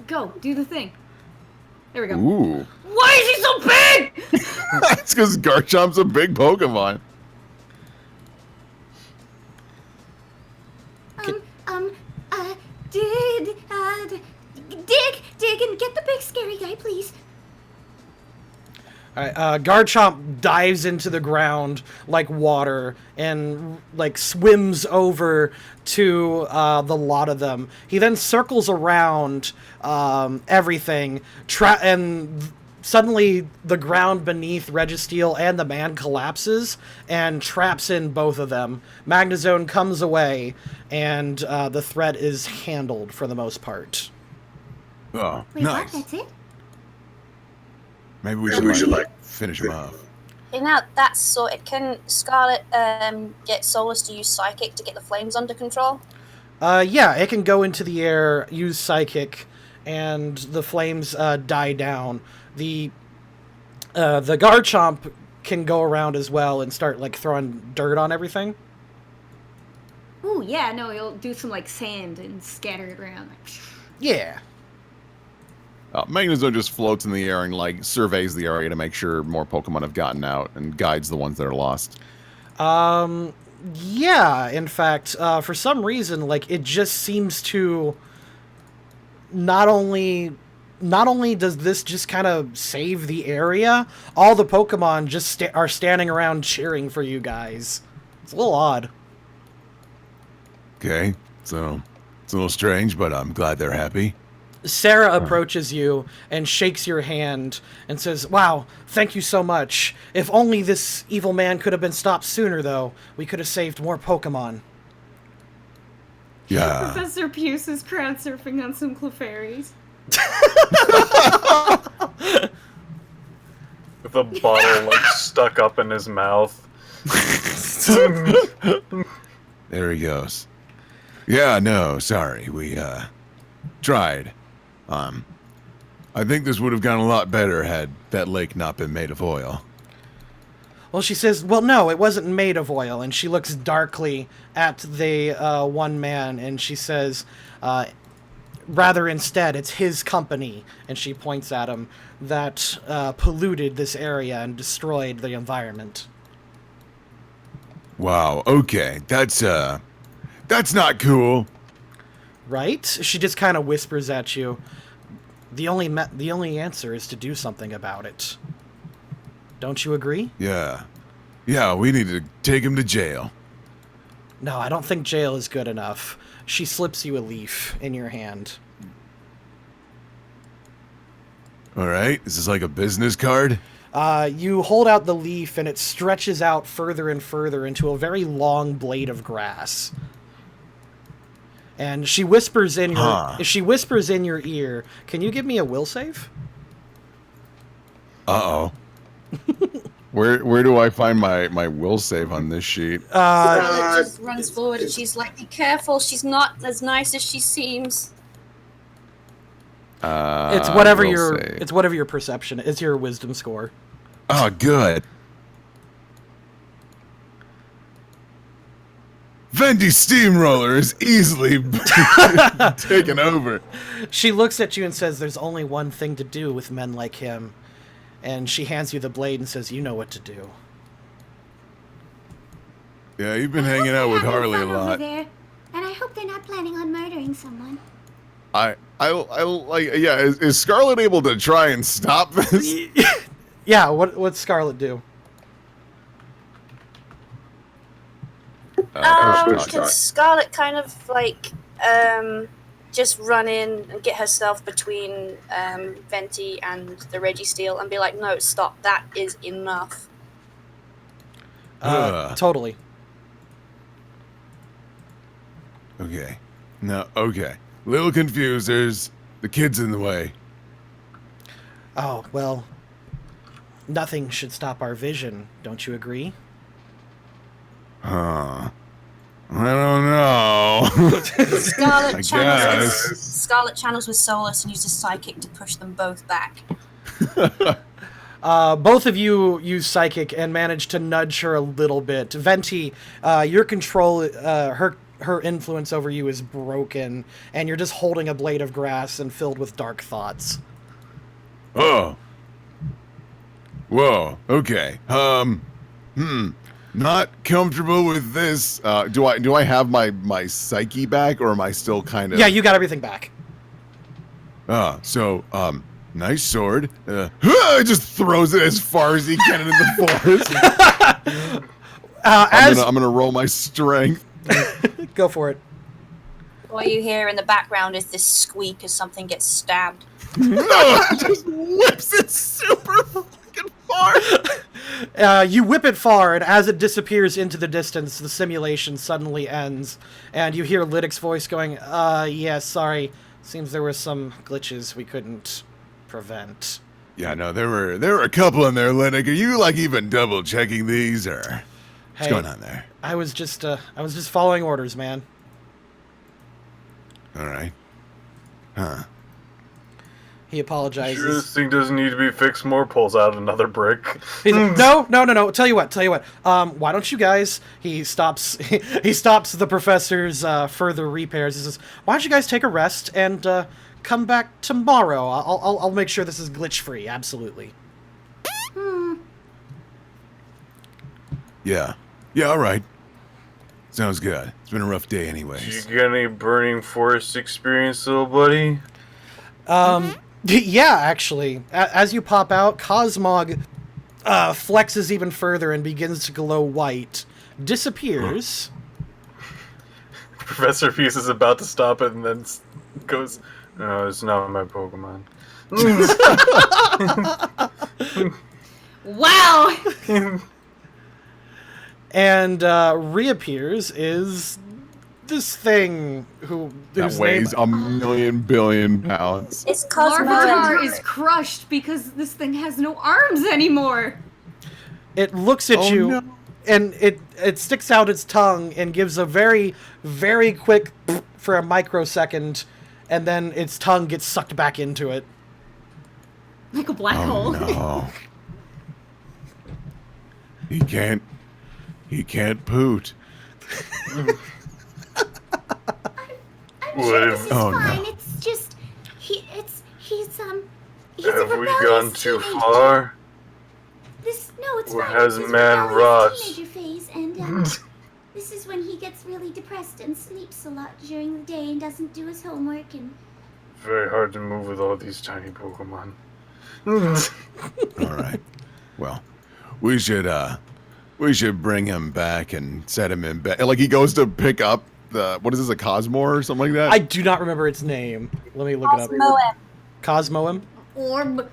Go, do the thing. There we go. Ooh. Why is he so big? That's because Garchomp's a big Pokemon. Dig and get the big scary guy, please. All right, Garchomp dives into the ground like water and like swims over to the lot of them. He then circles around everything, and suddenly the ground beneath Registeel and the man collapses and traps in both of them. Magnazone comes away, and the threat is handled for the most part. Oh, Wait, nice. what? That's it? Maybe we should like finish him off. Okay, now that's sorted. Can Scarlet get Solus to use Psychic to get the flames under control? Yeah, it can go into the air, use Psychic, and the flames die down. The Garchomp can go around as well and start like throwing dirt on everything. Ooh, yeah, no, he'll do some like sand and scatter it around. Yeah. Magnazone just floats in the air and like surveys the area to make sure more Pokemon have gotten out and guides the ones that are lost. Yeah, in fact, for some reason, like, it just seems to not only does this just kind of save the area, all the Pokemon just are standing around cheering for you guys. It's a little odd. Okay, so it's a little strange, but I'm glad they're happy. Sarah approaches you and shakes your hand and says, "Wow, thank you so much. If only this evil man could have been stopped sooner, though. We could have saved more Pokemon." Yeah. Professor Puce is crowd surfing on some Clefairies. With a bottle like stuck up in his mouth. There he goes. Yeah, no, sorry. We tried. I think this would have gone a lot better had that lake not been made of oil. Well, she says, well, no, it wasn't made of oil. And she looks darkly at the one man, and she says, rather instead, it's his company, and she points at him, that polluted this area and destroyed the environment. Wow, okay, that's not cool. Right? She just kind of whispers at you. The only answer is to do something about it. Don't you agree? Yeah, we need to take him to jail. No, I don't think jail is good enough. She slips you a leaf in your hand. All right, is this like a business card? You hold out the leaf, and it stretches out further and further into a very long blade of grass. And she whispers in your ear. Can you give me a will save? Uh-oh. Where do I find my will save on this sheet? Scarlet just runs forward and she's like, "Be careful, she's not as nice as she seems." It's whatever your perception. It's your wisdom score. Oh, good. Venti Steamroller is easily taken over. She looks at you and says, "There's only one thing to do with men like him." And she hands you the blade and says, "You know what to do." Yeah, you've been hanging out with Harley a Over lot. there, and I hope they're not planning on murdering someone. I like, yeah, is Scarlet able to try and stop this? Yeah, what's Scarlet do? Can Scarlet kind of like just run in and get herself between Venti and the Registeel and be like, "No, stop! That is enough." Totally. Okay. No, okay. Little confused. There's the kids in the way. Oh, well, nothing should stop our vision. Don't you agree? Huh. I don't know. Scarlet channels with Solus and uses Psychic to push them both back. Both of you use Psychic and manage to nudge her a little bit. Venti, your control, her influence over you is broken, and you're just holding a blade of grass and filled with dark thoughts. Oh. Whoa. Okay. Not comfortable with this. Do I have my psyche back, or am I still kind of? Yeah, you got everything back. So nice sword. Just throws it as far as he can into the forest. I'm gonna roll my strength. Go for it. What you hear in the background is this squeak as something gets stabbed. No, it just whips it super fucking far. You whip it far, and as it disappears into the distance, the simulation suddenly ends, and you hear Lytic's voice going, yeah, sorry. Seems there were some glitches we couldn't prevent. Yeah, no, there were a couple in there, Lytic. Are you like even double checking these, or what's going on there? I was just following orders, man. All right. Huh. He apologizes. Sure, this thing doesn't need to be fixed more. Pulls out another brick. He's like, no. Tell you what. Why don't you guys? He stops. He stops the professor's further repairs. He says, "Why don't you guys take a rest and come back tomorrow? I'll make sure this is glitch free. Absolutely." Yeah. All right. Sounds good. It's been a rough day, anyways. You got any burning forest experience, little buddy? Yeah, actually. As you pop out, Cosmog flexes even further and begins to glow white. Disappears. Professor Fuse is about to stop it and then goes, "No, it's not my Pokemon." Wow! And reappears is this thing that weighs a million billion pounds. It's Cosmo. Larvitar is crushed because this thing has no arms anymore. It looks at you, no. and it sticks out its tongue and gives a very, very quick for a microsecond, and then its tongue gets sucked back into it. Like a black hole. No. He can't poot. I'm What sure if- this is oh, fine. no. It's just he's a Have we rebellious gone too teenager. far? No, it's Or fine. has It's his man rebellious rot? teenager phase, and this is when he gets really depressed and sleeps a lot during the day and doesn't do his homework and. Very hard to move with all these tiny Pokemon. All right. Well, we should bring him back and set him in bed. Like he goes to pick up the what is this, a Cosmore or something like that? I do not remember its name. Let me look it up. Cosmoem. Orb.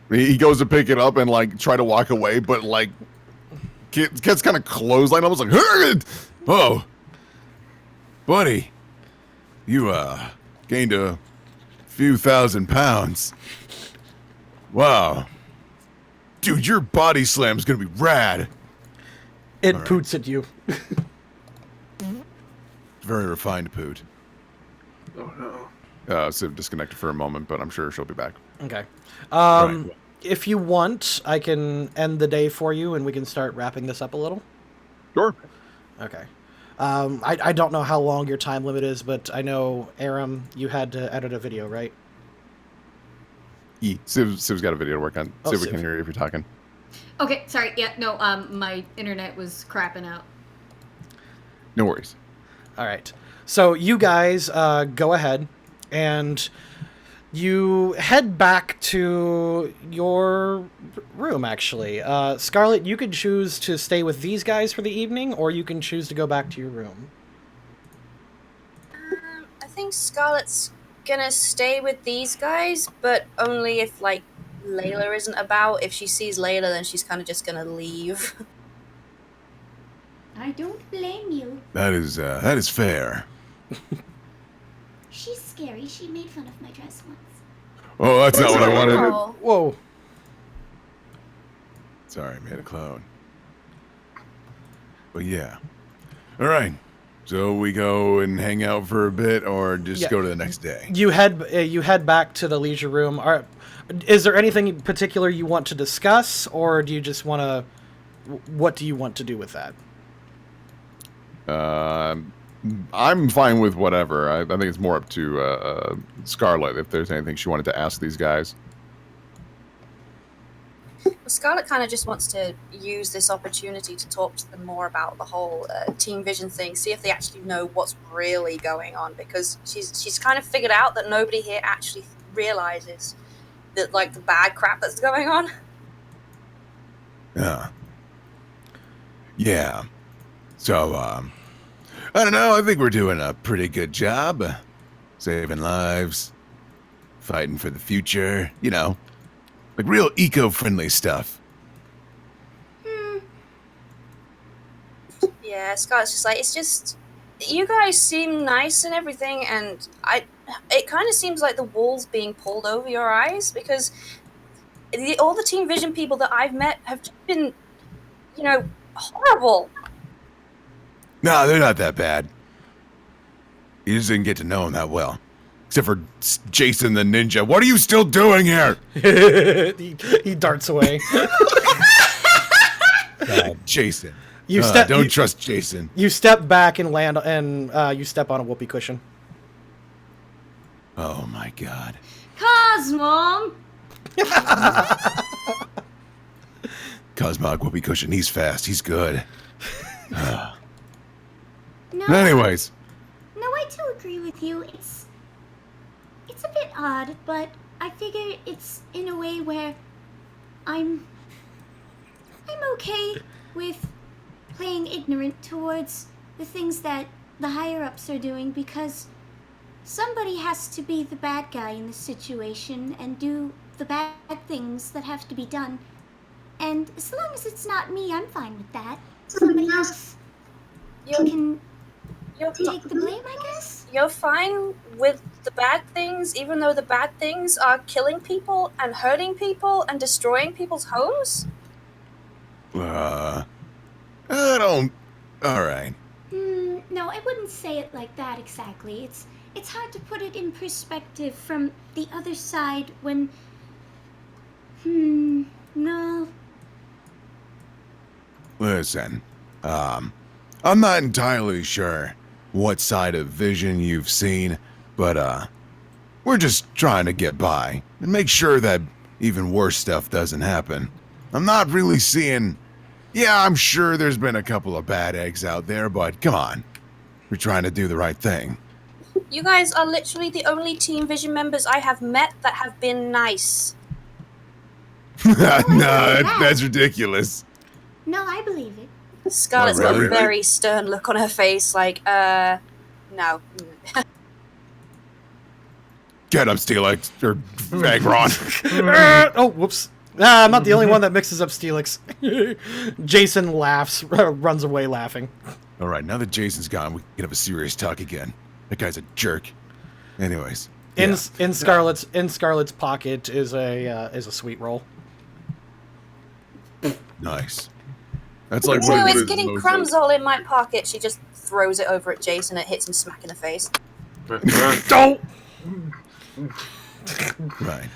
He goes to pick it up and like try to walk away, but like gets kind of clotheslined, almost like, oh, buddy, you gained a few thousand pounds. Wow, dude, your body slam's gonna be rad. It All right. poots at you. Very refined poot. Oh no. So disconnected for a moment, but I'm sure she'll be back. Okay. Right. If you want, I can end the day for you, and we can start wrapping this up a little. Sure. Okay. I don't know how long your time limit is, but I know, Aram, you had to edit a video, right? Siv's got a video to work on. Oh, See if we Siv. can hear you if you're talking. Okay, sorry. Yeah, no, my internet was crapping out. No worries. All right. So you guys go ahead, and you head back to your room, actually. Scarlet, you could choose to stay with these guys for the evening, or you can choose to go back to your room. I think Scarlett's gonna stay with these guys, but only if, like, Layla isn't about. If she sees Layla, then she's kind of just gonna leave. I don't blame you. That is fair. She's scary. She made fun of my dress once. Oh, that's not what I wanted. Oh. Whoa. Sorry, I made a clone. But yeah. All right. So we go and hang out for a bit, or just Yeah. go to the next day. You head back to the leisure room. Is there anything in particular you want to discuss, or do you just want to? What do you want to do with that? I'm fine with whatever. I think it's more up to Scarlet if there's anything she wanted to ask these guys. Scarlett kind of just wants to use this opportunity to talk to them more about the whole Team Vision thing, see if they actually know what's really going on, because she's kind of figured out that nobody here actually realizes that, like, the bad crap that's going on. Yeah. So, I don't know. I think we're doing a pretty good job. Saving lives. Fighting for the future. You know. Like real eco-friendly stuff. Yeah, Scarlett's just like, it's just, you guys seem nice and everything, and it kind of seems like the wool's being pulled over your eyes, because all the Team Vision people that I've met have just been, you know, horrible. No, they're not that bad. You just didn't get to know them that well. Except for Jason the ninja. What are you still doing here? he darts away. Jason. Don't don't trust Jason. You step back and land, and you step on a whoopee cushion. Oh my god. Cosmom! Cosmog whoopee cushion. He's fast. He's good. No, Anyways. no, I do agree with you. It's a bit odd, but I figure it's in a way where I'm okay with playing ignorant towards the things that the higher-ups are doing, because somebody has to be the bad guy in the situation and do the bad things that have to be done. And as long as it's not me, I'm fine with that. Somebody else can take the blame, I guess? You're fine with the bad things, even though the bad things are killing people and hurting people and destroying people's homes? I don't... Alright. No, I wouldn't say it like that exactly. it's hard to put it in perspective from the other side when... no. Listen, I'm not entirely sure what side of vision you've seen, but, we're just trying to get by and make sure that even worse stuff doesn't happen. I'm not really seeing... Yeah, I'm sure there's been a couple of bad eggs out there, but come on. We're trying to do the right thing. You guys are literally the only Team Vision members I have met that have been nice. No, that's ridiculous. No, I believe it. Scarlett's Oh, got really? a very stern look on her face, like, no. Get up, Steelix, or Vagron. Oh, whoops. I'm not the only one that mixes up Steelix. Jason laughs, runs away laughing. All right, now that Jason's gone, we can have a serious talk again. That guy's a jerk. Anyways, In yeah. Scarlett's pocket is a sweet roll. Nice. That's like So what it's it getting is. crumbs all in my pocket. She just throws it over at Jason. It hits him smack in the face. Don't. Right.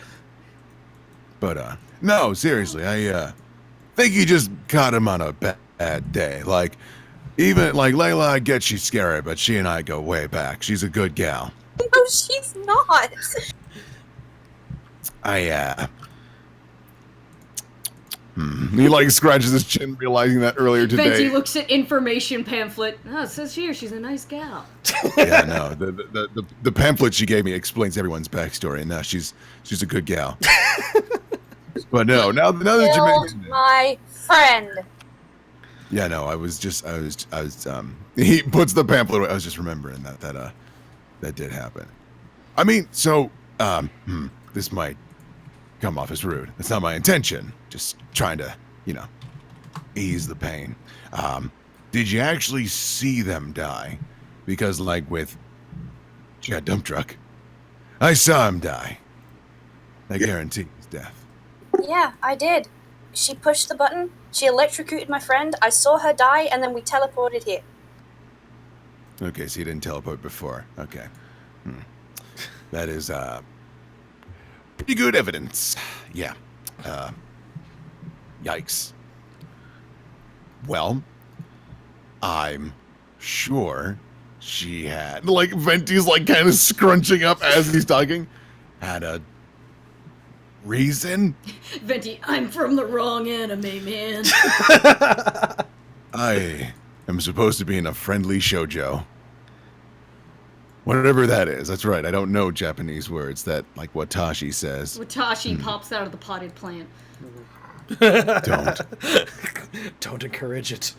But no, seriously, I think you just caught him on a bad day. Like, even like Layla, I get she's scary, but she and I go way back. She's a good gal. No, she's not. He like scratches his chin, realizing that earlier today. Venti looks at information pamphlet. Oh, it says here she's a nice gal. Yeah, no, the pamphlet she gave me explains everyone's backstory, and now she's a good gal. But no, now that you Killed mentioned it, my friend. yeah, no, I was he puts the pamphlet away. I was just remembering that did happen. I mean, so this might come off as rude. That's not my intention. Just trying to, ease the pain. Did you actually see them die? Because like with Chad Dump Truck, I saw him die. I guarantee his death. Yeah, I did. She pushed the button. She electrocuted my friend. I saw her die, and then we teleported here. Okay, so you didn't teleport before. Okay. That is pretty good evidence. Yeah. Yikes. Well, I'm sure she had, like, Venti's like kind of scrunching up as he's talking, had a reason. Venti, I'm from the wrong anime, man. I am supposed to be in a friendly shoujo. Whatever that is. That's right. I don't know Japanese words. That, like, Watashi says. Watashi pops out of the potted plant. Don't. Don't encourage it.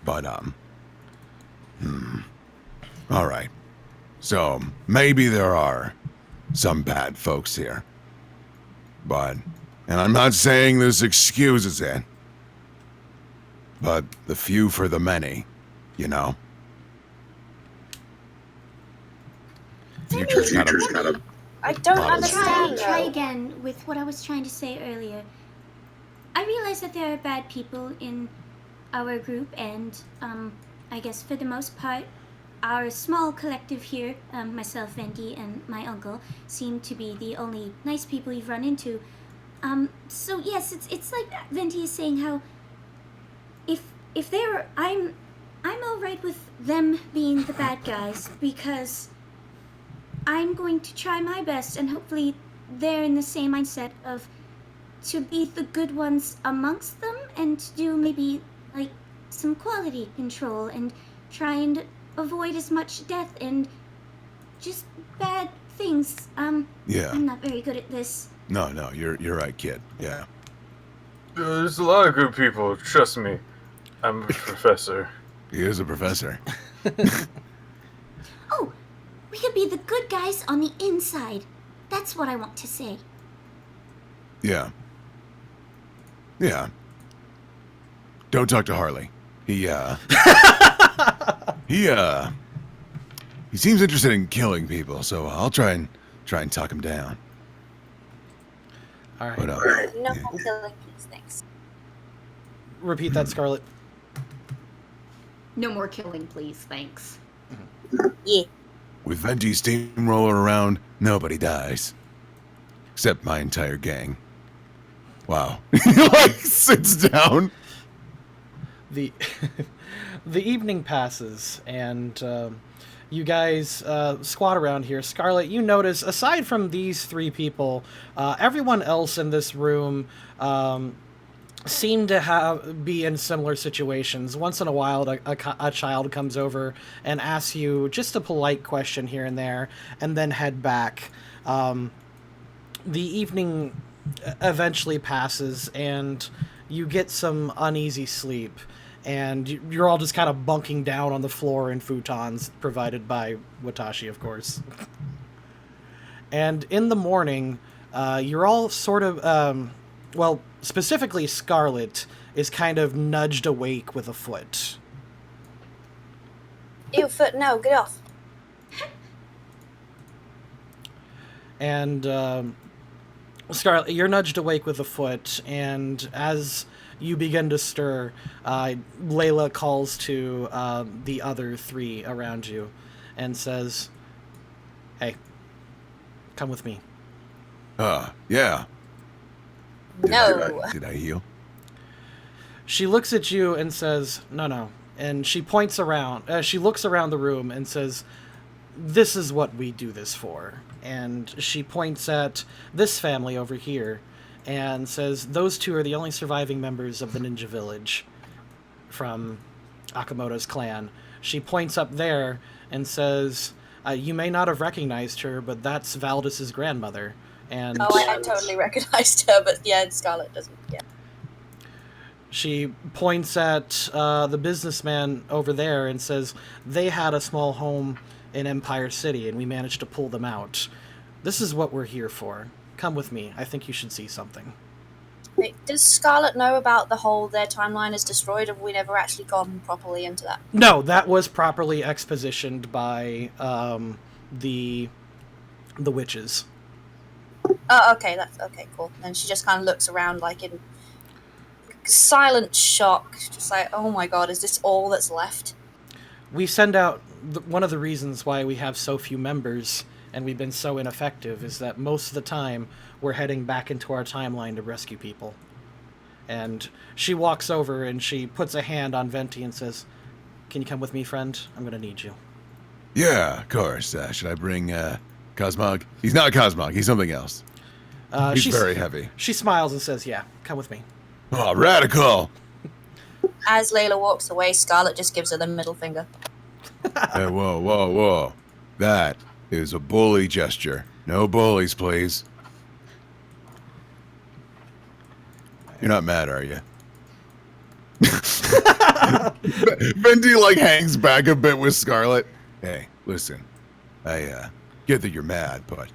But, all right. So, maybe there are some bad folks here. But, and I'm not saying this excuses it, but the few for the many, Future's kind of... I don't Bottom. understand. Try though. again with what I was trying to say earlier. I realize that there are bad people in our group, and I guess for the most part, our small collective here, myself, Venti, and my uncle, seem to be the only nice people you've run into. So yes, it's like Venti is saying how if they're I'm all right with them being the bad guys because I'm going to try my best, and hopefully they're in the same mindset of to be the good ones amongst them and to do maybe like some quality control and try and avoid as much death and just bad things. Yeah. I'm not very good at this. No, you're right, kid. Yeah. There's a lot of good people, trust me. I'm a professor. He is a professor. Oh, we could be the good guys on the inside. That's what I want to say. Yeah. Yeah. Don't talk to Harley. He seems interested in killing people, so I'll try and talk him down. All right. But, No yeah. more killing, please, thanks. Repeat that, Scarlet. No more killing, please. Thanks. Yeah. with Venti Steamroller around, nobody dies. Except my entire gang. Wow. He, like, sits down. The the evening passes, and you guys squat around here. Scarlet, you notice, aside from these three people, everyone else in this room seem to be in similar situations. Once in a while, a child comes over and asks you just a polite question here and there, and then head back. The evening eventually passes, and you get some uneasy sleep, and you're all just kind of bunking down on the floor in futons provided by Watashi, of course. And in the morning, you're all sort of, well, specifically Scarlet is kind of nudged awake with a foot. Ew, foot, no, get off. And Scarlet, you're nudged awake with a foot, and as you begin to stir, Layla calls to the other three around you and says, "Hey, come with me." Yeah. No. Did I heal? She looks at you and says, no. And she points around. She looks around the room and says, "This is what we do this for." And she points at this family over here and says, "Those two are the only surviving members of the Ninja Village from Akamoto's clan." She points up there and says, "You may not have recognized her, but that's Valdis's grandmother." And Oh, I totally recognized her, but yeah, Scarlet doesn't. Yeah. she points at the businessman over there and says, "They had a small home in Empire City, and we managed to pull them out. This is what we're here for. Come with me. I think you should see something." Wait, does Scarlet know about the whole their timeline is destroyed? Have we never actually gone properly into that? No, that was properly expositioned by the witches. Oh, okay, that's okay, cool. And she just kind of looks around like in silent shock, just like, oh my god, is this all that's left? We send out... one of the reasons why we have so few members and we've been so ineffective is that most of the time we're heading back into our timeline to rescue people. And she walks over and she puts a hand on Venti and says, "Can you come with me, friend? I'm going to need you." Yeah, of course. Should I bring Cosmog? He's not Cosmog. He's something else. He's very heavy. She smiles and says, "Yeah, come with me." Oh, radical! As Layla walks away, Scarlet just gives her the middle finger. Hey, whoa. That is a bully gesture. No bullies, please. You're not mad, are you? Venti, like, hangs back a bit with Scarlet. Hey, listen. I get that you're mad, but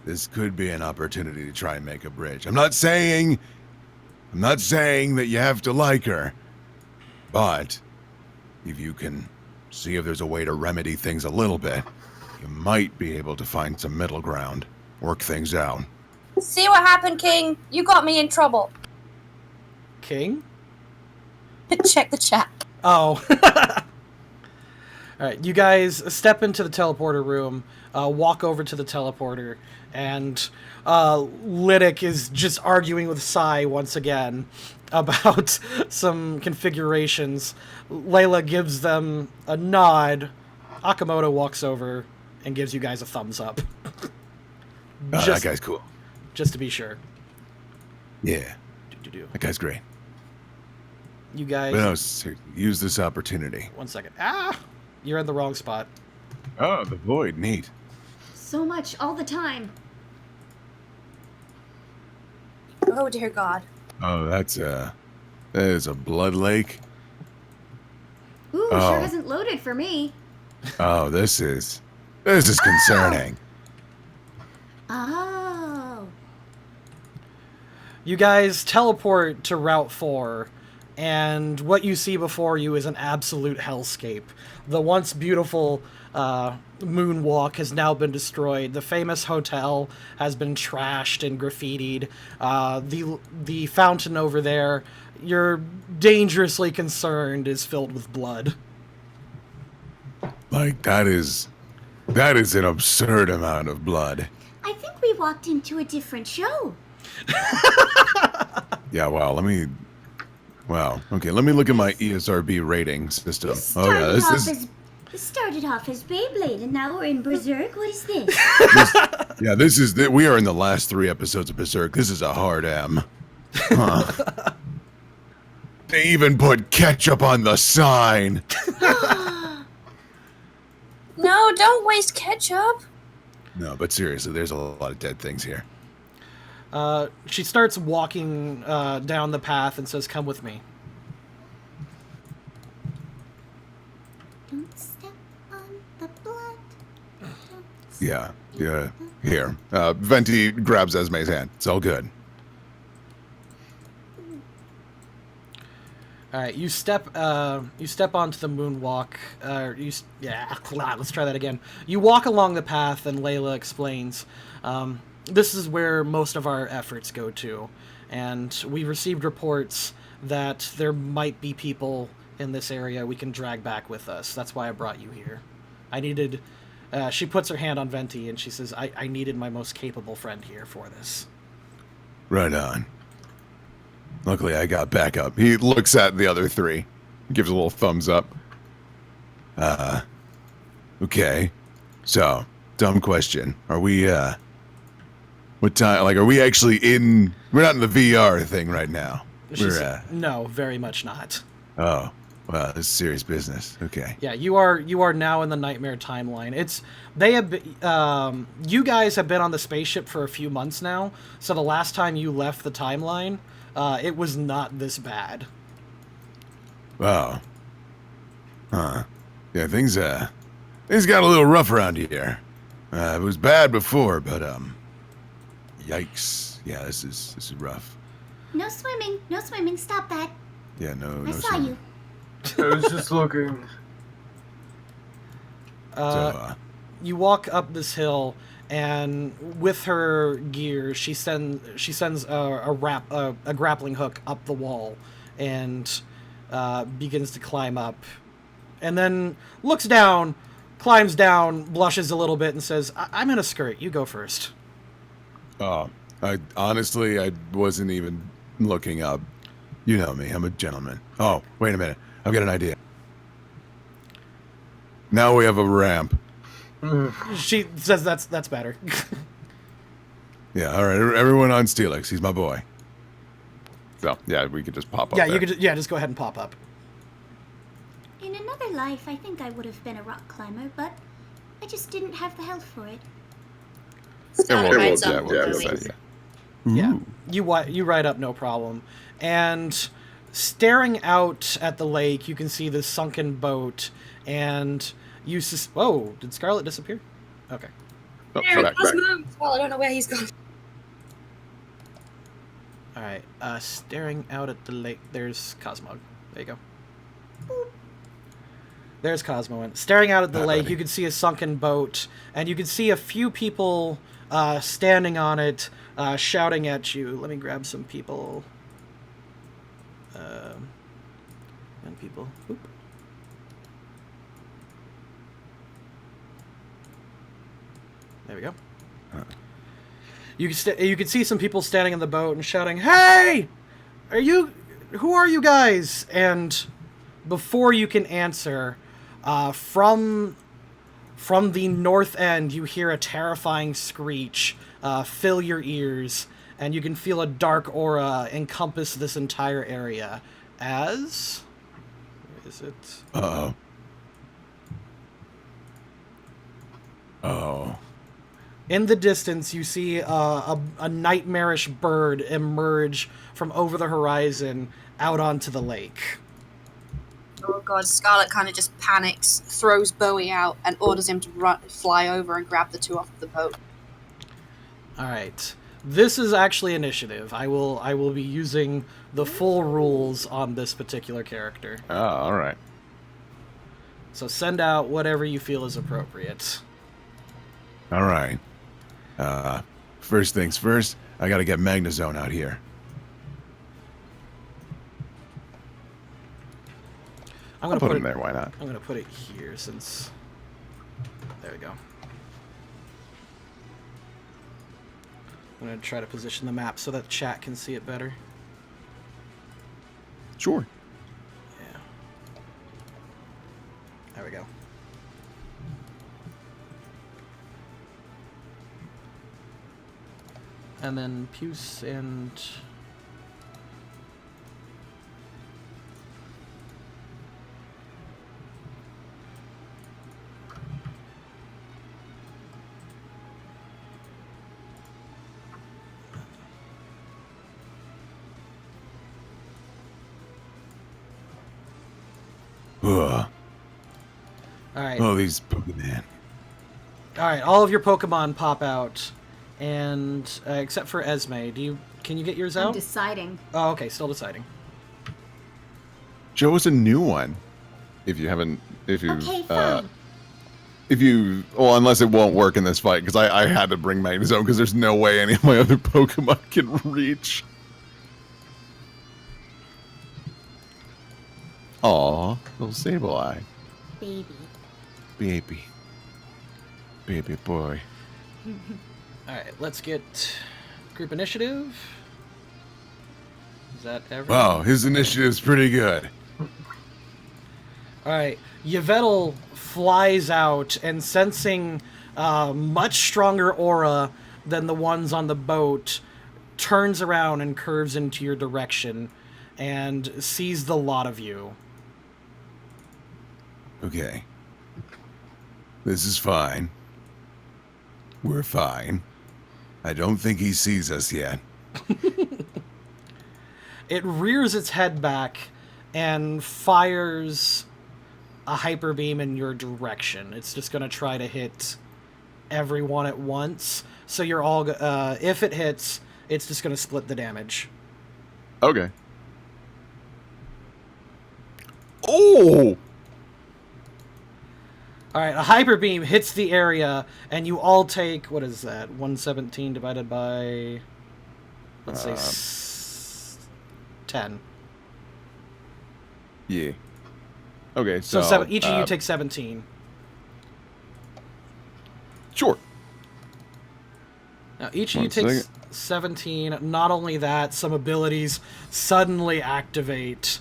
this could be an opportunity to try and make a bridge. I'm not saying that you have to like her, but if you can see if there's a way to remedy things a little bit, you might be able to find some middle ground, work things out." See what happened, King? You got me in trouble. King? Check the chat. Oh. Alright, you guys step into the teleporter room, walk over to the teleporter, and Lydic is just arguing with Sai once again about some configurations. Layla gives them a nod. Akamoto walks over and gives you guys a thumbs up. That guy's cool. Just to be sure. Yeah, Do-do-do. that guy's great. You guys... But no, seriously, use this opportunity. 1 second. Ah! You're in the wrong spot. Oh, the void. Neat. So much all the time. Oh dear God. Oh, that is a blood lake. Ooh, Oh. sure hasn't loaded for me. Oh, this is concerning. Oh. You guys teleport to Route 4, and what you see before you is an absolute hellscape. The once beautiful moonwalk has now been destroyed. The famous hotel has been trashed and graffitied. The fountain over there, you're dangerously concerned, is filled with blood. Like, that is That is an absurd amount of blood. I think we walked into a different show. Yeah, wow, let me look at my ESRB rating system. This Oh yeah, this started off as Beyblade, and now we're in Berserk. What is this? we are in the last 3 episodes of Berserk. This is a hard M. Huh. They even put ketchup on the sign. No, don't waste ketchup. No, but seriously, there's a lot of dead things here. She starts walking down the path and says, "Come with me." Don't step on the blood. Yeah. Here. Venti grabs Esme's hand. It's all good. All right, you step onto the moonwalk. Let's try that again. You walk along the path, and Layla explains, "This is where most of our efforts go to, and we received reports that there might be people in this area we can drag back with us. That's why I brought you here. I needed." She puts her hand on Venti, and she says, "I needed my most capable friend here for this." Right on. Luckily, I got backup. He looks at the other 3, gives a little thumbs up. Okay. So, dumb question. Are we, what time, like, are we actually in, we're not in the VR thing right now. No, very much not. Oh, well, this is serious business. Okay. Yeah, you are now in the Nightmare timeline. You guys have been on the spaceship for a few months now, so the last time you left the timeline, it was not this bad. Wow. Huh. Yeah, things got a little rough around here. It was bad before, but yikes. Yeah, this is rough. No swimming, stop that. Yeah, no I saw swimming. you. I was just looking. You walk up this hill, and with her gear, she sends a grappling hook up the wall, and begins to climb up, and then looks down, climbs down, blushes a little bit, and says, "I'm in a skirt. You go first." Oh, I wasn't even looking up. You know me. I'm a gentleman. Oh, wait a minute. I've got an idea. Now we have a ramp. She says that's better. Yeah, all right. Everyone on Steelix. He's my boy. So, yeah, we could just pop up. Yeah, there. you could just go ahead and pop up. In another life, I think I would have been a rock climber, but I just didn't have the health for it. Yeah, you ride up no problem, and staring out at the lake, you can see this sunken boat, and you whoa, did Scarlet disappear? Okay. Oh, There, back. Well, I don't know where he's gone. All right. Staring out at the lake. There's Cosmo. There you go. There's Cosmo. And staring out at the lake, you can see a sunken boat, and you can see a few people standing on it, shouting at you. Let me grab some people. And people. Oop. There we go. You can see some people standing on the boat and shouting, "Hey! Who are you guys?" And before you can answer, from the north end, you hear a terrifying screech fill your ears, and you can feel a dark aura encompass this entire area. Where is it? Uh-oh. Oh. In the distance, you see a nightmarish bird emerge from over the horizon out onto the lake. Oh god, Scarlet kind of just panics, throws Bowie out, and orders him to fly over and grab the 2 off the boat. All right. This is actually initiative. I will be using the full rules on this particular character. Oh, all right. So send out whatever you feel is appropriate. All right. First things first, I gotta get Magnazone out here. I'm gonna put put him it there, why not? I'm gonna put it here since There we go. I'm going to try to position the map so that chat can see it better. Sure. Yeah. There we go. And then Puce and... Ugh. Alright. Oh, these Pokemon. Alright, all of your Pokemon pop out. And, except for Esme, can you get yours I'm out? deciding. Oh, okay, still deciding. Show us a new one. If you, Okay, fine. well, unless it won't work in this fight, because I had to bring Magnezone, because there's no way any of my other Pokemon can reach. Aw, little Sableye. Baby. Baby boy. Alright, let's get group initiative. Is that everything? Wow, his initiative's pretty good. Alright, Yveltal flies out and sensing much stronger aura than the ones on the boat, turns around and curves into your direction and sees the lot of you. Okay. This is fine. We're fine. I don't think he sees us yet. It rears its head back and fires a hyper beam in your direction. It's just going to try to hit everyone at once. So you're all, if it hits, it's just going to split the damage. Okay. Oh! Alright, a hyper beam hits the area, and you all take, what is that, 117 divided by, let's say, 10. Yeah. Okay, So each of you take 17. Sure. Now, each of you 1 takes second. 17. Not only that, some abilities suddenly activate.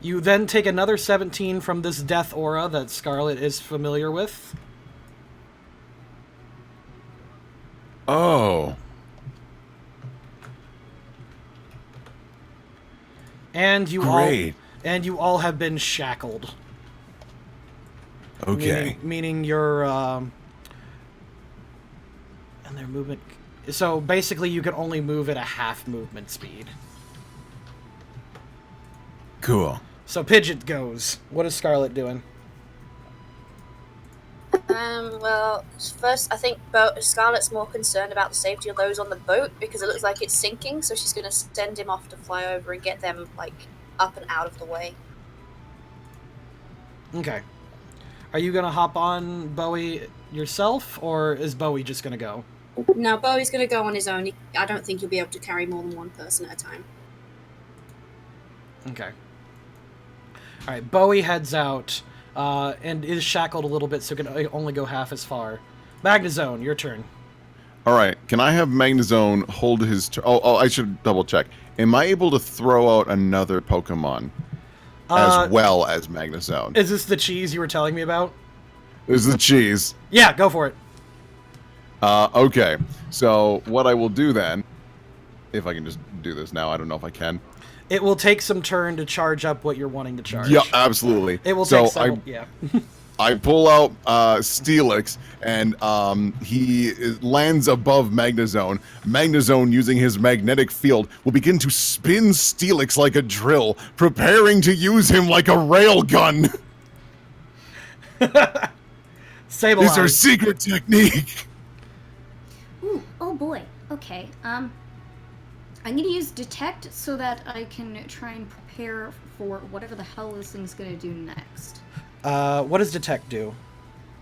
You then take another 17 from this death aura that Scarlet is familiar with. Oh. And you Great. you all have been shackled. Okay. Meaning your and their movement. So basically, you can only move at a half movement speed. Cool. So Pidgeot goes. What is Scarlet doing? Well, first, I think Scarlet's more concerned about the safety of those on the boat because it looks like it's sinking, so she's going to send him off to fly over and get them, like, up and out of the way. Okay. Are you going to hop on Bowie yourself, or is Bowie just going to go? No, Bowie's going to go on his own. I don't think he'll be able to carry more than one person at a time. Okay. Alright, Bowie heads out, and is shackled a little bit, so can only go half as far. Magnezone, your turn. All right. Can I have Magnezone hold his turn? Oh, I should double check. Am I able to throw out another Pokemon as well as Magnezone? Is this the cheese you were telling me about? This is the cheese. Yeah, go for it. Okay. So what I will do then, if I can just do this now, I don't know if I can. It will take some turn to charge up what you're wanting to charge. Yeah, absolutely. It will so take several, yeah. I pull out Steelix, and he lands above Magnezone. Magnezone, using his magnetic field, will begin to spin Steelix like a drill, preparing to use him like a railgun. Sableye. It's our secret technique. Ooh, oh boy. Okay. I'm gonna use detect so that I can try and prepare for whatever the hell this thing's gonna do next. What does detect do?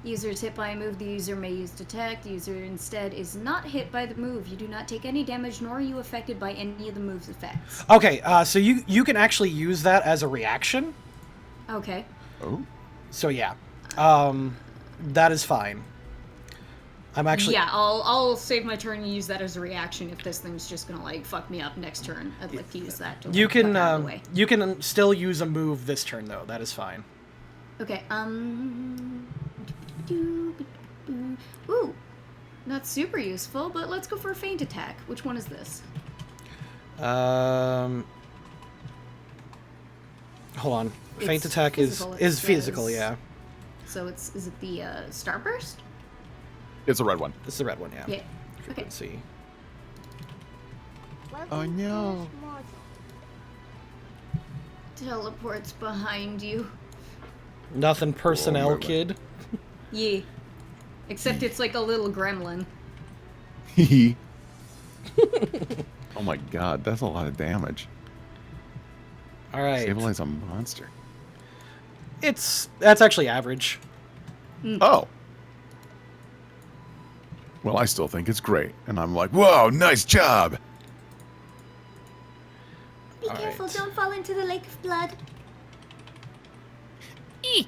User is hit by a move, the user may use detect. The user instead is not hit by the move. You do not take any damage, nor are you affected by any of the move's effects. Okay, so you can actually use that as a reaction. Okay. Oh. So yeah, that is fine. I'm actually Yeah, I'll save my turn and use that as a reaction if this thing's just gonna like fuck me up next turn. I'd like to use that to you like, fuck out of can the way. you can still use a move this turn though. That is fine. Okay, ooh, not super useful, but let's go for a feint attack. Which one is this? Hold on. Feint It's attack physical, is it physical, says. yeah. So is it the Starburst? It's a red one. This is the red one, yeah. Yeah. Okay. Let's see. Oh no. Teleports behind you. Nothing personnel, wait. kid. Yeah. Except it's like a little gremlin. Oh my god, that's a lot of damage. All right. Stabilize a monster. That's actually average. Oh. Well, I still think it's great. And I'm like, whoa, nice job. Be All careful, right. don't fall into the lake of blood. I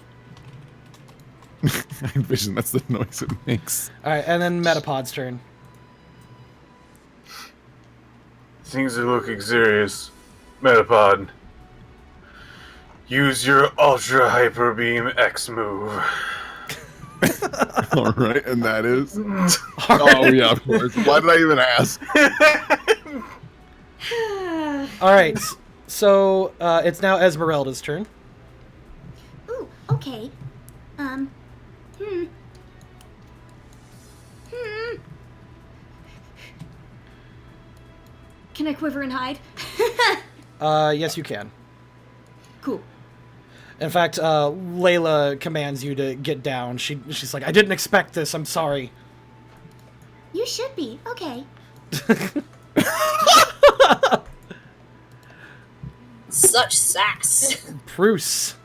envision that's the noise it makes. All right, and then Metapod's turn. Things are looking serious. Metapod. Use your Ultra Hyper Beam X move. All right, and that is. Oh yeah, of course. Why did I even ask? All right, so it's now Esmeralda's turn. Ooh, okay. Can I quiver and hide? Yes, you can. Cool. In fact, Layla commands you to get down. She's like, I didn't expect this. I'm sorry. You should be. Okay. Such sass. Bruce.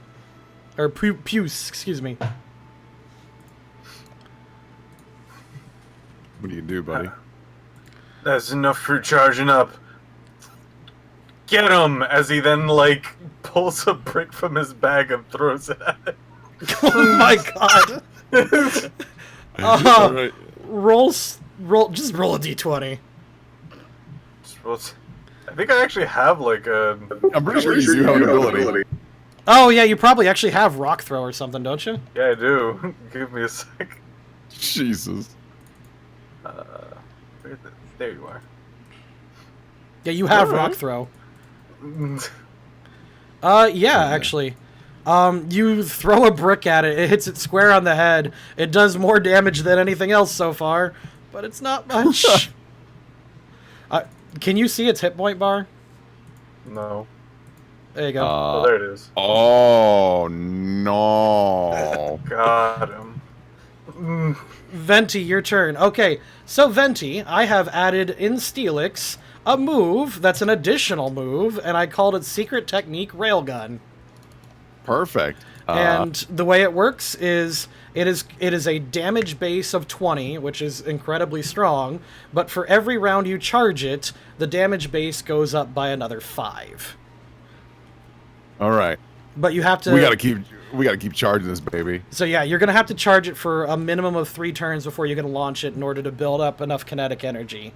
Or Puce, excuse me. What do you do, buddy? That's enough for charging up. Get him! As he then, like, pulls a brick from his bag and throws it at it. Oh my god. All right. Just roll a d20. I think I actually have, like, a... I'm pretty sure you do have an ability. Oh yeah, you probably actually have rock throw or something, don't you? Yeah, I do. Give me a sec. Jesus. There you are. Yeah, you have Alright. rock throw. Yeah, actually. You throw a brick at it, it hits it square on the head. It does more damage than anything else so far, but it's not much. Can you see its hit point bar? No. There you go. Oh, there it is. Oh no. Got him. Venti, your turn. Okay, so Venti, I have added in Steelix a move that's an additional move, and I called it Secret Technique Railgun. Perfect. And the way it works is it is a damage base of 20, which is incredibly strong, but for every round you charge it, the damage base goes up by another 5. All right. But you have to We gotta keep charging this baby. So yeah, you're gonna have to charge it for a minimum of 3 turns before you're gonna launch it in order to build up enough kinetic energy.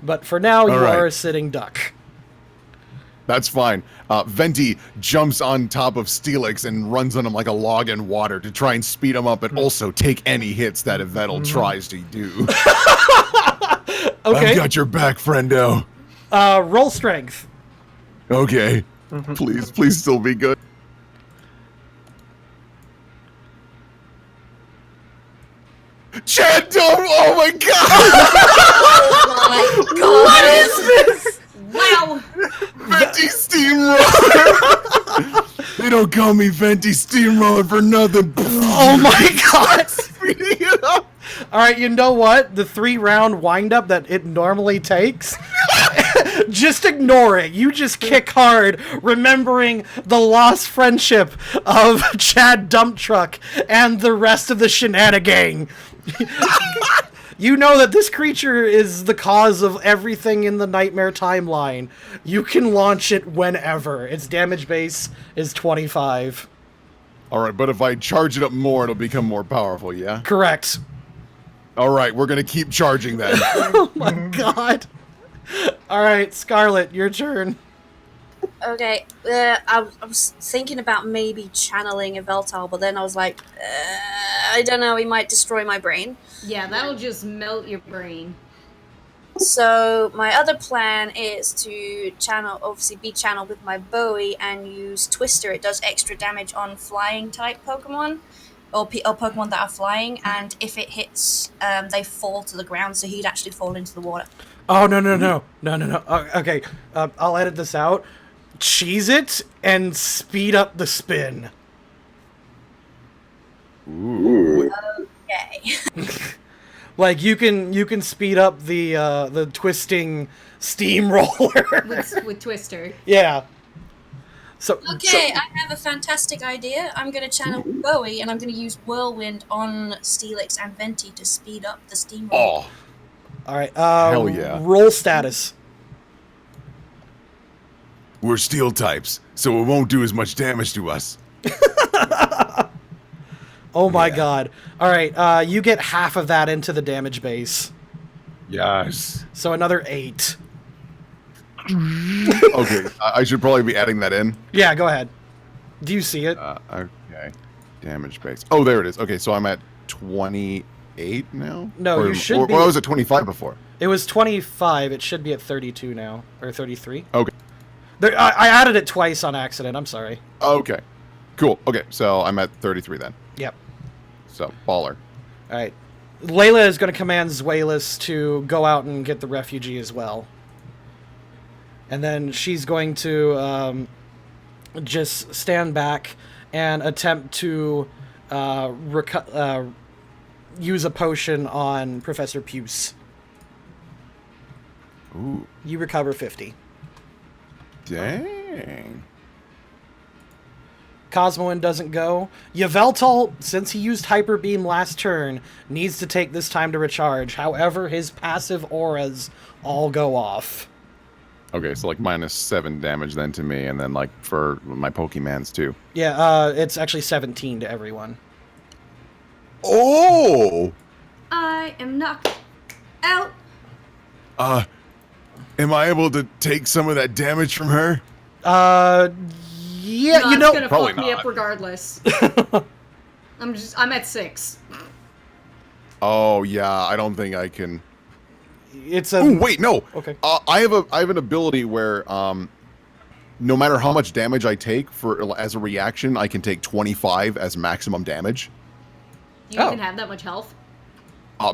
But for now, you right. are a sitting duck. That's fine. Venti jumps on top of Steelix and runs on him like a log in water to try and speed him up and also take any hits that Yvettle tries to do. Okay. I've got your back, friendo. Roll strength. Okay. Please still be good. Chad, don't! Oh my god! What is this? Wow! Venti Steamroller! They don't call me Venti Steamroller for nothing. Oh my god! Speeding it up. All right, you know what? The 3-round windup that it normally takes, Just ignore it. You just kick hard, remembering the lost friendship of Chad Dump Truck and the rest of the Shenanigang. You know that this creature is the cause of everything in the Nightmare timeline. You can launch it whenever. Its damage base is 25. All right, but if I charge it up more, it'll become more powerful, yeah? Correct. All right, we're going to keep charging then. Oh my god. All right, Scarlet, your turn. Okay, I was thinking about maybe channeling a Veltal, but then I was like, I don't know, he might destroy my brain. Yeah, that'll just melt your brain. So my other plan is to be channeled with my Bowie and use Twister. It does extra damage on flying type Pokemon, or Pokemon that are flying, and if it hits, they fall to the ground, so he'd actually fall into the water. Oh, no. Okay, I'll edit this out. Cheese it and speed up the spin. Ooh. Okay. Like you can speed up the twisting steamroller. with Twister. Yeah. So Okay, I have a fantastic idea. I'm going to channel Bowie, and I'm going to use Whirlwind on Steelix and Venti to speed up the steamroller. Oh, all right. Hell yeah. Roll status. we're steel types, so it won't do as much damage to us. Oh my Yeah. god. All right. You get half of that into the damage base. Yes. So another 8. Okay, I should probably be adding that in. Yeah. Go ahead. Do you see it? Okay. Damage base. Oh, there it is. Okay, so I'm at 28 now? No, you should be- Or I was at 25 before. It was 25. It should be at 32 now, or 33. Okay. I added it twice on accident. I'm sorry. Okay. Cool. Okay, so I'm at 33 then. Yep. So, baller. All right. Layla is going to command Zweilous to go out and get the refugee as well. And then she's going to just stand back and attempt to use a potion on Professor Puce. Ooh. You recover 50. Dang. Cosmoin doesn't go. Yveltal, since he used Hyper Beam last turn, needs to take this time to recharge. However, his passive auras all go off. Okay, so like -7 damage then to me, and then like for my Pokemans too. Yeah, it's actually 17 to everyone. Oh! I am knocked out. Am I able to take some of that damage from her? Yeah, No, you it's know... gonna Probably fuck me up not. regardless. I'm at 6. Oh yeah, I don't think I can. It's a... Oh wait, no. Okay. I have an ability where no matter how much damage I take as a reaction, I can take 25 as maximum damage. You Oh. even have that much health?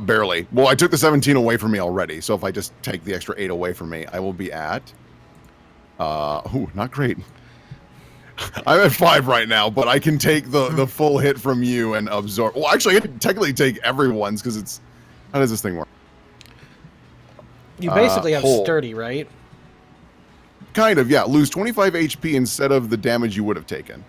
Barely. Well, I took the 17 away from me already, so if I just take the extra 8 away from me, I will be at not great. I'm at 5 right now, but I can take the full hit from you and absorb. Well, actually, I can technically take everyone's because it's. How does this thing work? You basically have whole. sturdy, right? Kind of, yeah. Lose 25 HP instead of the damage you would have taken.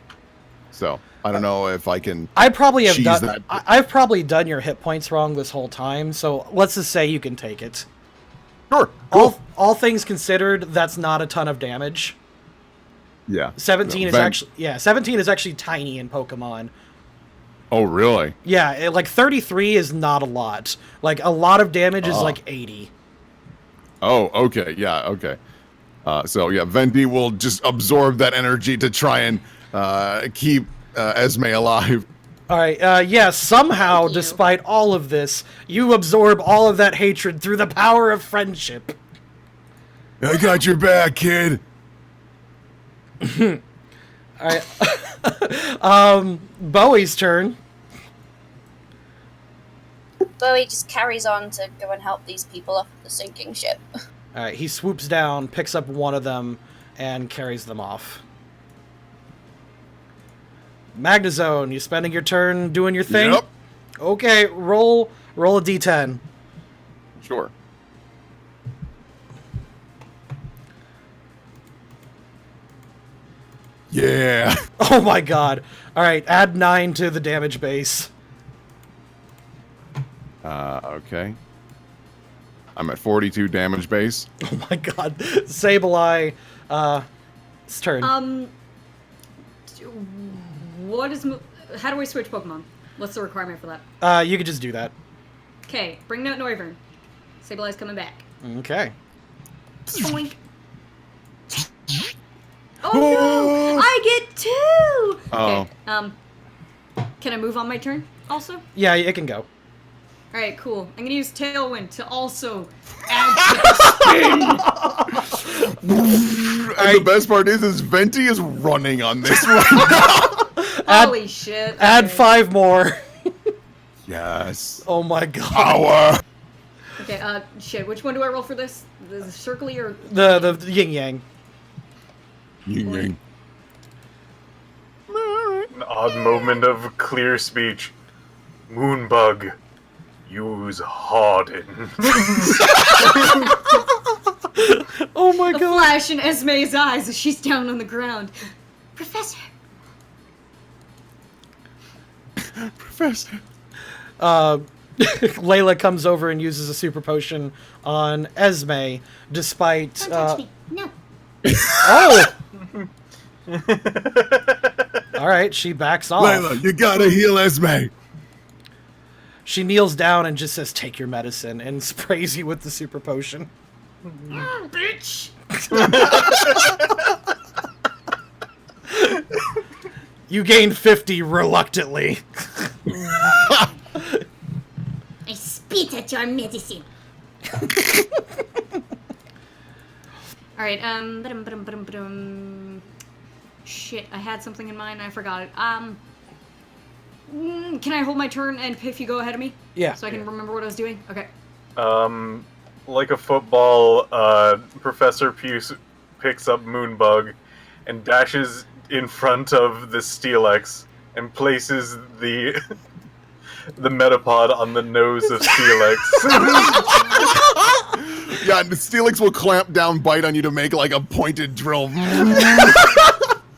So I don't know if I can. I probably have cheese done... that. I've probably done your hit points wrong this whole time, so let's just say you can take it. Sure. Cool. All things considered, that's not a ton of damage. Yeah. 17 No, is Ven- actually... Yeah, 17 is actually tiny in Pokemon. Oh, really? Yeah, like 33 is not a lot. Like, a lot of damage is like 80. Oh, okay. Yeah, okay. So, yeah, Venti will just absorb that energy to try and keep Esme alive. All right, yeah, somehow, Thank you. despite all of this, you absorb all of that hatred through the power of friendship. I got your back, kid. All right. Bowie's turn. Bowie just carries on to go and help these people off the sinking ship. All right, he swoops down, picks up one of them, and carries them off. Magnezone, you spending your turn doing your thing? Yep. Okay, roll a d10. Sure. Yeah. Oh my god. Alright, add 9 to the damage base. Okay. I'm at 42 damage base. Oh my god. Sableye, it's turn. What is... How do we switch Pokemon? What's the requirement for that? You could just do that. Okay, bring out Noivern. Sableye's coming back. Okay. Boink. Oh no! I get 2! Oh. Okay, can I move on my turn also? Yeah, it can go. Alright, cool. I'm gonna use Tailwind to also add to the spin. And the best part is Venti is running on this right now. Holy shit. Add okay. 5 more. Yes. Oh my god. Power. Okay, shit, which one do I roll for this? The circly or... The yin yang. Ying yang. An odd moment of clear speech. Moonbug, use Harden. Oh my The god. flash in Esme's eyes as she's down on the ground. Professor, Professor. Layla comes over and uses a super potion on Esme, despite. don't touch me. No. Oh! Alright, she backs off. Layla, you gotta heal Esme. She kneels down and just says, "Take your medicine," and sprays you with the super potion. Bitch! You gain 50 reluctantly. I spit at your medicine. Alright, shit, I had something in mind, I forgot it. Can I hold my turn and Piff, you go ahead of me? Yeah. So I can remember what I was doing? Okay. Like a football, Professor Puce picks up Moonbug and dashes in front of the Steelix and places the the Metapod on the nose of Steelix. Yeah, and the Steelix will clamp down, bite on you to make like a pointed drill.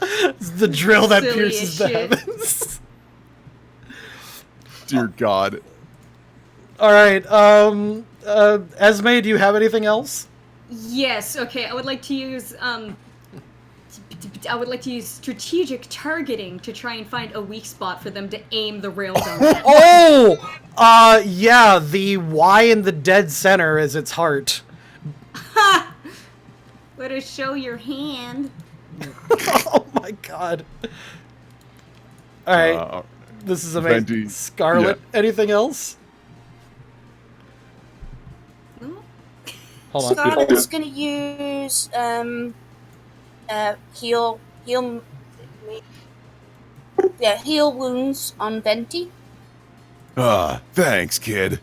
It's the drill that Silly pierces as the shit. heavens. Dear God. Alright, Esme, do you have anything else? Yes, okay, I would like to use, strategic targeting to try and find a weak spot for them to aim the railgun at. Oh! Yeah, the Y in the dead center is its heart. Ha! Way to show your hand. Oh my god. Alright, this is amazing. Venti, Scarlet, anything else? No? Hold on. Scarlett's gonna use heal wounds on Venti. Thanks, kid.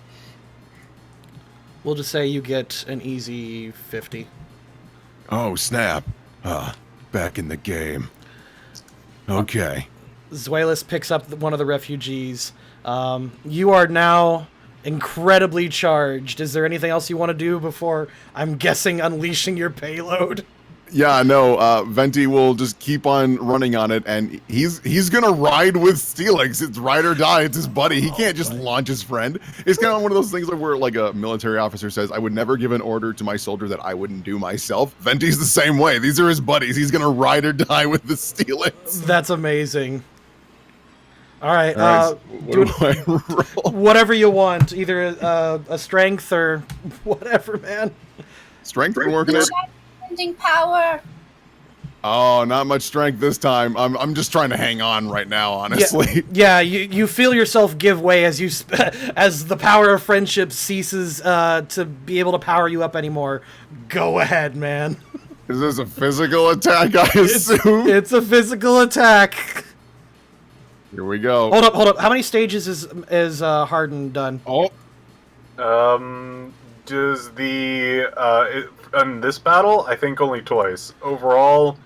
We'll just say you get an easy 50. Oh, snap. Back in the game. Okay. Zuelis picks up one of the refugees. You are now incredibly charged. Is there anything else you want to do before, I'm guessing, unleashing your payload? Yeah, no, Venti will just keep on running on it, and he's gonna ride with Steelix. It's ride or die. It's his buddy. He can't just launch his friend. It's kind of one of those things like where like a military officer says, I would never give an order to my soldier that I wouldn't do myself. Venti's the same way. These are his buddies. He's gonna ride or die with the Steelix. That's amazing. Alright, All right, so what do I roll? whatever you want. Either a strength or whatever, man. Strength been working it? Sending power. Oh, not much strength this time. I'm just trying to hang on right now, honestly. Yeah, you feel yourself give way as you as the power of friendship ceases to be able to power you up anymore. Go ahead, man. Is this a physical attack, I assume? It's a physical attack. Here we go. Hold up. How many stages is Harden done? Oh, Does the in this battle? I think only twice. Overall,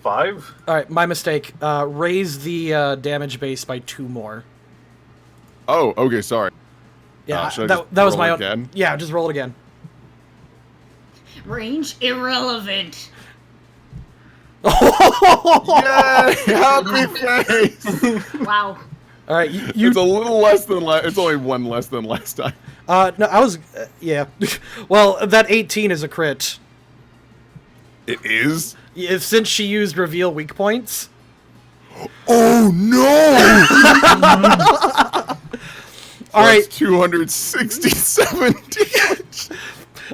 5. All right, my mistake. Raise the damage base by 2 more. oh, okay, sorry. Yeah, should I just that was roll my again? own. Yeah, just roll it again. Range irrelevant. Yay! Happy face! Wow. All right, It's a little less than it's only one less than last time. no, I was yeah. Well, that 18 is a crit. It is? Since she used reveal weak points. Oh no! All right, 267 damage.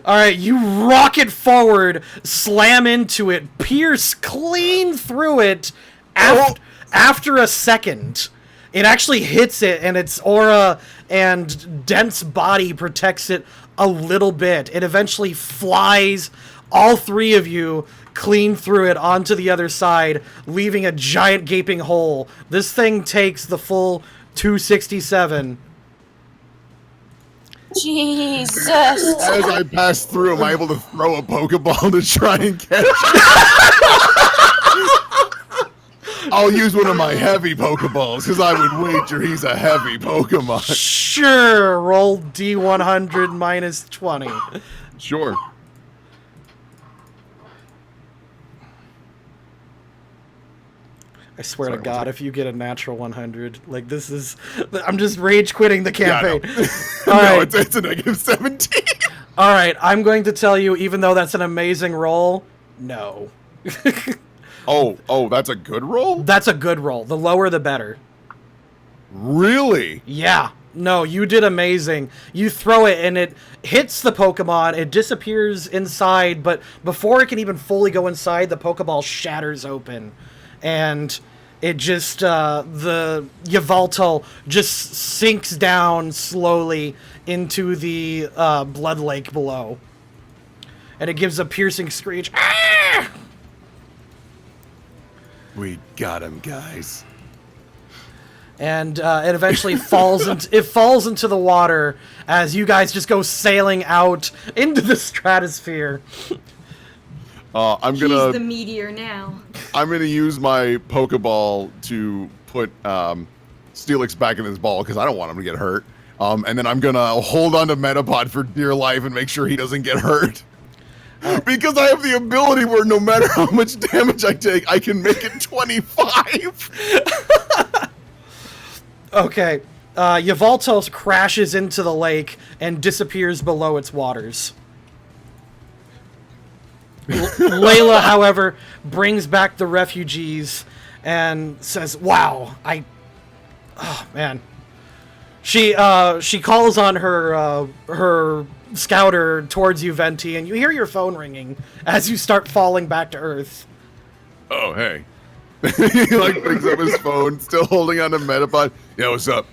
all right. You rocket forward, slam into it, pierce clean through it. After a second, it actually hits it, and its aura and dense body protects it a little bit. It eventually flies all three of you clean through it onto the other side, leaving a giant gaping hole. This thing takes the full 267. Jesus. As I pass through, am I able to throw a Pokeball to try and catch it? I'll use one of my heavy Pokeballs, because I would wager he's a heavy Pokemon. Sure, roll D100 minus 20. Sure. I swear Sorry, to God, what's if you get a natural 100, like this is, I'm just rage quitting the campaign. No, All right, it's a negative 17. all right. I'm going to tell you, even though that's an amazing roll, no. Oh, that's a good roll? That's a good roll. The lower, the better. Really? Yeah. No, you did amazing. You throw it and it hits the Pokemon. It disappears inside, but before it can even fully go inside, the Pokeball shatters open. And it just, the Yveltal just sinks down slowly into the blood lake below. And it gives a piercing screech. Ah! We got him, guys. And it eventually falls into the water as you guys just go sailing out into the stratosphere. I'm He's gonna the meteor now. I'm gonna use my Pokeball to put Steelix back in his ball because I don't want him to get hurt. And then I'm gonna hold on to Metapod for dear life and make sure he doesn't get hurt. Because I have the ability where no matter how much damage I take, I can make it 25. Okay. Yveltal crashes into the lake and disappears below its waters. Layla, however, brings back the refugees and says, "Wow, oh man." She calls on her scouter towards you, Venti, and you hear your phone ringing as you start falling back to Earth. Oh, hey. He like picks up his phone, still holding on to Metapod. Yeah, what's up?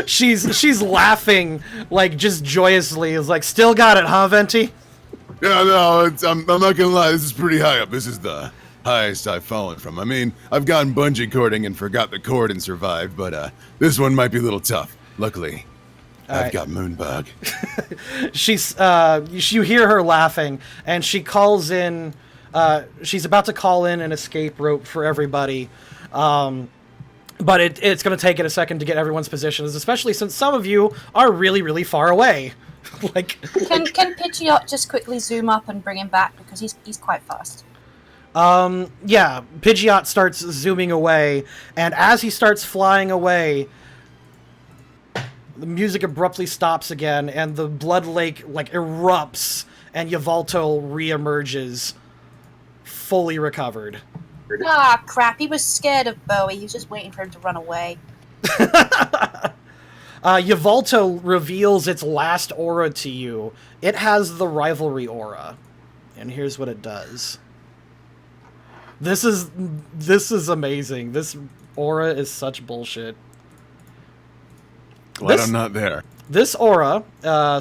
She's laughing like just joyously. Is like, "Still got it, huh, Venti?" Yeah, no, I'm not gonna lie, this is pretty high up. This is the highest I've fallen from. I mean, I've gone bungee cording and forgot the cord and survived, but this one might be a little tough. Luckily, I've got Moonbug. You hear her laughing, and she calls in, she's about to call in an escape rope for everybody, but it's going to take it a second to get everyone's positions, especially since some of you are really, really far away. Like, Can Pidgeot just quickly zoom up and bring him back because he's quite fast. yeah, Pidgeot starts zooming away, and as he starts flying away, the music abruptly stops again, and the blood lake like erupts, and Yveltal reemerges, fully recovered. Ah, crap. He was scared of Bowie. He was just waiting for him to run away. Yveltal reveals its last aura to you. It has the rivalry aura, and here's what it does. This is amazing. This aura is such bullshit. Glad I'm not there. This aura,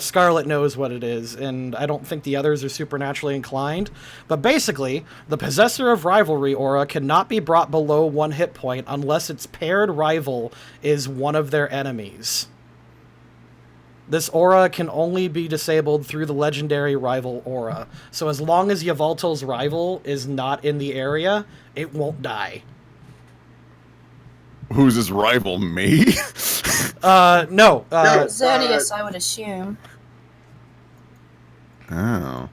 Scarlet knows what it is, and I don't think the others are supernaturally inclined. But basically, the possessor of Rivalry aura cannot be brought below 1 hit point unless its paired rival is one of their enemies. This aura can only be disabled through the legendary rival aura. So as long as Yveltal's rival is not in the area, it won't die. Who's his rival? Me? No. Xerneas, I would assume. Oh.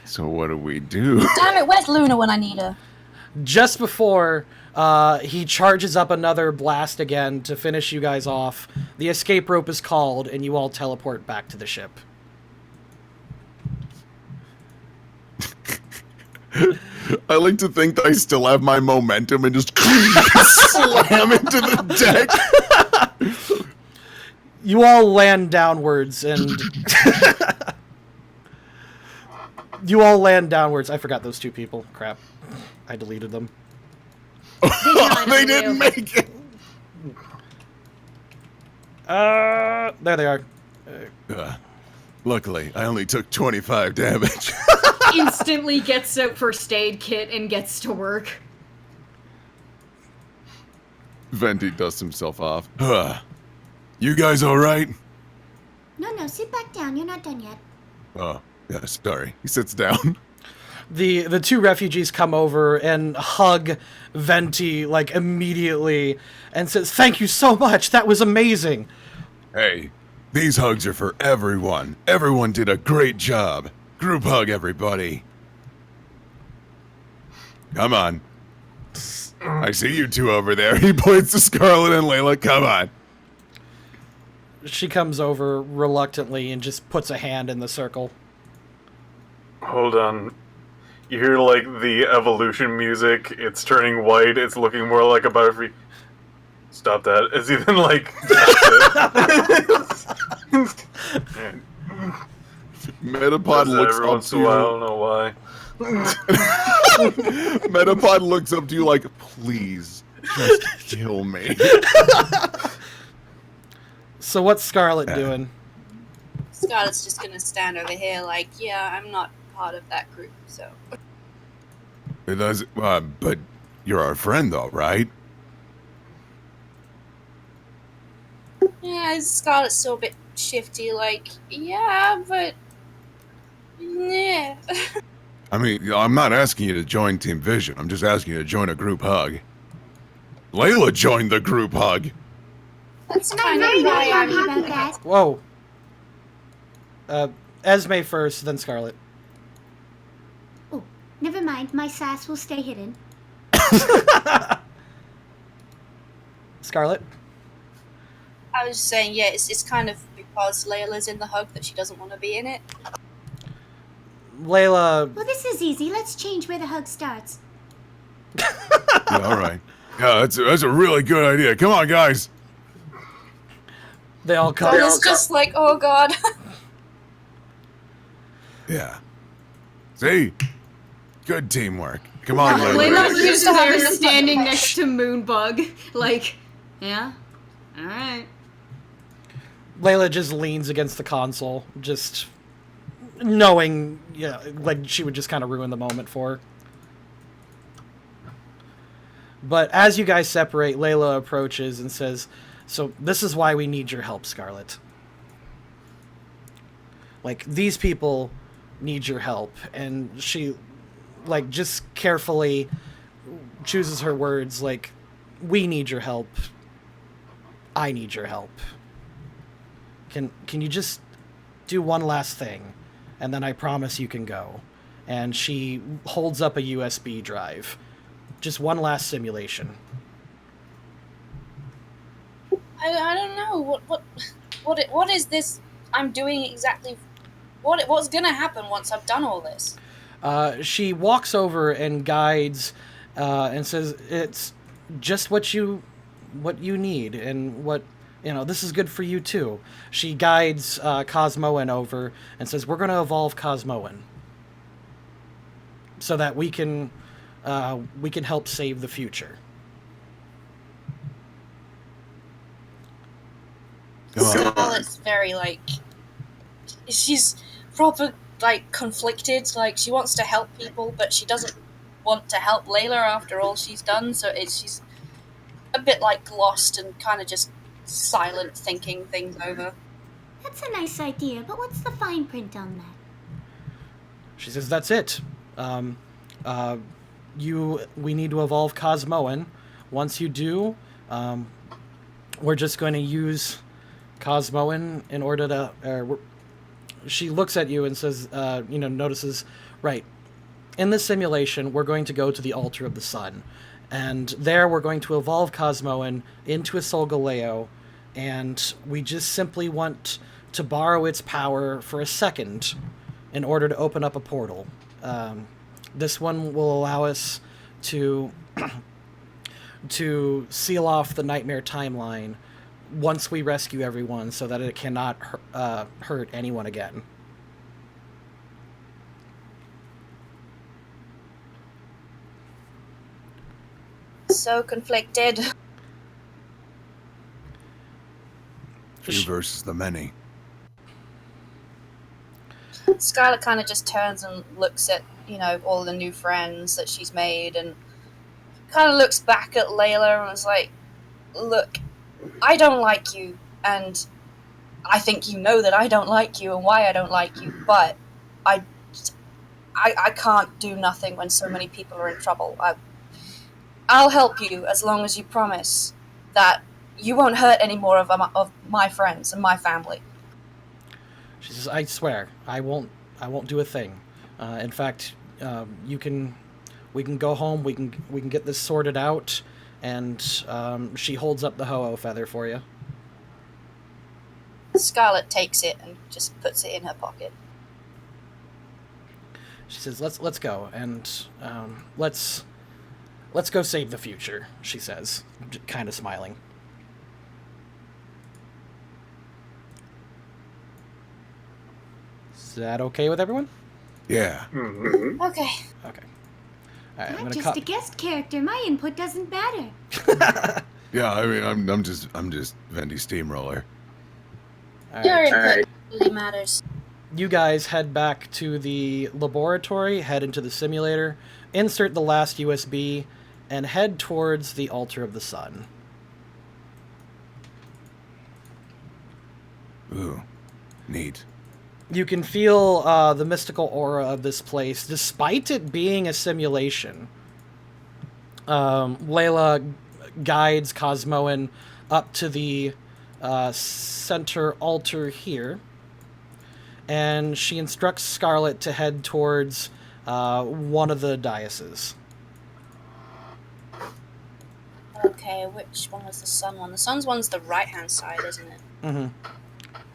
So what do we do? Damn it, where's Luna when I need her? Just before he charges up another blast again to finish you guys off, the escape rope is called, and you all teleport back to the ship. I like to think that I still have my momentum and just slam into the deck. You all land downwards, and... You all land downwards. I forgot those two people. Crap. I deleted them. They didn't make it. There they are. Luckily, I only took 25 damage. Instantly gets out first aid kit and gets to work. Venti dusts himself off. You guys all right? No, sit back down. You're not done yet. Oh, yeah, sorry. He sits down. The two refugees come over and hug Venti, like, immediately, and says, "Thank you so much, that was amazing." Hey, these hugs are for everyone. Everyone did a great job. Group hug, everybody. Come on. I see you two over there. He points to Scarlet and Layla. Come on. She comes over reluctantly and just puts a hand in the circle. Hold on. You hear, like, the evolution music. It's turning white. It's looking more like a butterfree. Stop that. It's even, like... Metapod looks every up once to in a you. while, I don't know why. Metapod looks up to you like, please, just kill me. So what's Scarlet doing? Scarlett's just gonna stand over here like, yeah, I'm not part of that group, so... It does, but you're our friend, though, right? Yeah, Scarlett's still a bit shifty, like, yeah, but... Yeah. I mean, I'm not asking you to join Team Vision. I'm just asking you to join a group hug. Layla joined the group hug. That's I'm kind of very why happy I'm... about that. Whoa. Esme first, then Scarlet. Oh, never mind. My sass will stay hidden. Scarlet? I was just saying, yeah, it's kind of because Layla's in the hug that she doesn't want to be in it. Layla... Well, this is easy. Let's change where the hug starts. Yeah, all right. Yeah, that's a really good idea. Come on, guys. They all come. And it's just like, oh god. Yeah. See? Good teamwork. Come on, Layla. Layla's just there standing next to Moonbug. Like, yeah? Alright. Layla just leans against the console, just knowing, yeah, like she would just kind of ruin the moment for her. But as you guys separate, Layla approaches and says, "So this is why we need your help, Scarlet. Like, these people need your help." And she, like, just carefully chooses her words, like, "We need your help. I need your help. Can you just do one last thing, and then I promise you can go." And she holds up a USB drive. Just one last simulation. I don't know what is this I'm doing exactly. What's gonna happen once I've done all this? She walks over and guides, and says, "It's just what you need, and what, you know, this is good for you too." She guides Cosmoan over and says, "We're going to evolve Cosmoan so that we can help save the future." Scarlett's very, like, she's proper, like, conflicted. Like, she wants to help people, but she doesn't want to help Layla after all she's done. So she's a bit, like, lost and kind of just silent, thinking things over. That's a nice idea, but what's the fine print on that? She says, "That's it. We need to evolve Cosmoan. Once you do, we're just going to use Cosmoan in order to she looks at you and says, notices, right, in this simulation, we're going to go to the altar of the sun. And there we're going to evolve Cosmoan into a Solgaleo, and we just simply want to borrow its power for a second in order to open up a portal. This one will allow us to to seal off the nightmare timeline once we rescue everyone so that it cannot hurt anyone again. So conflicted. Few versus the many. Scarlett kind of just turns and looks at, all the new friends that she's made, and kind of looks back at Layla and was like, look, I don't like you, and I think you know that I don't like you and why I don't like you, but I can't do nothing when so many people are in trouble. I'll help you as long as you promise that you won't hurt any more of my friends and my family. She says, I swear, I won't do a thing. In fact, we can go home, we can get this sorted out, and she holds up the ho-oh feather for you. Scarlett takes it and just puts it in her pocket. She says, let's go, and let's go save the future, she says, kind of smiling. Is that okay with everyone? Yeah. Mm-hmm. Okay. Okay. All right, I'm just a guest character. My input doesn't matter. Yeah, I mean, I'm just Venti Steamroller. All Your right. input really matters. You guys head back to the laboratory, head into the simulator, insert the last USB, and head towards the altar of the sun. Ooh, neat. You can feel the mystical aura of this place, despite it being a simulation. Layla guides Cosmoan up to the center altar here, and she instructs Scarlett to head towards one of the daises. Okay, which one was the sun one? The sun's one's the right-hand side, isn't it? Mm-hmm.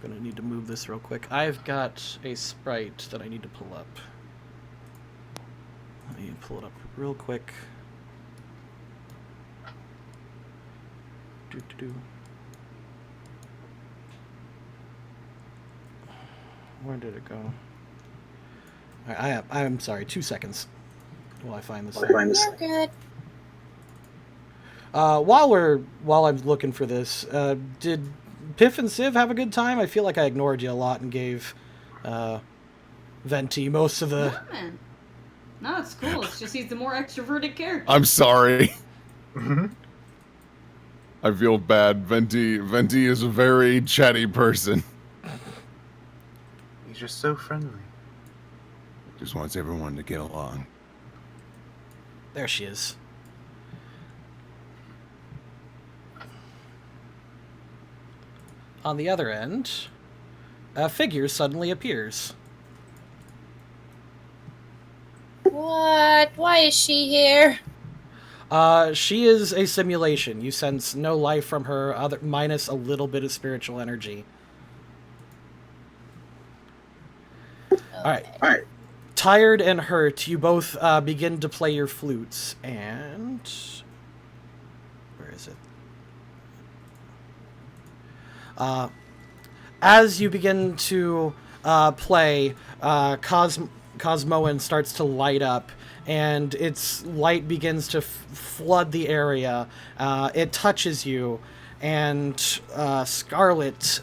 Gonna need to move this real quick. I've got a sprite that I need to pull up. Let me pull it up real quick. Doo-doo-doo. Where did it go? I'm sorry, 2 seconds while I find this. You're good. While I'm looking for this, did Piff and Civ have a good time? I feel like I ignored you a lot and gave Venti most of the... Yeah, man. No, it's cool. It's just he's the more extroverted character. I'm sorry. I feel bad. Venti is a very chatty person. He's just so friendly. Just wants everyone to get along. There she is. On the other end, a figure suddenly appears. What? Why is she here? She is a simulation. You sense no life from her, minus a little bit of spiritual energy. Okay. All right. Tired and hurt, you both begin to play your flutes, and... Where is it? As you begin to play, Cosmoan starts to light up, and its light begins to flood the area. It touches you, and Scarlet,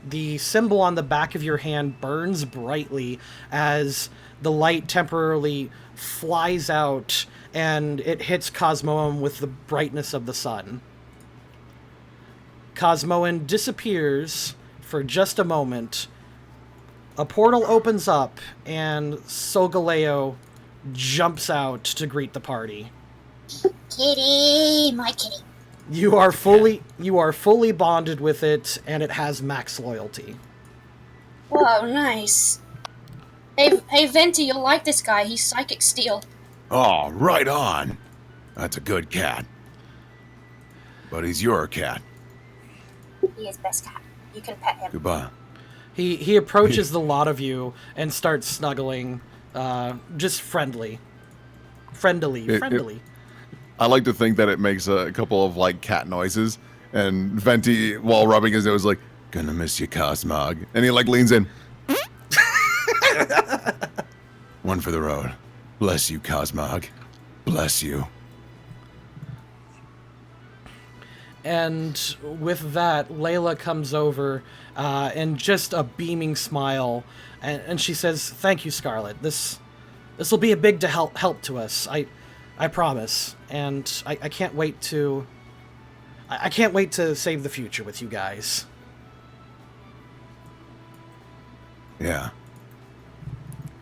the symbol on the back of your hand burns brightly as the light temporarily flies out, and it hits Cosmoan with the brightness of the sun. Cosmoan disappears for just a moment. A portal opens up, and Solgaleo jumps out to greet the party. Kitty, my kitty. You are fully bonded with it, and it has max loyalty. Whoa, nice. Hey, Venti, you'll like this guy. He's psychic steel. Oh, right on. That's a good cat. But he's your cat. He is best cat. You can pet him. Goodbye. He approaches the lot of you and starts snuggling, just friendly. Friendly. I like to think that it makes a couple of like cat noises, and Venti, while rubbing his nose, like, "Gonna miss you, Cosmog," and he like leans in. One for the road. Bless you, Cosmog. Bless you. And with that, Layla comes over and just a beaming smile, and she says, "Thank you, Scarlet. This will be a big help to us. I promise. And I can't wait to I can't wait to save the future with you guys." Yeah.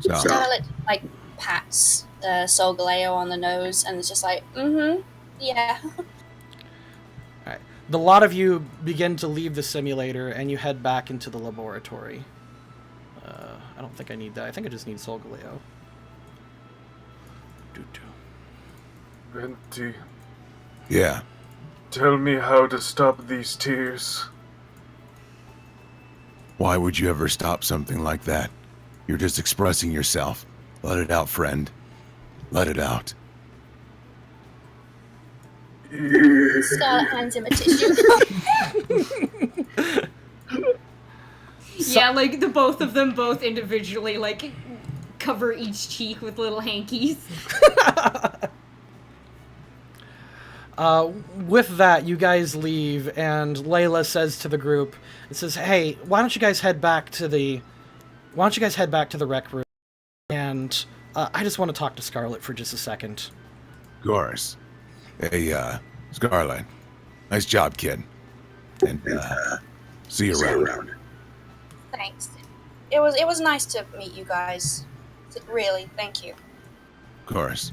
Scarlet, like, pats Sol Galeo on the nose and is just like, yeah. Alright. The lot of you begin to leave the simulator, and you head back into the laboratory. I don't think I need that. I think I just need Sol Galeo. Venti, Yeah. tell me how to stop these tears. Why would you ever stop something like that? You're just expressing yourself. Let it out, friend. Let it out. Scarlet hands him a tissue. Yeah, like the both of them both individually like cover each cheek with little hankies. With that, you guys leave, and Layla says to the group, it says, "Hey, why don't you guys head back to the rec room? And I just want to talk to Scarlet for just a second." Of course. Hey, Scarlet. Nice job, kid. And, see you around. Thanks. It was nice to meet you guys. Really, thank you. Of course.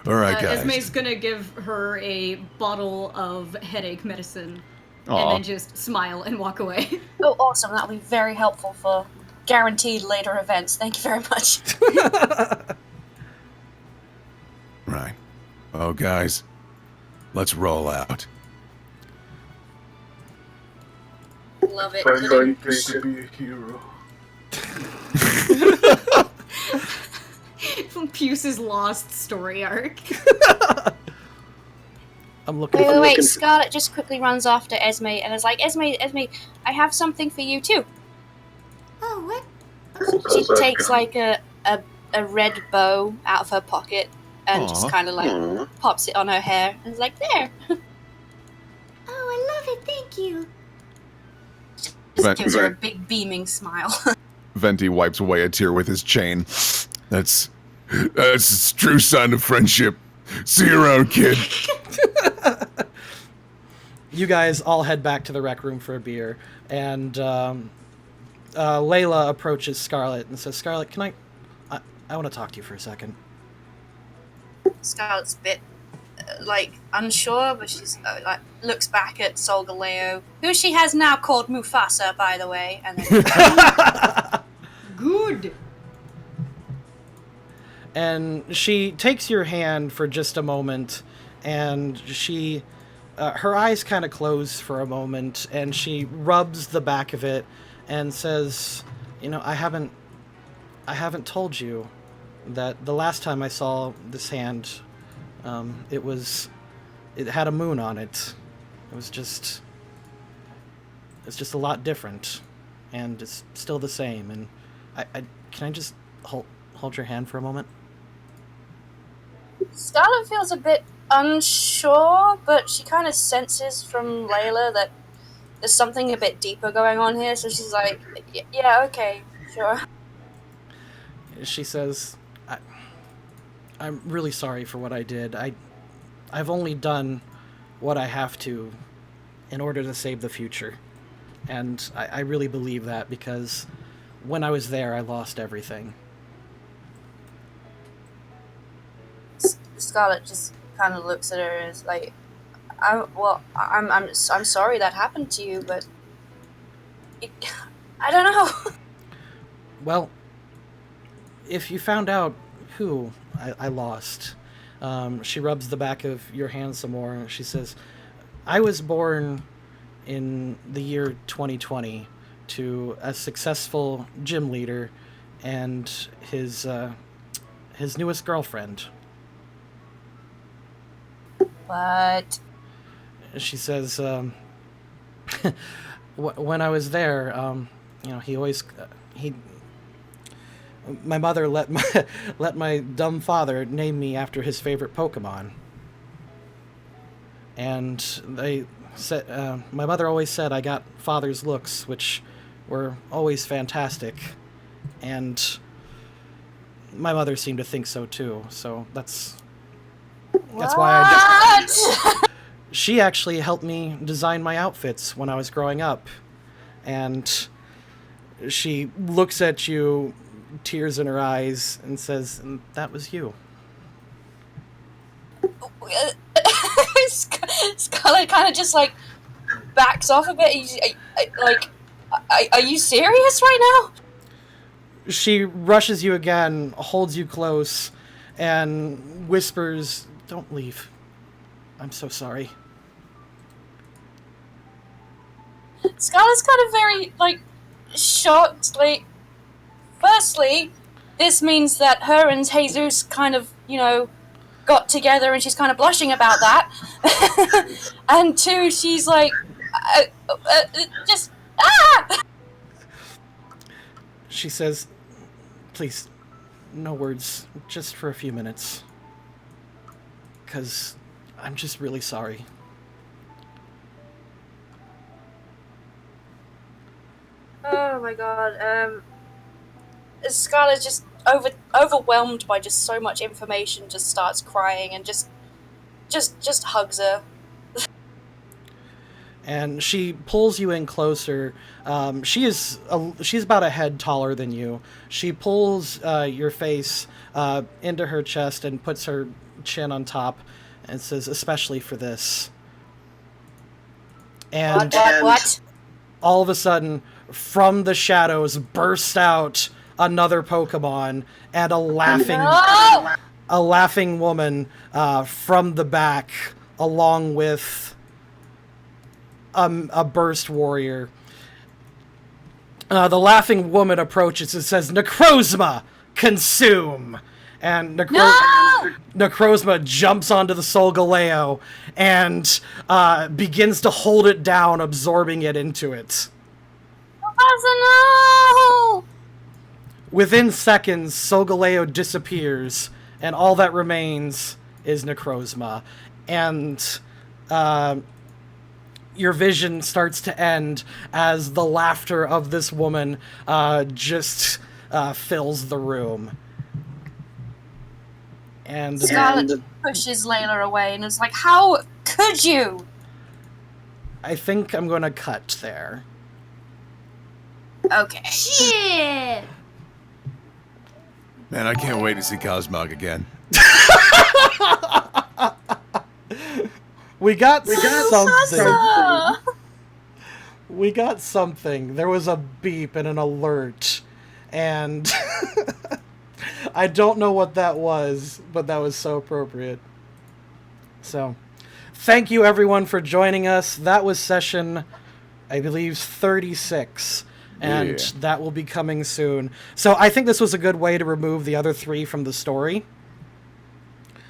All right, guys. Esme's gonna give her a bottle of headache medicine Aw. and then just smile and walk away. Oh, awesome. That'll be very helpful for guaranteed later events. Thank you very much. Right. Oh, guys. Let's roll out. Love it. I'm going to be a hero. From Puce's lost story arc. I'm looking Wait, for... wait, wait. Scarlet just quickly runs after Esme and is like, Esme, I have something for you too. Oh, what? She takes like a red bow out of her pocket and Aw. just kind of like pops it on her hair and is like, there. Oh, I love it. Thank you. Just gives her a big beaming smile. Venti wipes away a tear with his chain. That's a true sign of friendship. See you around, kid. You guys all head back to the rec room for a beer, and Layla approaches Scarlet and says, "Scarlet, can I want to talk to you for a second." Scarlet's a bit like unsure, but she's like looks back at Sol Galeo, who she has now called Mufasa, by the way, and then Good. And she takes your hand for just a moment, and she, her eyes kind of close for a moment, and she rubs the back of it and says, "You know, I haven't told you that the last time I saw this hand, it had a moon on it. It's just a lot different, and it's still the same. And can I just hold your hand for a moment?" Scarlet feels a bit unsure, but she kind of senses from Layla that there's something a bit deeper going on here, so she's like, yeah, okay, sure. She says, I'm really sorry for what I did. I've only done what I have to in order to save the future. And I really believe that, because when I was there, I lost everything. Scarlet just kind of looks at her and is like, I'm sorry that happened to you, but I don't know. Well, if you found out who I lost, she rubs the back of your hand some more, and she says, I was born in the year 2020 to a successful gym leader and his newest girlfriend. What? She says, when I was there, my mother let my dumb father name me after his favorite Pokemon. And they said, my mother always said I got father's looks, which were always fantastic. And my mother seemed to think so too. So that's why she actually helped me design my outfits when I was growing up. And she looks at you, tears in her eyes, and says, and that was you. Scarlet kind of just like backs off a bit. Are you serious right now? She rushes you again, holds you close, and whispers, don't leave. I'm so sorry. Scarlet's kind of very, like, shocked. Like, firstly, this means that her and Jesus kind of, got together and she's kind of blushing about that. And two, she's like, She says, please, no words, just for a few minutes. 'Cause I'm just really sorry. Oh my god. Scarlet just overwhelmed by just so much information, just starts crying and just hugs her. And she pulls you in closer. She's about a head taller than you. She pulls your face into her chest and puts her chin on top and says, especially for this. And What? all of a sudden, from the shadows bursts out another Pokemon and a laughing woman from the back, along with a burst warrior. The laughing woman approaches and says, Necrozma, consume! And Necrozma jumps onto the Solgaleo and begins to hold it down, absorbing it into it. Oh, no! Within seconds, Solgaleo disappears, and all that remains is Necrozma. And your vision starts to end as the laughter of this woman just fills the room. And Scarlet pushes Layla away and is like, how could you? I think I'm going to cut there. Okay. Shit! Man, I can't wait to see Cosmog again. We got something. Mufasa! We got something. There was a beep and an alert. And I don't know what that was, but that was so appropriate. So, thank you everyone for joining us. That was session, I believe, 36. And that will be coming soon. So I think this was a good way to remove the other 3 from the story.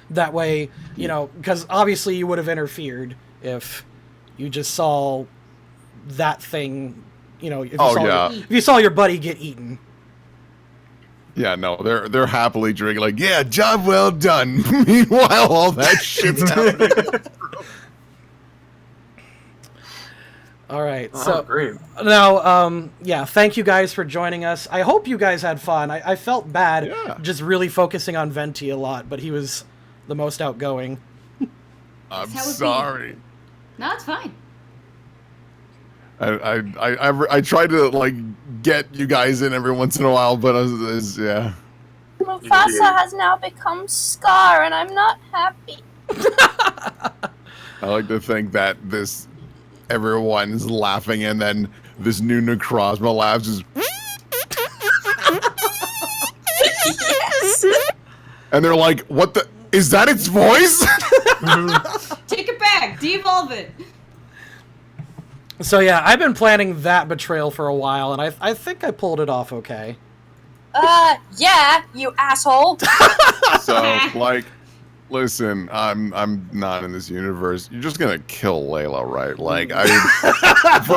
That way, because obviously you would have interfered if you just saw that thing, if you saw your buddy get eaten. Yeah, no, they're happily drinking, like, yeah, job well done. Meanwhile, all that shit's happening. All right, Oh, so great. now, thank you guys for joining us. I hope you guys had fun. I felt bad just really focusing on Venti a lot, but he was the most outgoing. I'm That would be- sorry. No, it's fine. I tried to get you guys in every once in a while, but Mufasa has now become Scar, and I'm not happy. I like to think that everyone's laughing, and then this new Necrozma laughs is And they're like, what the? Is that its voice? Take it back. De-evolve it. So yeah, I've been planning that betrayal for a while, and I think I pulled it off okay. Yeah, you asshole. So, like, listen, I'm not in this universe. You're just gonna kill Layla, right? Like, I've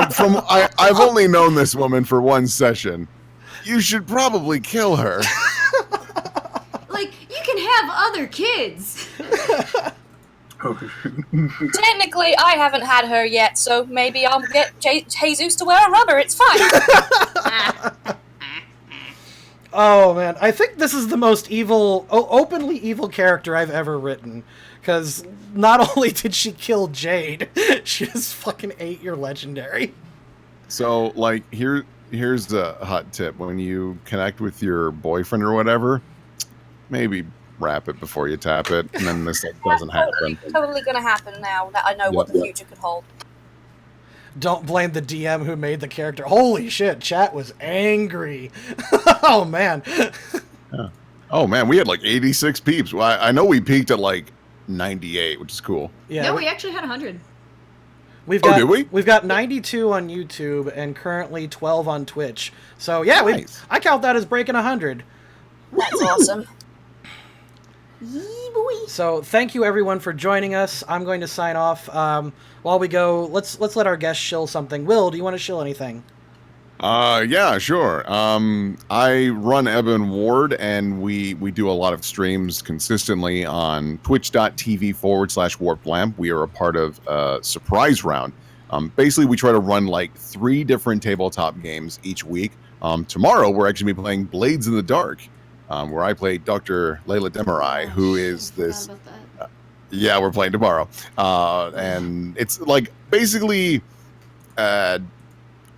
only known this woman for one session. You should probably kill her. Like, you can have other kids. Technically, I haven't had her yet, so maybe I'll get Jesus to wear a rubber. It's fine. Oh man, I think this is the most evil, openly evil character I've ever written. Because not only did she kill Jade, she just fucking ate your legendary. So, like, here's a hot tip: when you connect with your boyfriend or whatever, maybe wrap it before you tap it, and then this doesn't happen. Totally gonna happen now that I know what the future could hold. Don't blame the DM who made the character. Holy shit, chat was angry. Oh man. Yeah. Oh man, we had like 86 peeps. Well, I know we peaked at like 98, which is cool. Yeah, No, we actually had 100. Did we? We've got 92 on YouTube and currently 12 on Twitch. So yeah, Nice. I count that as breaking 100. That's awesome. Yee boy. So thank you everyone for joining us. I'm going to sign off. While we go, let's let our guests shill something. Will, do you want to shill anything? Yeah, sure. I run Eben Ward, and we do a lot of streams consistently on twitch.tv/Warped Lamp. We are a part of Surprise Round. Basically, we try to run like 3 different tabletop games each week. Tomorrow, we're actually be playing Blades in the Dark, where I play Dr. Layla Demarai, who is this... Forgot about that. Yeah, we're playing tomorrow. And it's like basically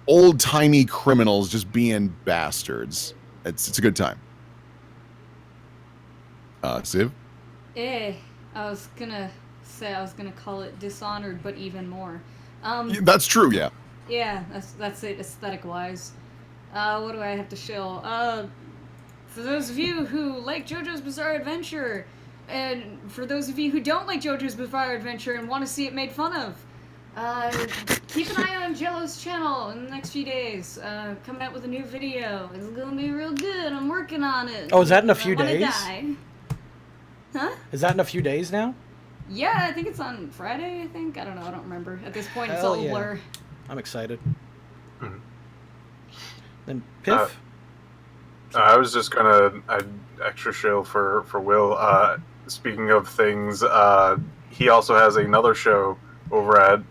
old-timey criminals just being bastards. It's a good time. Civ? I was gonna say I was gonna call it Dishonored, but even more. That's true, yeah. Yeah, that's it aesthetic-wise. What do I have to shill? For those of you who like JoJo's Bizarre Adventure, and for those of you who don't like JoJo's Bizarre Adventure and want to see it made fun of, keep an eye on Jello's channel in the next few days. Coming out with a new video. It's gonna be real good. I'm working on it. Oh, is that in a few I wanna days? Die. Huh? Is that in a few days now? Yeah, I think it's on Friday, I think. I don't know, I don't remember. At this point, it's Hell all a yeah. blur. I'm excited. Mhm. Then Piff? I was just gonna extra shill for Will. Speaking of things, he also has another show over at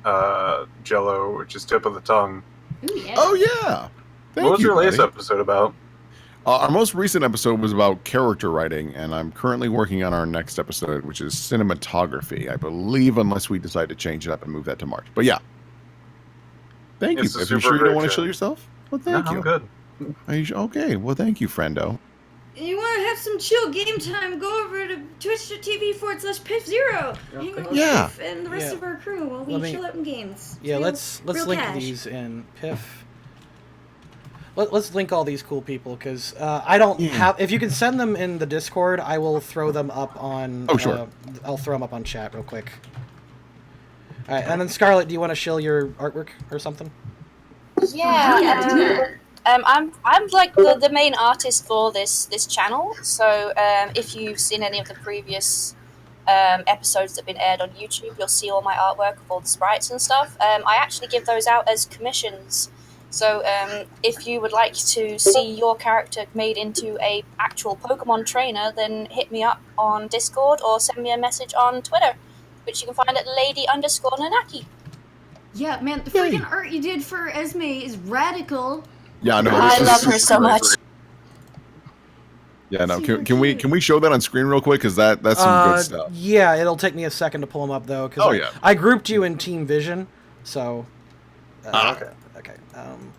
Jello, which is Tip of the Tongue. Ooh, yeah. Oh, yeah. Thank What was you, your latest buddy. episode about? Our most recent episode was about character writing, and I'm currently working on our next episode, which is cinematography, I believe, unless we decide to change it up and move that to March. But yeah. Thank It's you. a If you're super sure you don't great want to show. show yourself? Well, No, thank you. I'm good. Are you okay, well, thank you, friendo. You want to have some chill game time? Go over to twitch.tv/Piff0. Hang out with Yeah. Piff and the rest Yeah. of our crew while we Let me- chill out in games. Yeah, Real- let's real link cash. these in Piff. Let's link all these cool people because I don't have. If you can send them in the Discord, I will throw them up on. Oh, sure. I'll throw them up on chat real quick. All right, and then Scarlett, do you want to shill your artwork or something? Yeah. I'm like the main artist for this channel. So if you've seen any of the previous episodes that have been aired on YouTube, you'll see all my artwork of all the sprites and stuff. I actually give those out as commissions. So if you would like to see your character made into a actual Pokemon trainer, then hit me up on Discord or send me a message on Twitter, which you can find at lady_nanaki. Yeah, man, the Yay. freaking art you did for Esme is radical. Yeah, no, I this love is her so much. Yeah, no. Super Can we cute. show that on screen real quick? Because that's some good stuff. Yeah, it'll take me a second to pull them up though. Cause Oh, yeah. I grouped you in Team Vision, so. Ah. Okay.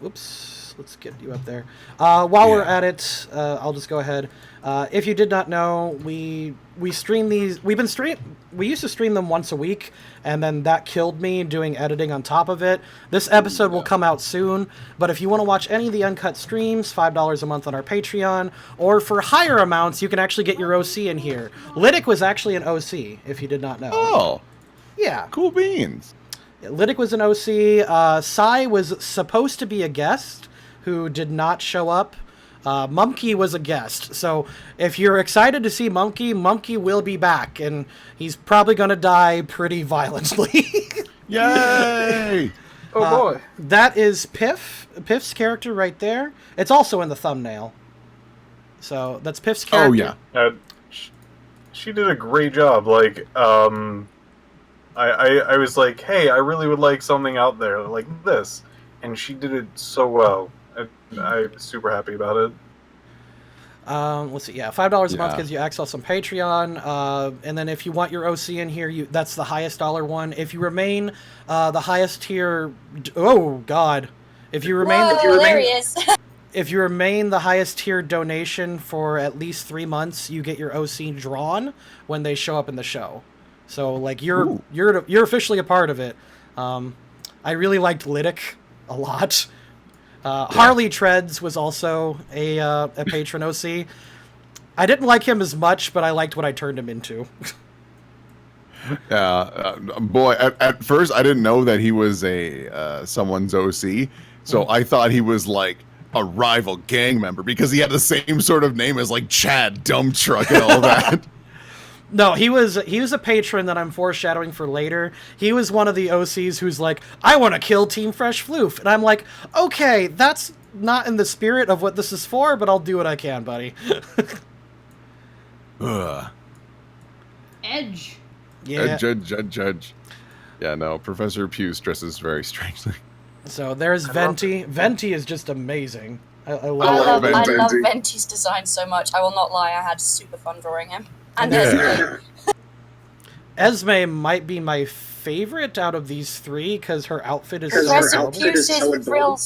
Oops. let's get you up there. While we're Yeah. at it, I'll just go ahead. If you did not know, we stream these. We used to stream them once a week, and then that killed me doing editing on top of it. This episode will come out soon, but if you want to watch any of the uncut streams, $5 a month on our Patreon, or for higher amounts, you can actually get your OC in here. Lydic was actually an OC, if you did not know. Oh, Yeah. cool beans. Lydic was an OC. Sai was supposed to be a guest who did not show up. Mumkey was a guest. So if you're excited to see Mumkey will be back, and he's probably going to die pretty violently. Yay! Oh boy. That is Piff's character right there. It's also in the thumbnail. So that's Piff's character. Oh, yeah. She did a great job. Like, I was like, hey, I really would like something out there like this, and she did it so well. I'm super happy about it. Let's see. Yeah, $5 a month Yeah. gives you access on Patreon, and then if you want your OC in here, that's the highest dollar one. If you remain the highest tier, oh god, if you remain, Whoa, there he is. if you remain the highest tier donation for at least 3 months, you get your OC drawn when they show up in the show. So like you're officially a part of it. I really liked Lydic a lot. Harley Treads was also a patron OC. I didn't like him as much, but I liked what I turned him into. Boy, at first I didn't know that he was a someone's OC, so I thought he was like a rival gang member because he had the same sort of name as like Chad Dump Truck and all that. No, he was a patron that I'm foreshadowing for later. He was one of the OCs who's like, I want to kill Team Fresh Floof. And I'm like, okay, that's not in the spirit of what this is for, but I'll do what I can, buddy. Ugh. Edge. Yeah. Judge. Yeah, no, Professor Pugh dresses very strangely. So there's Venti. Venti is just amazing. I I love love Venti. Venti's design so much. I will not lie, I had super fun drawing him. And Yeah. Esme might be my favorite out of these three because her outfit is so Professor adorable.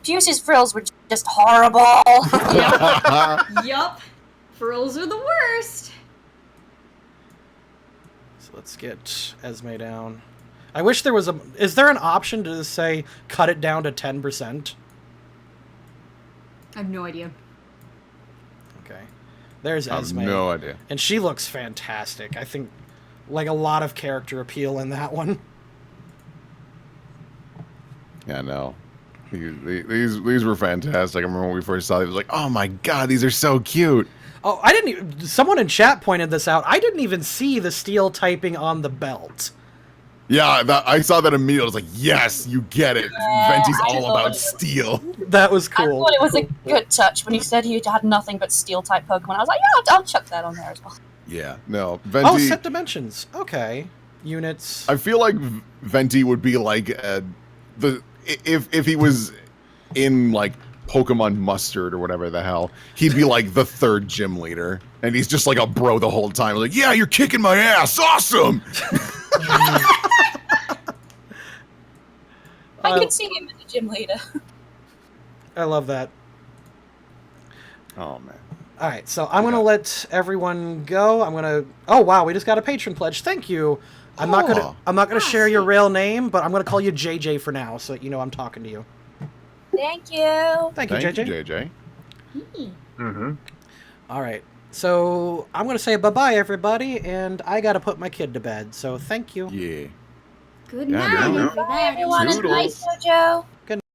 Puce's frills were just horrible. Yup. Frills are the worst. So let's get Esme down. I wish there was a... Is there an option to just say, cut it down to 10%? I have no idea. Okay. There's I have Esme. no idea. And she looks fantastic. I think, like, a lot of character appeal in that one. Yeah, no. These were fantastic. I remember when we first saw it, it was like, oh my god, these are so cute. Oh, I didn't even... Someone in chat pointed this out. I didn't even see the steel typing on the belt. Yeah, I saw that immediately. I was like, yes, you get it. Venti's I all thought about it- steel. That was I cool. thought it was a good touch when he said he had nothing but steel type Pokemon. I was like, yeah, I'll chuck that on there as well. Yeah, no. Oh, Venti, set dimensions. Okay. Units. I feel like Venti would be like if he was in like Pokemon Mustard or whatever the hell, he'd be like the third gym leader, and he's just like a bro the whole time. Like, yeah, you're kicking my ass, awesome. I could see him as a gym leader. I love that. Oh man. All right, so I'm going to let everyone go. I'm going to... Oh, wow, we just got a patron pledge. Thank you. I'm not going to share your real name, but I'm going to call you JJ for now so that you know I'm talking to you. Thank you. Thank you, Thank JJ. you, JJ. Mm-hmm. All right. So I'm going to say bye-bye, everybody, and I got to put my kid to bed. So thank you. Yeah. Good Yeah, night. no. Bye, everyone. And bye, Toodles. Jojo.